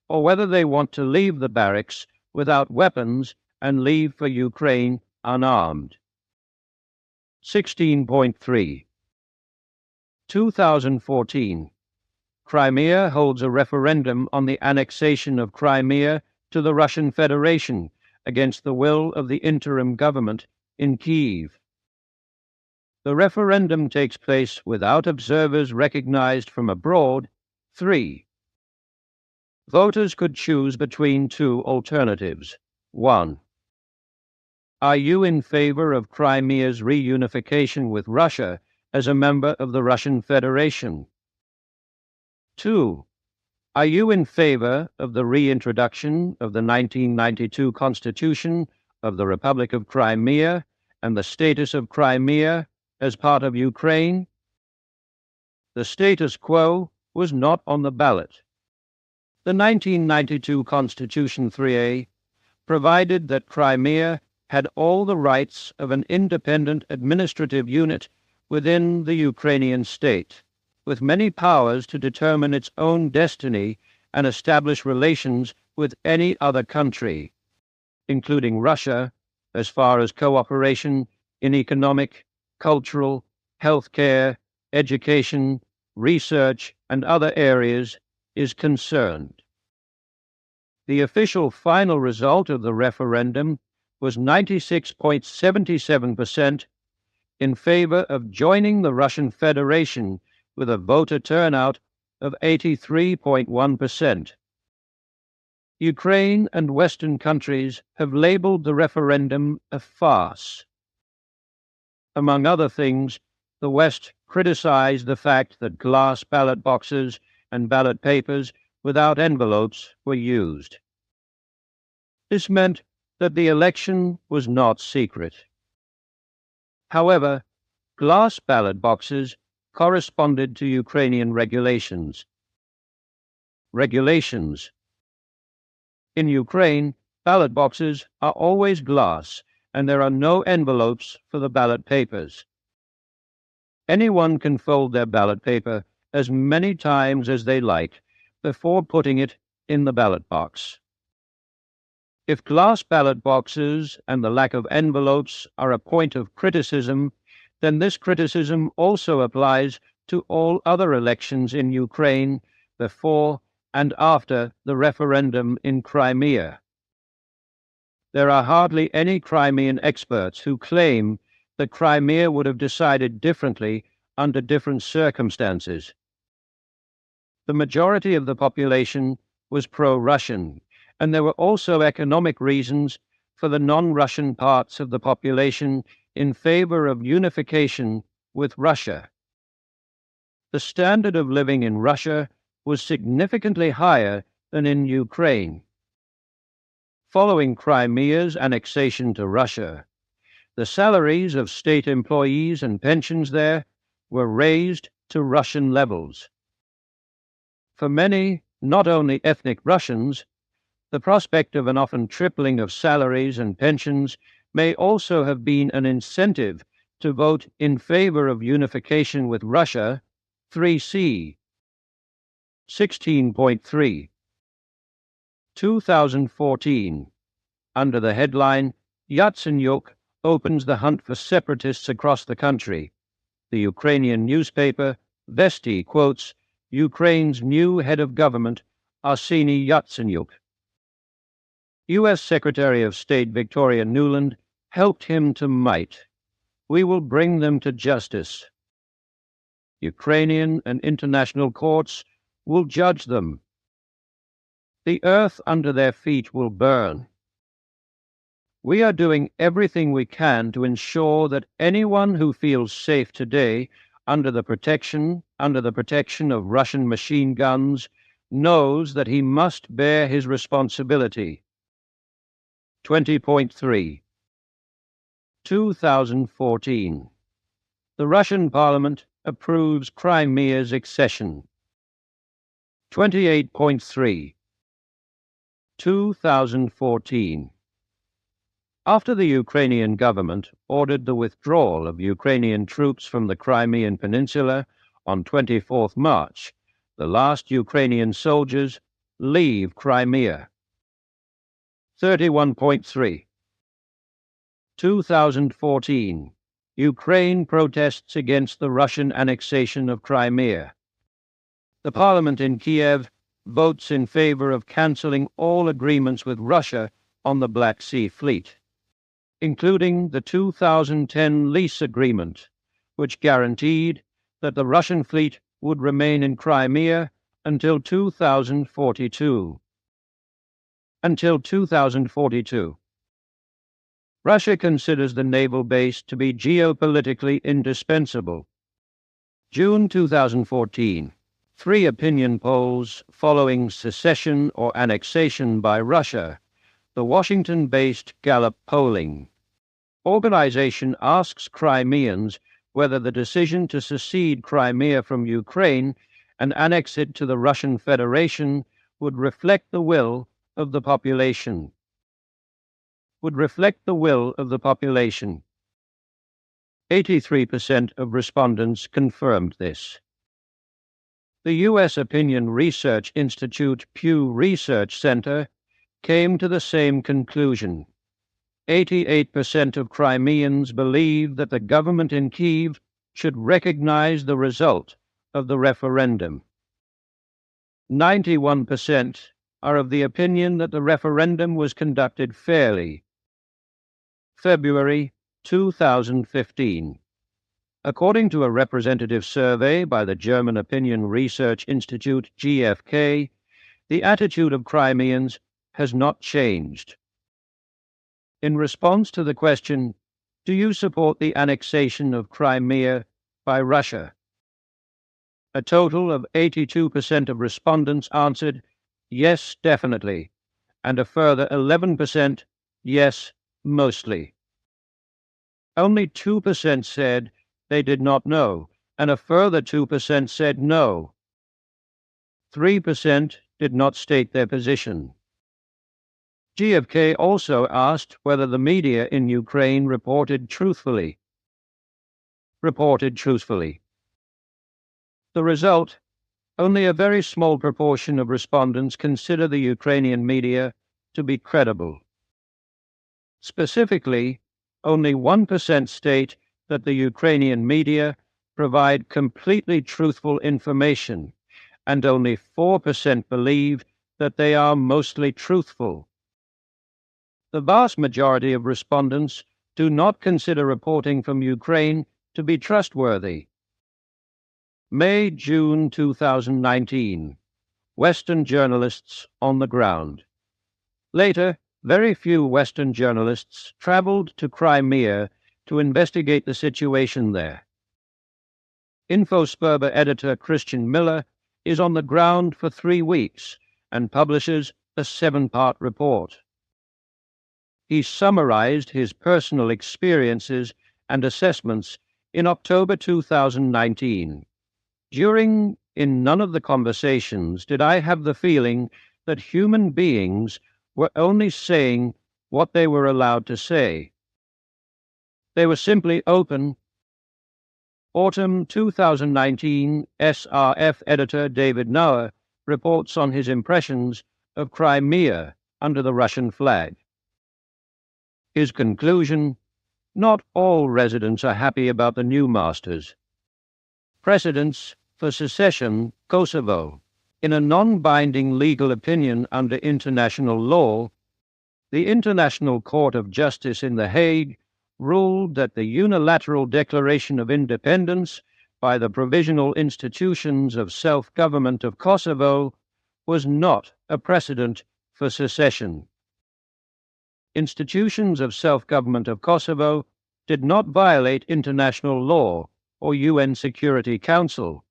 or whether they want to leave the barracks without weapons and leave for Ukraine unarmed. 16.3. 2014. Crimea holds a referendum on the annexation of Crimea to the Russian Federation against the will of the interim government in Kyiv. The referendum takes place without observers recognized from abroad. 3. Voters could choose between two alternatives. 1. Are you in favor of Crimea's reunification with Russia as a member of the Russian Federation? 2. Are you in favor of the reintroduction of the 1992 Constitution of the Republic of Crimea and the status of Crimea as part of Ukraine? The status quo was not on the ballot. The 1992 Constitution 3A provided that Crimea had all the rights of an independent administrative unit within the Ukrainian state, with many powers to determine its own destiny and establish relations with any other country, including Russia, as far as cooperation in economic, cultural, healthcare, education, research, and other areas is concerned. The official final result of the referendum was 96.77% in favor of joining the Russian Federation with a voter turnout of 83.1%. Ukraine and Western countries have labeled the referendum a farce. Among other things, the West criticized the fact that glass ballot boxes and ballot papers without envelopes were used. This meant that the election was not secret. However, glass ballot boxes corresponded to Ukrainian regulations. Regulations. In Ukraine, ballot boxes are always glass, and there are no envelopes for the ballot papers. Anyone can fold their ballot paper as many times as they like before putting it in the ballot box. If glass ballot boxes and the lack of envelopes are a point of criticism, then this criticism also applies to all other elections in Ukraine before and after the referendum in Crimea. There are hardly any Crimean experts who claim that Crimea would have decided differently under different circumstances. The majority of the population was pro-Russian, and there were also economic reasons for the non-Russian parts of the population in favor of unification with Russia. The standard of living in Russia was significantly higher than in Ukraine. Following Crimea's annexation to Russia, the salaries of state employees and pensions there were raised to Russian levels. For many, not only ethnic Russians, the prospect of an often tripling of salaries and pensions may also have been an incentive to vote in favor of unification with Russia. 3C 16.3 2014. Under the headline, Yatsenyuk opens the hunt for separatists across the country, the Ukrainian newspaper Vesti quotes Ukraine's new head of government, Arseniy Yatsenyuk. U.S. Secretary of State Victoria Nuland helped him to might. We will bring them to justice. Ukrainian and international courts will judge them. The earth under their feet will burn. We are doing everything we can to ensure that anyone who feels safe today under the protection of Russian machine guns knows that he must bear his responsibility. 20.3 2014. The Russian Parliament approves Crimea's accession. 28.3 2014. After the Ukrainian government ordered the withdrawal of Ukrainian troops from the Crimean Peninsula on 24th March, the last Ukrainian soldiers leave Crimea. 31.3 2014. Ukraine protests against the Russian annexation of Crimea. The parliament in Kiev votes in favor of cancelling all agreements with Russia on the Black Sea Fleet, including the 2010 lease agreement, which guaranteed that the Russian fleet would remain in Crimea until 2042. Until 2042. Russia considers the naval base to be geopolitically indispensable. June 2014. 3 opinion polls following secession or annexation by Russia. The Washington-based Gallup polling organization asks Crimeans whether the decision to secede Crimea from Ukraine and annex it to the Russian Federation would reflect the will of the population. 83% of respondents confirmed this. The U.S. Opinion Research Institute Pew Research Center came to the same conclusion. 88% of Crimeans believe that the government in Kyiv should recognize the result of the referendum. 91% are of the opinion that the referendum was conducted fairly. February 2015. According to a representative survey by the German Opinion Research Institute, GfK, the attitude of Crimeans has not changed. In response to the question, "Do you support the annexation of Crimea by Russia?" a total of 82% of respondents answered, "Yes, definitely," and a further 11%, "Yes, mostly." Only 2% said they did not know, and a further 2% said no. 3% did not state their position. GfK also asked whether the media in Ukraine reported truthfully. The result: only a very small proportion of respondents consider the Ukrainian media to be credible. Specifically, only 1% state that the Ukrainian media provide completely truthful information, and only 4% believe that they are mostly truthful. The vast majority of respondents do not consider reporting from Ukraine to be trustworthy. May-June 2019. Western journalists on the ground. Later, very few Western journalists traveled to Crimea to investigate the situation there. Infosperber editor Christian Miller is on the ground for 3 weeks and publishes a 7-part report. He summarized his personal experiences and assessments in October 2019. In none of the conversations did I have the feeling that human beings were only saying what they were allowed to say. They were simply open. Autumn 2019, SRF editor David Nauer reports on his impressions of Crimea under the Russian flag. His conclusion: not all residents are happy about the new masters. Precedents for secession, Kosovo. In a non-binding legal opinion under international law, the International Court of Justice in The Hague ruled that the unilateral declaration of independence by the Provisional Institutions of Self-Government of Kosovo was not a precedent for secession. Institutions of Self-Government of Kosovo did not violate international law or UN Security Council.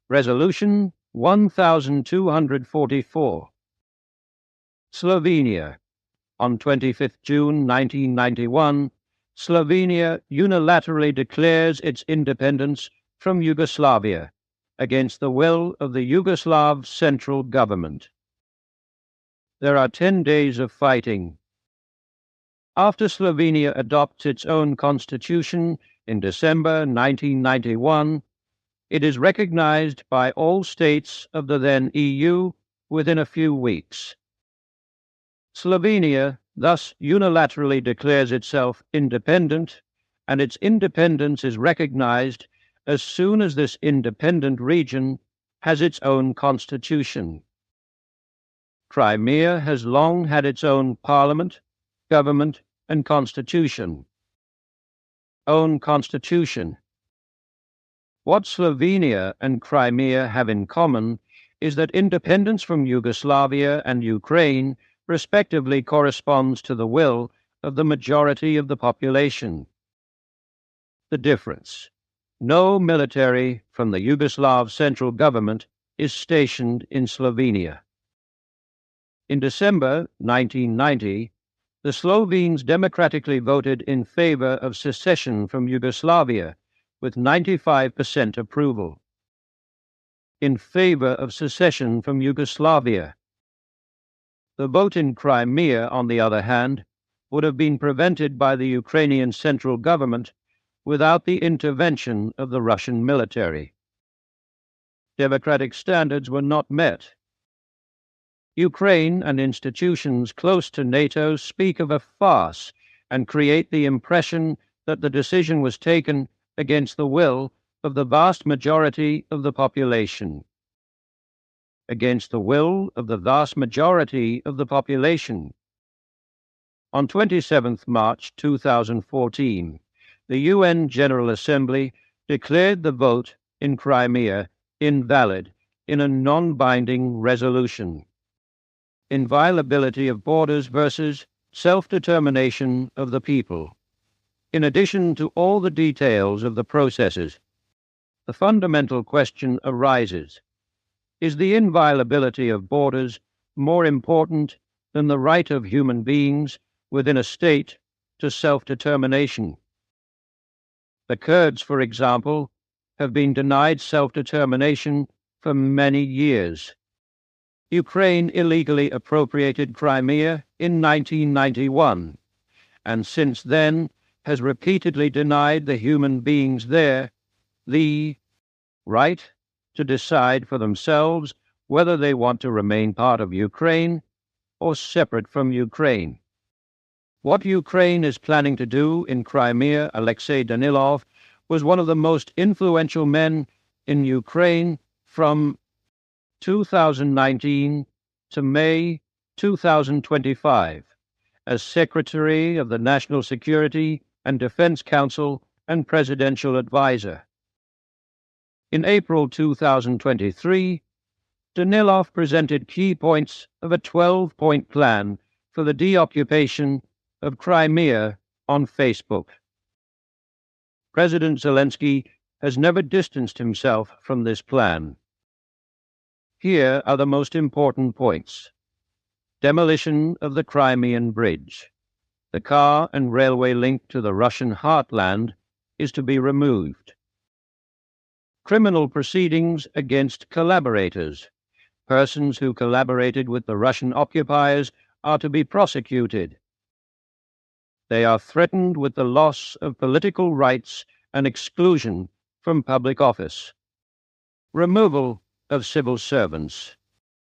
Resolution 1244. Slovenia. On 25 June 1991, Slovenia unilaterally declares its independence from Yugoslavia against the will of the Yugoslav central government. There are 10 days of fighting. After Slovenia adopts its own constitution in December 1991, it is recognized by all states of the then EU within a few weeks. Slovenia thus unilaterally declares itself independent, and its independence is recognized as soon as this independent region has its own constitution. Crimea has long had its own parliament, government, and constitution. Own constitution. What Slovenia and Crimea have in common is that independence from Yugoslavia and Ukraine respectively corresponds to the will of the majority of the population. The difference: no military from the Yugoslav central government is stationed in Slovenia. In December 1990, the Slovenes democratically voted in favor of secession from Yugoslavia with 95% approval. In favor of secession from Yugoslavia. The vote in Crimea, on the other hand, would have been prevented by the Ukrainian central government without the intervention of the Russian military. Democratic standards were not met. Ukraine and institutions close to NATO speak of a farce and create the impression that the decision was taken against the will of the vast majority of the population. Against the will of the vast majority of the population. On 27 March 2014, the UN General Assembly declared the vote in Crimea invalid in a non-binding resolution. Inviolability of borders versus self-determination of the people. In addition to all the details of the processes, the fundamental question arises: is the inviolability of borders more important than the right of human beings within a state to self-determination? The Kurds, for example, have been denied self-determination for many years. Ukraine illegally appropriated Crimea in 1991, and since then has repeatedly denied the human beings there the right to decide for themselves whether they want to remain part of Ukraine or separate from Ukraine. What Ukraine is planning to do in Crimea, Alexei Danilov was one of the most influential men in Ukraine from 2019 to May 2025 as Secretary of the National Security and Defense Council and Presidential Advisor. In April 2023, Danilov presented key points of a 12-point plan for the deoccupation of Crimea on Facebook. President Zelensky has never distanced himself from this plan. Here are the most important points. Demolition of the Crimean Bridge. The car and railway link to the Russian heartland is to be removed. Criminal proceedings against collaborators. Persons who collaborated with the Russian occupiers are to be prosecuted. They are threatened with the loss of political rights and exclusion from public office. Removal of civil servants.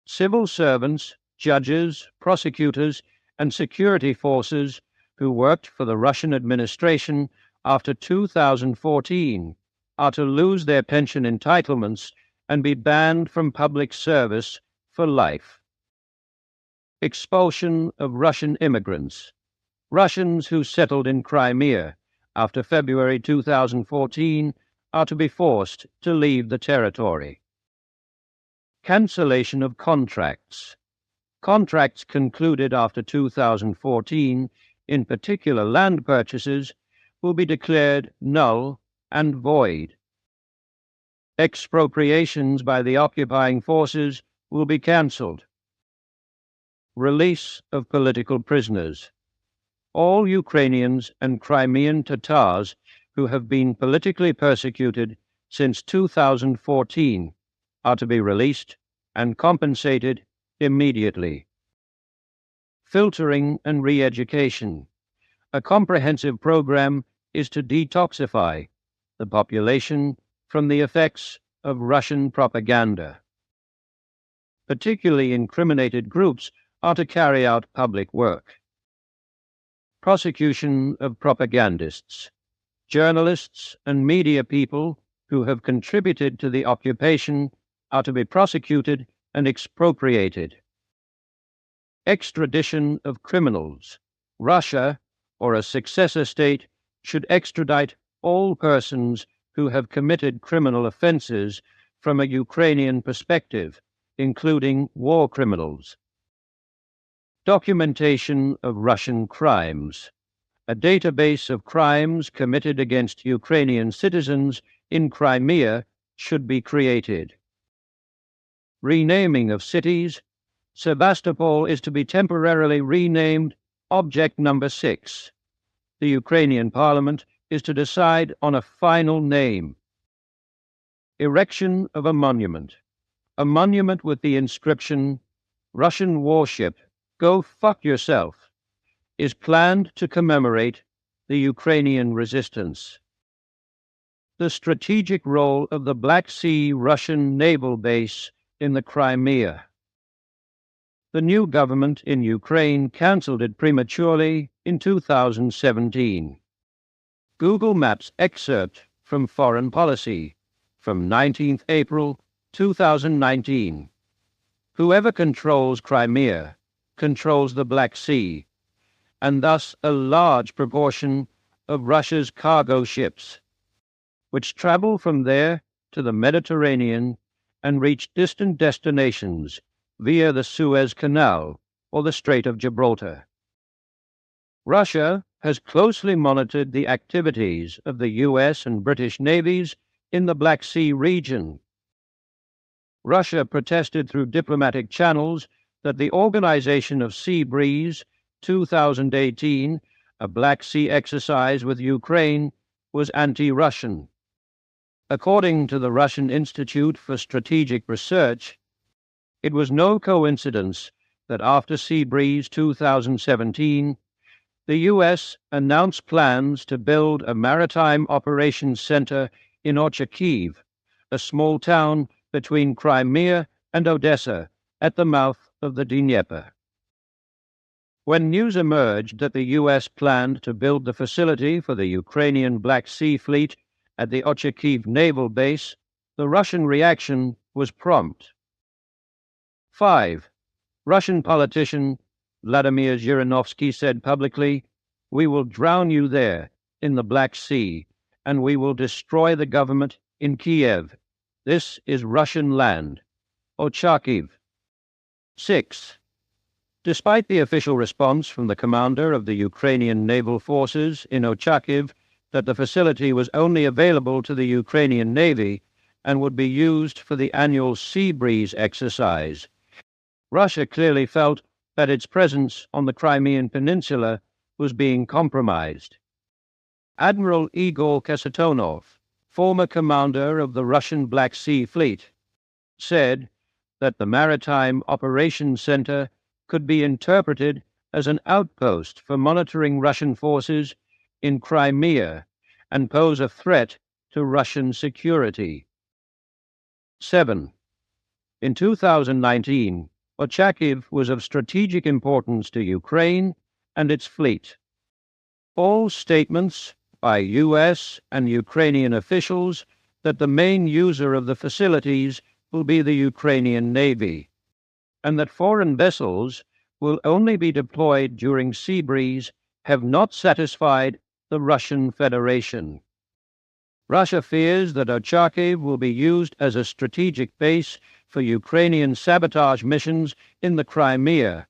Civil servants, judges, prosecutors, and security forces who worked for the Russian administration after 2014 are to lose their pension entitlements and be banned from public service for life. Expulsion of Russian immigrants. Russians who settled in Crimea after February 2014 are to be forced to leave the territory. Cancellation of contracts. Contracts concluded after 2014, in particular land purchases, will be declared null and void. Expropriations by the occupying forces will be cancelled. Release of political prisoners. All Ukrainians and Crimean Tatars who have been politically persecuted since 2014 are to be released and compensated immediately. Filtering and re-education. A comprehensive program is to detoxify the population from the effects of Russian propaganda. Particularly incriminated groups are to carry out public work. Prosecution of propagandists. Journalists and media people who have contributed to the occupation are to be prosecuted and expropriated. Extradition of criminals. Russia, or a successor state, should extradite all persons who have committed criminal offenses from a Ukrainian perspective, including war criminals. Documentation of Russian crimes. A database of crimes committed against Ukrainian citizens in Crimea should be created. Renaming of cities. Sevastopol is to be temporarily renamed Object Number 6. The Ukrainian Parliament is to decide on a final name. Erection of a monument. A monument with the inscription, Russian warship, go fuck yourself, is planned to commemorate the Ukrainian resistance. The strategic role of the Black Sea Russian naval base in the Crimea. The new government in Ukraine cancelled it prematurely in 2017. Google Maps excerpt from Foreign Policy from 19th April 2019. Whoever controls Crimea controls the Black Sea, and thus a large proportion of Russia's cargo ships, which travel from there to the Mediterranean and reach distant destinations via the Suez Canal or the Strait of Gibraltar. Russia has closely monitored the activities of the US and British navies in the Black Sea region. Russia protested through diplomatic channels that the Organization of Sea Breeze 2018, a Black Sea exercise with Ukraine, was anti-Russian. According to the Russian Institute for Strategic Research, it was no coincidence that after Sea Breeze 2017, the U.S. announced plans to build a maritime operations center in Ochakiv, a small town between Crimea and Odessa at the mouth of the Dnieper. When news emerged that the U.S. planned to build the facility for the Ukrainian Black Sea Fleet at the Ochakiv naval base, the Russian reaction was prompt. 5. Russian politician Vladimir Zhirinovsky said publicly, "We will drown you there, in the Black Sea, and we will destroy the government in Kiev. This is Russian land." Ochakhiv. 6. Despite the official response from the commander of the Ukrainian naval forces in Ochakhiv that the facility was only available to the Ukrainian Navy and would be used for the annual Sea Breeze exercise, Russia clearly felt that its presence on the Crimean Peninsula was being compromised. Admiral Igor Kasatonov, former commander of the Russian Black Sea Fleet, said that the Maritime Operations Center could be interpreted as an outpost for monitoring Russian forces in Crimea and pose a threat to Russian security. 7. In 2019, Ochakhiv was of strategic importance to Ukraine and its fleet. All statements by U.S. and Ukrainian officials that the main user of the facilities will be the Ukrainian Navy, and that foreign vessels will only be deployed during Sea Breeze have not satisfied the Russian Federation. Russia fears that Ochakhiv will be used as a strategic base for Ukrainian sabotage missions in the Crimea,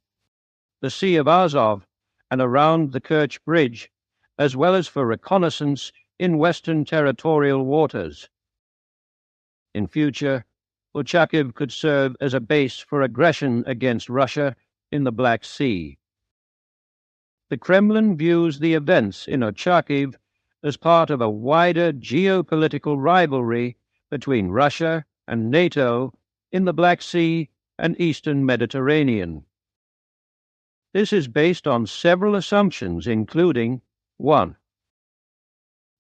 the Sea of Azov, and around the Kerch Bridge, as well as for reconnaissance in Western territorial waters. In future, Ochakhiv could serve as a base for aggression against Russia in the Black Sea. The Kremlin views the events in Ochakhiv as part of a wider geopolitical rivalry between Russia and NATO in the Black Sea and Eastern Mediterranean. This is based on several assumptions, including 1.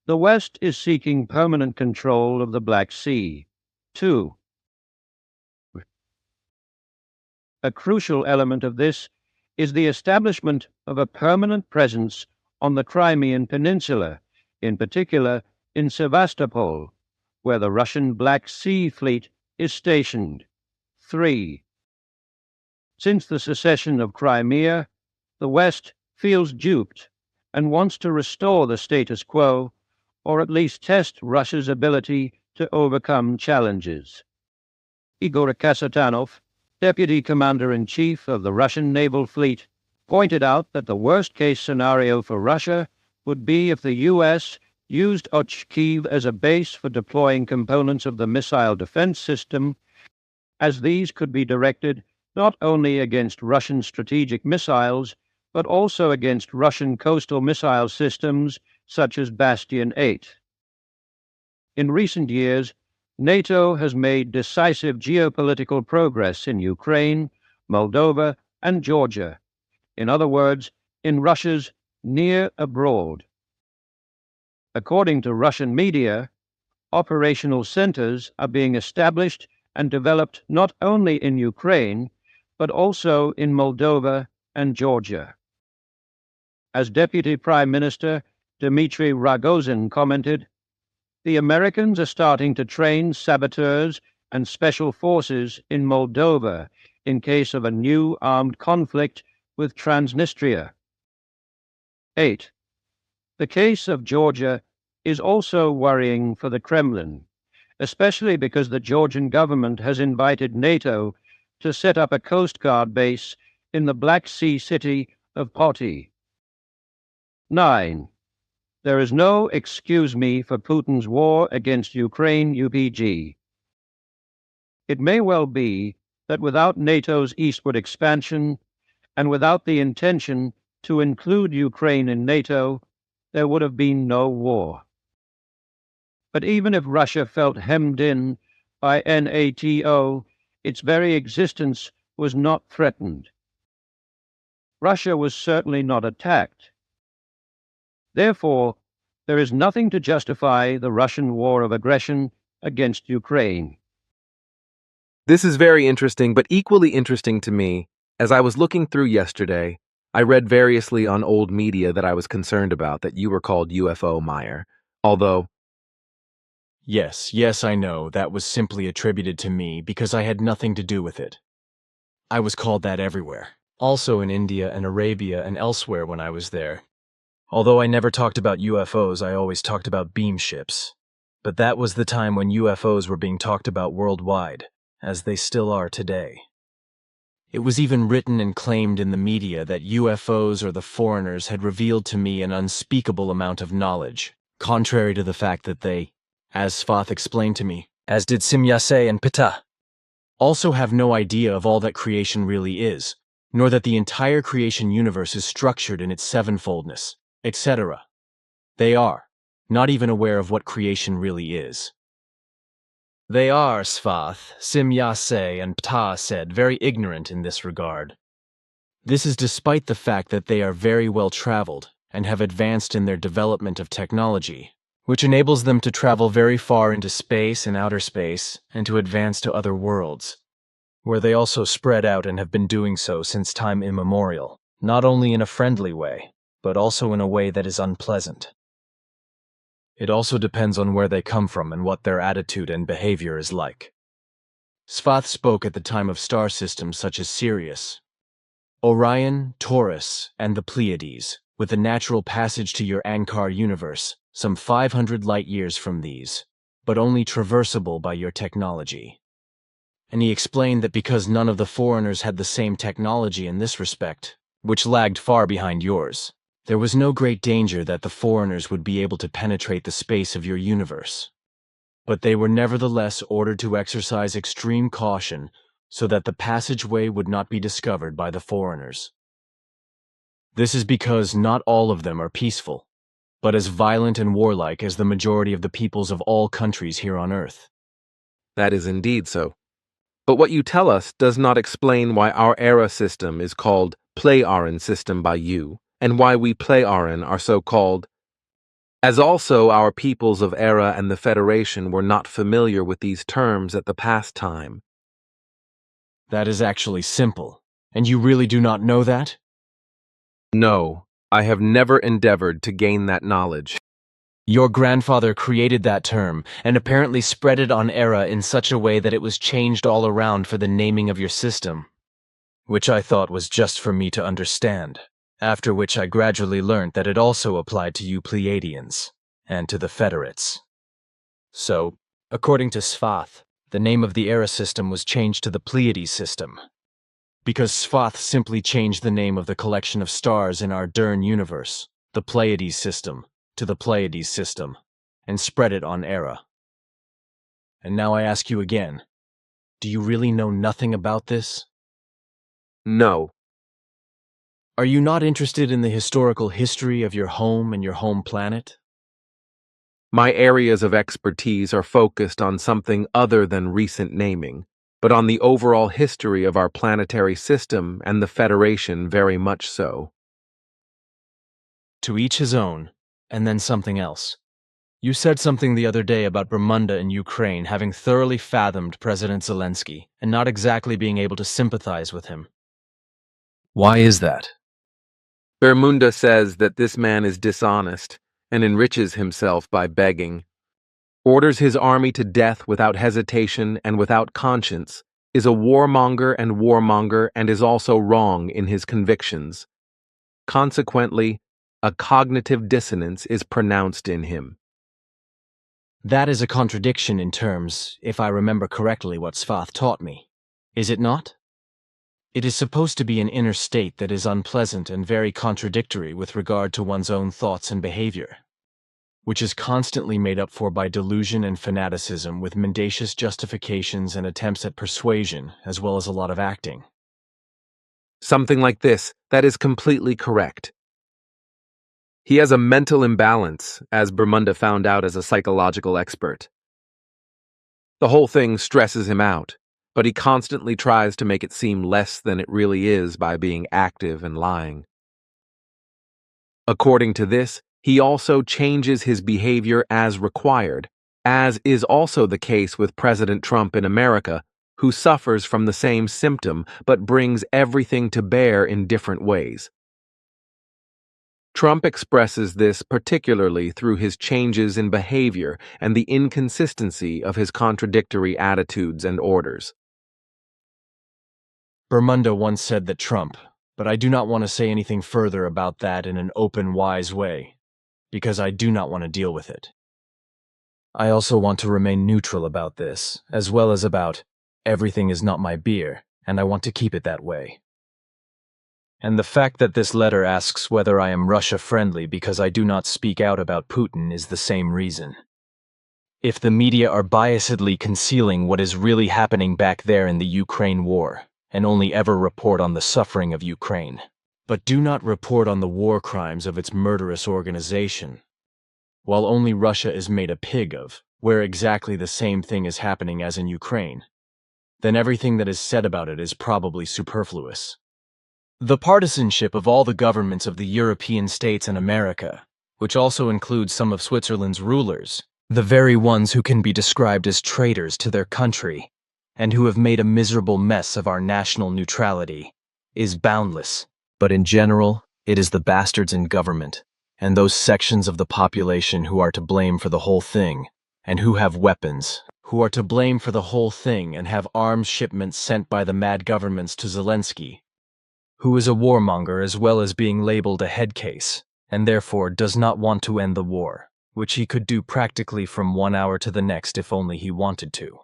The West is seeking permanent control of the Black Sea. 2. A crucial element of this is the establishment of a permanent presence on the Crimean Peninsula, in particular in Sevastopol, where the Russian Black Sea Fleet is stationed. 3. Since the secession of Crimea, the West feels duped and wants to restore the status quo, or at least test Russia's ability to overcome challenges. Igor Kasatonov, Deputy Commander-in-Chief of the Russian Naval Fleet, pointed out that the worst-case scenario for Russia would be if the U.S. used Ochakhiv as a base for deploying components of the missile defense system, as these could be directed not only against Russian strategic missiles, but also against Russian coastal missile systems such as Bastion 8. In recent years, NATO has made decisive geopolitical progress in Ukraine, Moldova, and Georgia. In other words, in Russia's near abroad. According to Russian media, operational centers are being established and developed not only in Ukraine, but also in Moldova and Georgia. As Deputy Prime Minister Dmitry Rogozin commented, the Americans are starting to train saboteurs and special forces in Moldova in case of a new armed conflict with Transnistria. 8. The case of Georgia is also worrying for the Kremlin, especially because the Georgian government has invited NATO to set up a Coast Guard base in the Black Sea city of Poti. 9. There is no excuse me for Putin's war against Ukraine UPG. It may well be that without NATO's eastward expansion, and without the intention to include Ukraine in NATO, there would have been no war. But even if Russia felt hemmed in by NATO, its very existence was not threatened. Russia was certainly not attacked. Therefore, there is nothing to justify the Russian war of aggression against Ukraine. This is very interesting, but equally interesting to me. As I was looking through yesterday, I read variously on old media that I was concerned about that you were called UFO Meyer, although... Yes, I know, that was simply attributed to me because I had nothing to do with it. I was called that everywhere. Also in India and Arabia and elsewhere when I was there. Although I never talked about UFOs, I always talked about beam ships. But that was the time when UFOs were being talked about worldwide, as they still are today. It was even written and claimed in the media that UFOs or the foreigners had revealed to me an unspeakable amount of knowledge, contrary to the fact that they, as Svath explained to me, as did Simyase and Ptah, also have no idea of all that creation really is, nor that the entire creation universe is structured in its sevenfoldness, etc. They are not even aware of what creation really is. They are, Svath, Simyase, and Ptah said, very ignorant in this regard. This is despite the fact that they are very well traveled and have advanced in their development of technology, which enables them to travel very far into space and outer space and to advance to other worlds, where they also spread out and have been doing so since time immemorial, not only in a friendly way, but also in a way that is unpleasant. It also depends on where they come from and what their attitude and behavior is like. Svath spoke at the time of star systems such as Sirius, Orion, Taurus, and the Pleiades, with a natural passage to your Ankar universe, some 500 light-years from these, but only traversable by your technology. And he explained that because none of the foreigners had the same technology in this respect, which lagged far behind yours, there was no great danger that the foreigners would be able to penetrate the space of your universe. But they were nevertheless ordered to exercise extreme caution so that the passageway would not be discovered by the foreigners. This is because not all of them are peaceful, but as violent and warlike as the majority of the peoples of all countries here on Earth. That is indeed so. But what you tell us does not explain why our era system is called Play-Aran system by you, and why we Play-Aran are so called, as also our peoples of Era and the Federation were not familiar with these terms at the past time. That is actually simple, and you really do not know that? No, I have never endeavored to gain that knowledge. Your grandfather created that term, and apparently spread it on Era in such a way that it was changed all around for the naming of your system, which I thought was just for me to understand. After which I gradually learned that it also applied to you Pleiadians, and to the Federates. So, according to Svath, the name of the Era system was changed to the Pleiades system, because Svath simply changed the name of the collection of stars in our Dern universe, the Pleiades system, to the Pleiades system, and spread it on Era. And now I ask you again, do you really know nothing about this? No. Are you not interested in the historical history of your home and your home planet? My areas of expertise are focused on something other than recent naming, but on the overall history of our planetary system and the Federation very much so. To each his own, and then something else. You said something the other day about Bermunda in Ukraine having thoroughly fathomed President Zelensky and not exactly being able to sympathize with him. Why is that? Bermunda says that this man is dishonest and enriches himself by begging, orders his army to death without hesitation and without conscience, is a warmonger and is also wrong in his convictions. Consequently, a cognitive dissonance is pronounced in him. That is a contradiction in terms, if I remember correctly what Svath taught me. Is it not? It is supposed to be an inner state that is unpleasant and very contradictory with regard to one's own thoughts and behavior, which is constantly made up for by delusion and fanaticism with mendacious justifications and attempts at persuasion, as well as a lot of acting. Something like this, that is completely correct. He has a mental imbalance, as Bermunda found out as a psychological expert. The whole thing stresses him out, but he constantly tries to make it seem less than it really is by being active and lying. According to this, he also changes his behavior as required, as is also the case with President Trump in America, who suffers from the same symptom but brings everything to bear in different ways. Trump expresses this particularly through his changes in behavior and the inconsistency of his contradictory attitudes and orders. Bermuda once said that Trump, but I do not want to say anything further about that in an open, wise way, because I do not want to deal with it. I also want to remain neutral about this, as well as about everything is not my beer, and I want to keep it that way. And the fact that this letter asks whether I am Russia-friendly because I do not speak out about Putin is the same reason. If the media are biasedly concealing what is really happening back there in the Ukraine war, and only ever report on the suffering of Ukraine, but do not report on the war crimes of its murderous organization, while only Russia is made a pig of, where exactly the same thing is happening as in Ukraine, then everything that is said about it is probably superfluous. The partisanship of all the governments of the European states and America, which also includes some of Switzerland's rulers, the very ones who can be described as traitors to their country, and who have made a miserable mess of our national neutrality, is boundless. But in general, it is the bastards in government, and those sections of the population who are to blame for the whole thing, and who have weapons, who are to blame for the whole thing and have arms shipments sent by the mad governments to Zelensky, who is a warmonger as well as being labeled a head case, and therefore does not want to end the war, which he could do practically from 1 hour to the next if only he wanted to.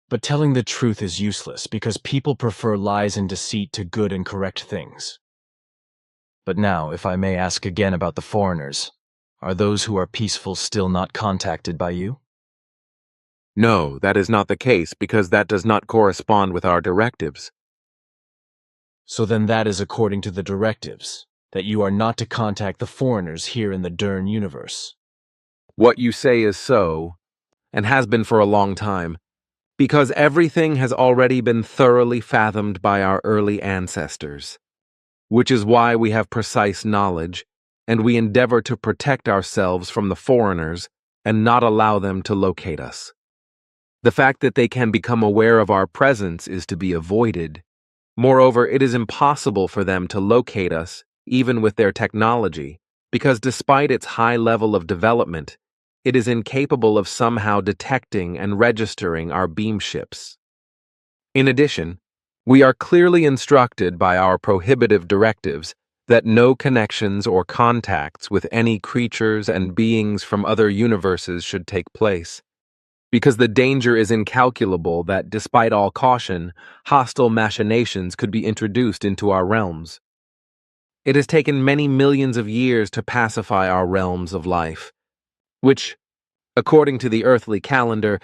But telling the truth is useless because people prefer lies and deceit to good and correct things. But now, if I may ask again about the foreigners, are those who are peaceful still not contacted by you? No, that is not the case because that does not correspond with our directives. So then that is according to the directives, that you are not to contact the foreigners here in the Dern universe. What you say is so, and has been for a long time, because everything has already been thoroughly fathomed by our early ancestors, which is why we have precise knowledge, and we endeavor to protect ourselves from the foreigners and not allow them to locate us. The fact that they can become aware of our presence is to be avoided. Moreover, it is impossible for them to locate us, even with their technology, because despite its high level of development, it is incapable of somehow detecting and registering our beam ships. In addition, we are clearly instructed by our prohibitive directives that no connections or contacts with any creatures and beings from other universes should take place, because the danger is incalculable that, despite all caution, hostile machinations could be introduced into our realms. It has taken many millions of years to pacify our realms of life, which, according to the earthly calendar,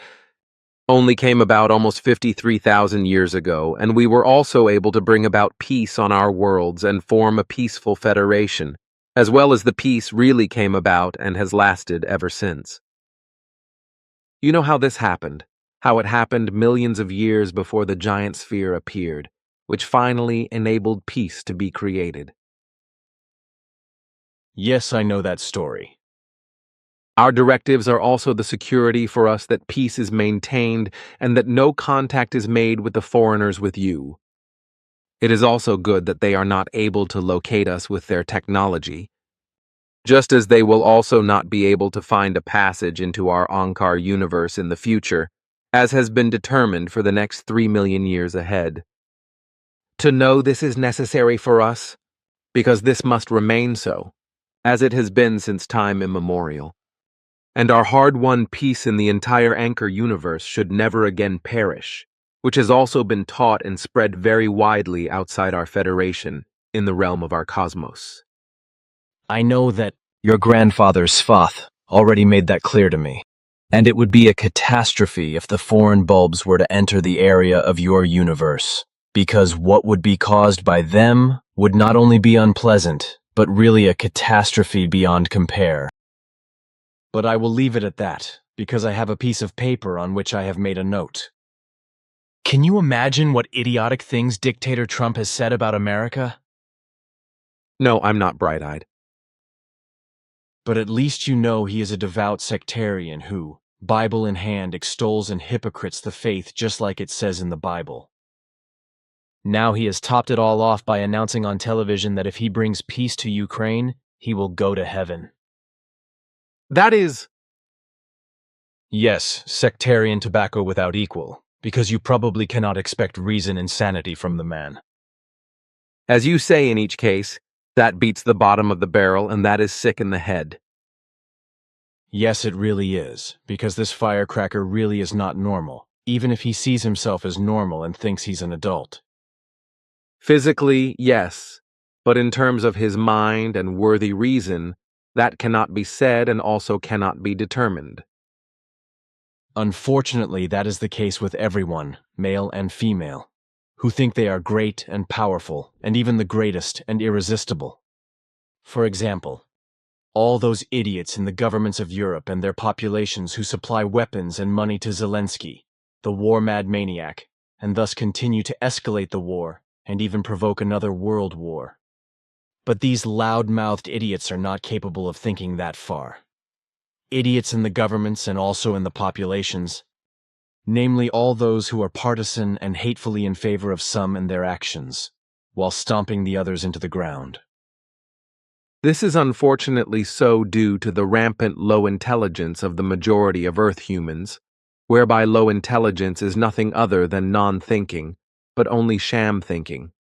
only came about almost 53,000 years ago, and we were also able to bring about peace on our worlds and form a peaceful federation, as well as the peace really came about and has lasted ever since. You know how this happened, how it happened millions of years before the giant sphere appeared, which finally enabled peace to be created. Yes, I know that story. Our directives are also the security for us that peace is maintained and that no contact is made with the foreigners with you. It is also good that they are not able to locate us with their technology, just as they will also not be able to find a passage into our Ankar universe in the future, as has been determined for the next 3 million years ahead. To know this is necessary for us, because this must remain so, as it has been since time immemorial. And our hard-won peace in the entire Ankar universe should never again perish, which has also been taught and spread very widely outside our Federation, in the realm of our cosmos. I know that your grandfather Svath already made that clear to me, and it would be a catastrophe if the foreign bulbs were to enter the area of your universe, because what would be caused by them would not only be unpleasant, but really a catastrophe beyond compare. But I will leave it at that, because I have a piece of paper on which I have made a note. Can you imagine what idiotic things Dictator Trump has said about America? No, I'm not bright-eyed. But at least you know he is a devout sectarian who, Bible in hand, extols and hypocrites the faith just like it says in the Bible. Now he has topped it all off by announcing on television that if he brings peace to Ukraine, he will go to heaven. That is... Yes, sectarian tobacco without equal, because you probably cannot expect reason and sanity from the man. As you say in each case, that beats the bottom of the barrel and that is sick in the head. Yes, it really is, because this firecracker really is not normal, even if he sees himself as normal and thinks he's an adult. Physically, yes, but in terms of his mind and worthy reason, that cannot be said and also cannot be determined. Unfortunately, that is the case with everyone, male and female, who think they are great and powerful, and even the greatest and irresistible. For example, all those idiots in the governments of Europe and their populations who supply weapons and money to Zelensky, the war-mad maniac, and thus continue to escalate the war and even provoke another world war. But these loud-mouthed idiots are not capable of thinking that far. Idiots in the governments and also in the populations, namely all those who are partisan and hatefully in favor of some and their actions, while stomping the others into the ground. This is unfortunately so due to the rampant low intelligence of the majority of Earth humans, whereby low intelligence is nothing other than non-thinking, but only sham thinking.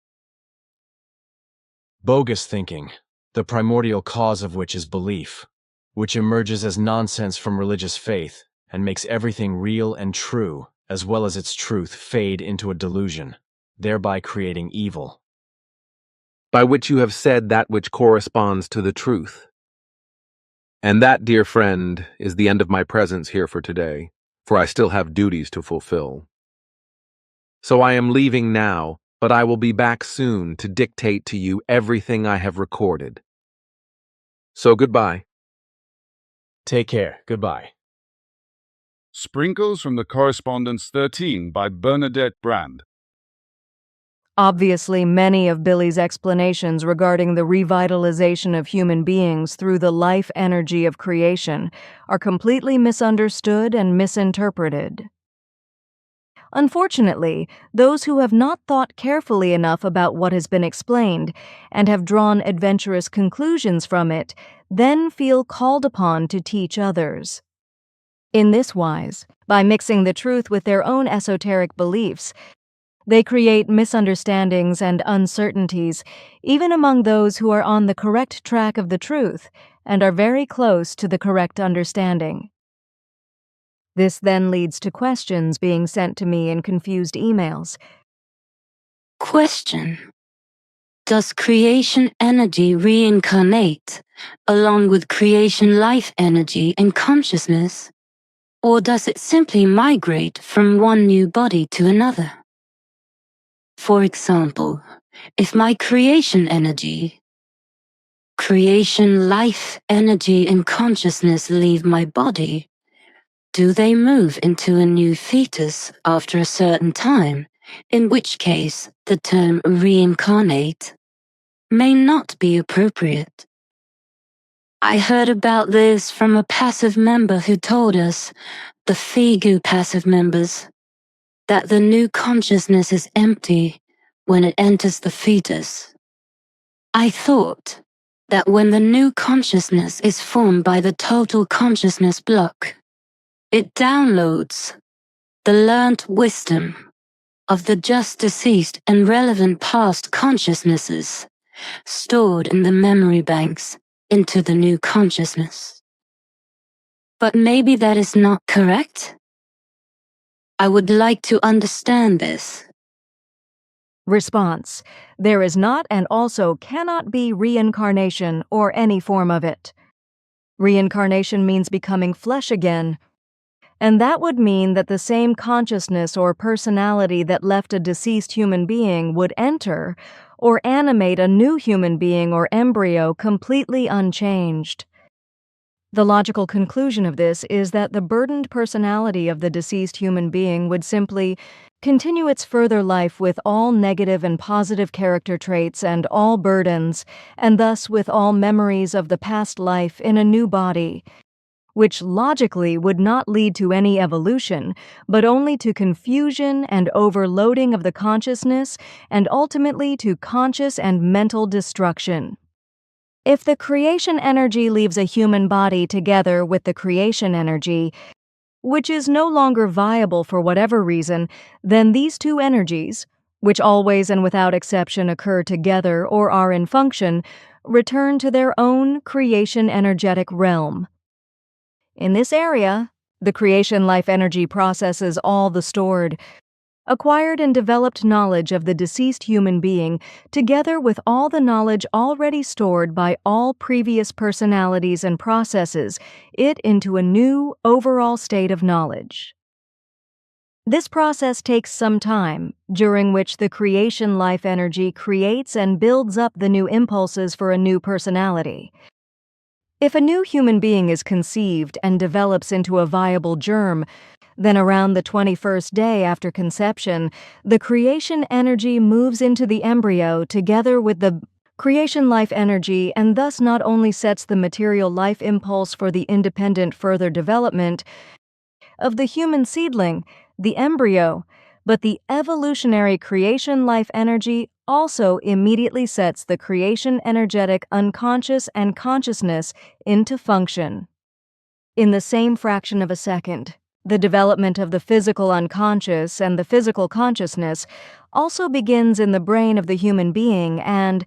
Bogus thinking, the primordial cause of which is belief, which emerges as nonsense from religious faith and makes everything real and true, as well as its truth, fade into a delusion, thereby creating evil. By which you have said that which corresponds to the truth. And that, dear friend, is the end of my presence here for today, for I still have duties to fulfill. So I am leaving now, but I will be back soon to dictate to you everything I have recorded. So goodbye. Take care. Goodbye. Sprinkles from the Correspondence 13 by Bernadette Brand. Obviously, many of Billy's explanations regarding the revitalization of human beings through the life energy of creation are completely misunderstood and misinterpreted. Unfortunately, those who have not thought carefully enough about what has been explained and have drawn adventurous conclusions from it then feel called upon to teach others. In this wise, by mixing the truth with their own esoteric beliefs, they create misunderstandings and uncertainties even among those who are on the correct track of the truth and are very close to the correct understanding. This then leads to questions being sent to me in confused emails. Question: does creation energy reincarnate along with creation life energy and consciousness, or does it simply migrate from one new body to another? For example, if my creation energy, creation life energy and consciousness leave my body, do they move into a new fetus after a certain time, in which case the term reincarnate may not be appropriate? I heard about this from a passive member who told us, the FIGU passive members, that the new consciousness is empty when it enters the fetus. I thought that when the new consciousness is formed by the total consciousness block, it downloads the learnt wisdom of the just deceased and relevant past consciousnesses stored in the memory banks into the new consciousness. But maybe that is not correct? I would like to understand this. Response: there is not and also cannot be reincarnation or any form of it. Reincarnation means becoming flesh again, and that would mean that the same consciousness or personality that left a deceased human being would enter or animate a new human being or embryo completely unchanged. The logical conclusion of this is that the burdened personality of the deceased human being would simply continue its further life with all negative and positive character traits and all burdens, and thus with all memories of the past life in a new body, which logically would not lead to any evolution, but only to confusion and overloading of the consciousness, and ultimately to conscious and mental destruction. If the creation energy leaves a human body together with the creation energy, which is no longer viable for whatever reason, then these two energies, which always and without exception occur together or are in function, return to their own creation energetic realm. In this area, the creation life energy processes all the stored, acquired and developed knowledge of the deceased human being, together with all the knowledge already stored by all previous personalities and processes, it into a new overall state of knowledge. This process takes some time, during which the creation life energy creates and builds up the new impulses for a new personality. If a new human being is conceived and develops into a viable germ, then around the 21st day after conception, the creation energy moves into the embryo together with the creation life energy and thus not only sets the material life impulse for the independent further development of the human seedling, the embryo, but the evolutionary creation life energy also immediately sets the creation energetic unconscious and consciousness into function. In the same fraction of a second, the development of the physical unconscious and the physical consciousness also begins in the brain of the human being and,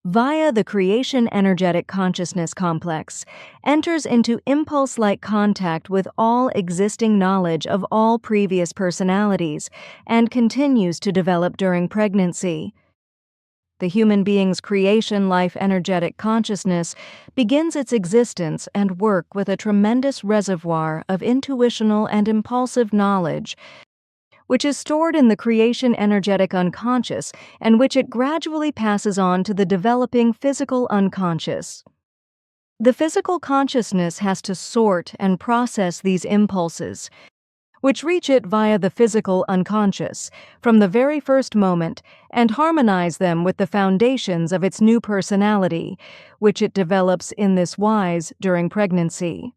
via the creation energetic consciousness complex, enters into impulse-like contact with all existing knowledge of all previous personalities and continues to develop during pregnancy. The human being's creation life energetic consciousness begins its existence and work with a tremendous reservoir of intuitional and impulsive knowledge, which is stored in the creation energetic unconscious and which it gradually passes on to the developing physical unconscious. The physical consciousness has to sort and process these impulses, which reach it via the physical unconscious from the very first moment and harmonize them with the foundations of its new personality, which it develops in this wise during pregnancy.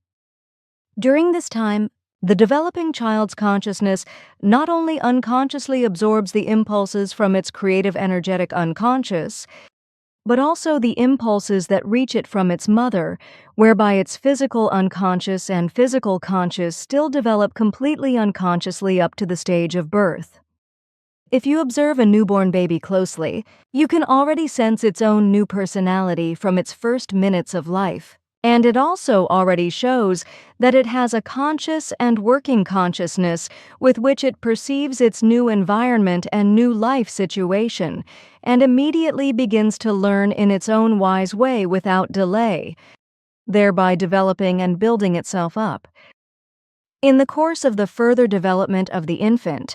During this time, the developing child's consciousness not only unconsciously absorbs the impulses from its creative energetic unconscious, but also the impulses that reach it from its mother, whereby its physical unconscious and physical conscious still develop completely unconsciously up to the stage of birth. If you observe a newborn baby closely, you can already sense its own new personality from its first minutes of life. And it also already shows that it has a conscious and working consciousness with which it perceives its new environment and new life situation, and immediately begins to learn in its own wise way without delay, thereby developing and building itself up. In the course of the further development of the infant,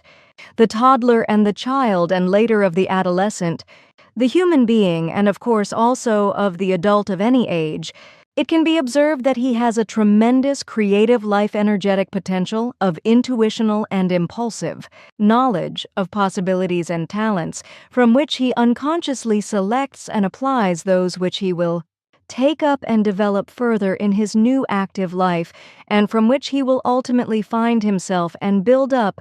the toddler and the child and later of the adolescent, the human being and of course also of the adult of any age, it can be observed that he has a tremendous creative life energetic potential of intuitional and impulsive knowledge of possibilities and talents from which he unconsciously selects and applies those which he will take up and develop further in his new active life and from which he will ultimately find himself and build up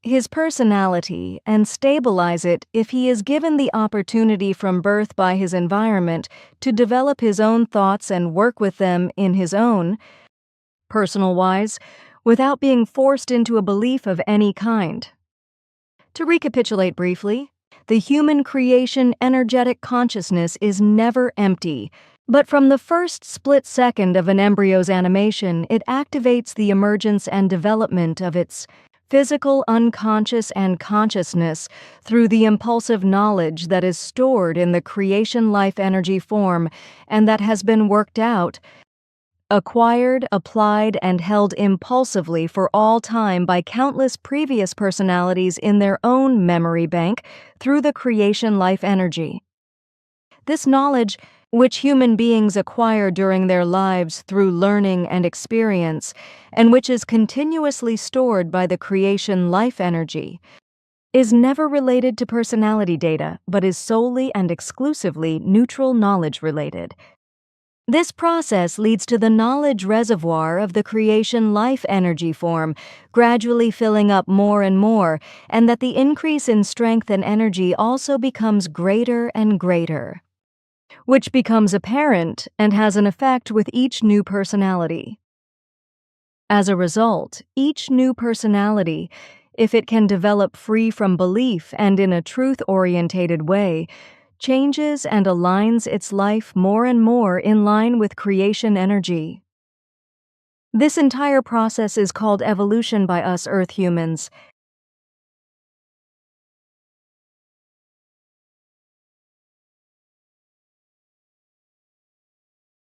his personality and stabilize it if he is given the opportunity from birth by his environment to develop his own thoughts and work with them in his own, personal-wise, without being forced into a belief of any kind. To recapitulate briefly, the human creation energetic consciousness is never empty, but from the first split second of an embryo's animation, it activates the emergence and development of its physical unconscious and consciousness through the impulsive knowledge that is stored in the creation life energy form and that has been worked out, acquired, applied, and held impulsively for all time by countless previous personalities in their own memory bank through the creation life energy. This knowledge, which human beings acquire during their lives through learning and experience, and which is continuously stored by the creation life energy, is never related to personality data, but is solely and exclusively neutral knowledge related. This process leads to the knowledge reservoir of the creation life energy form, gradually filling up more and more, and that the increase in strength and energy also becomes greater and greater, which becomes apparent and has an effect with each new personality. As a result, each new personality, if it can develop free from belief and in a truth-orientated way, changes and aligns its life more and more in line with creation energy. This entire process is called evolution by us Earth humans,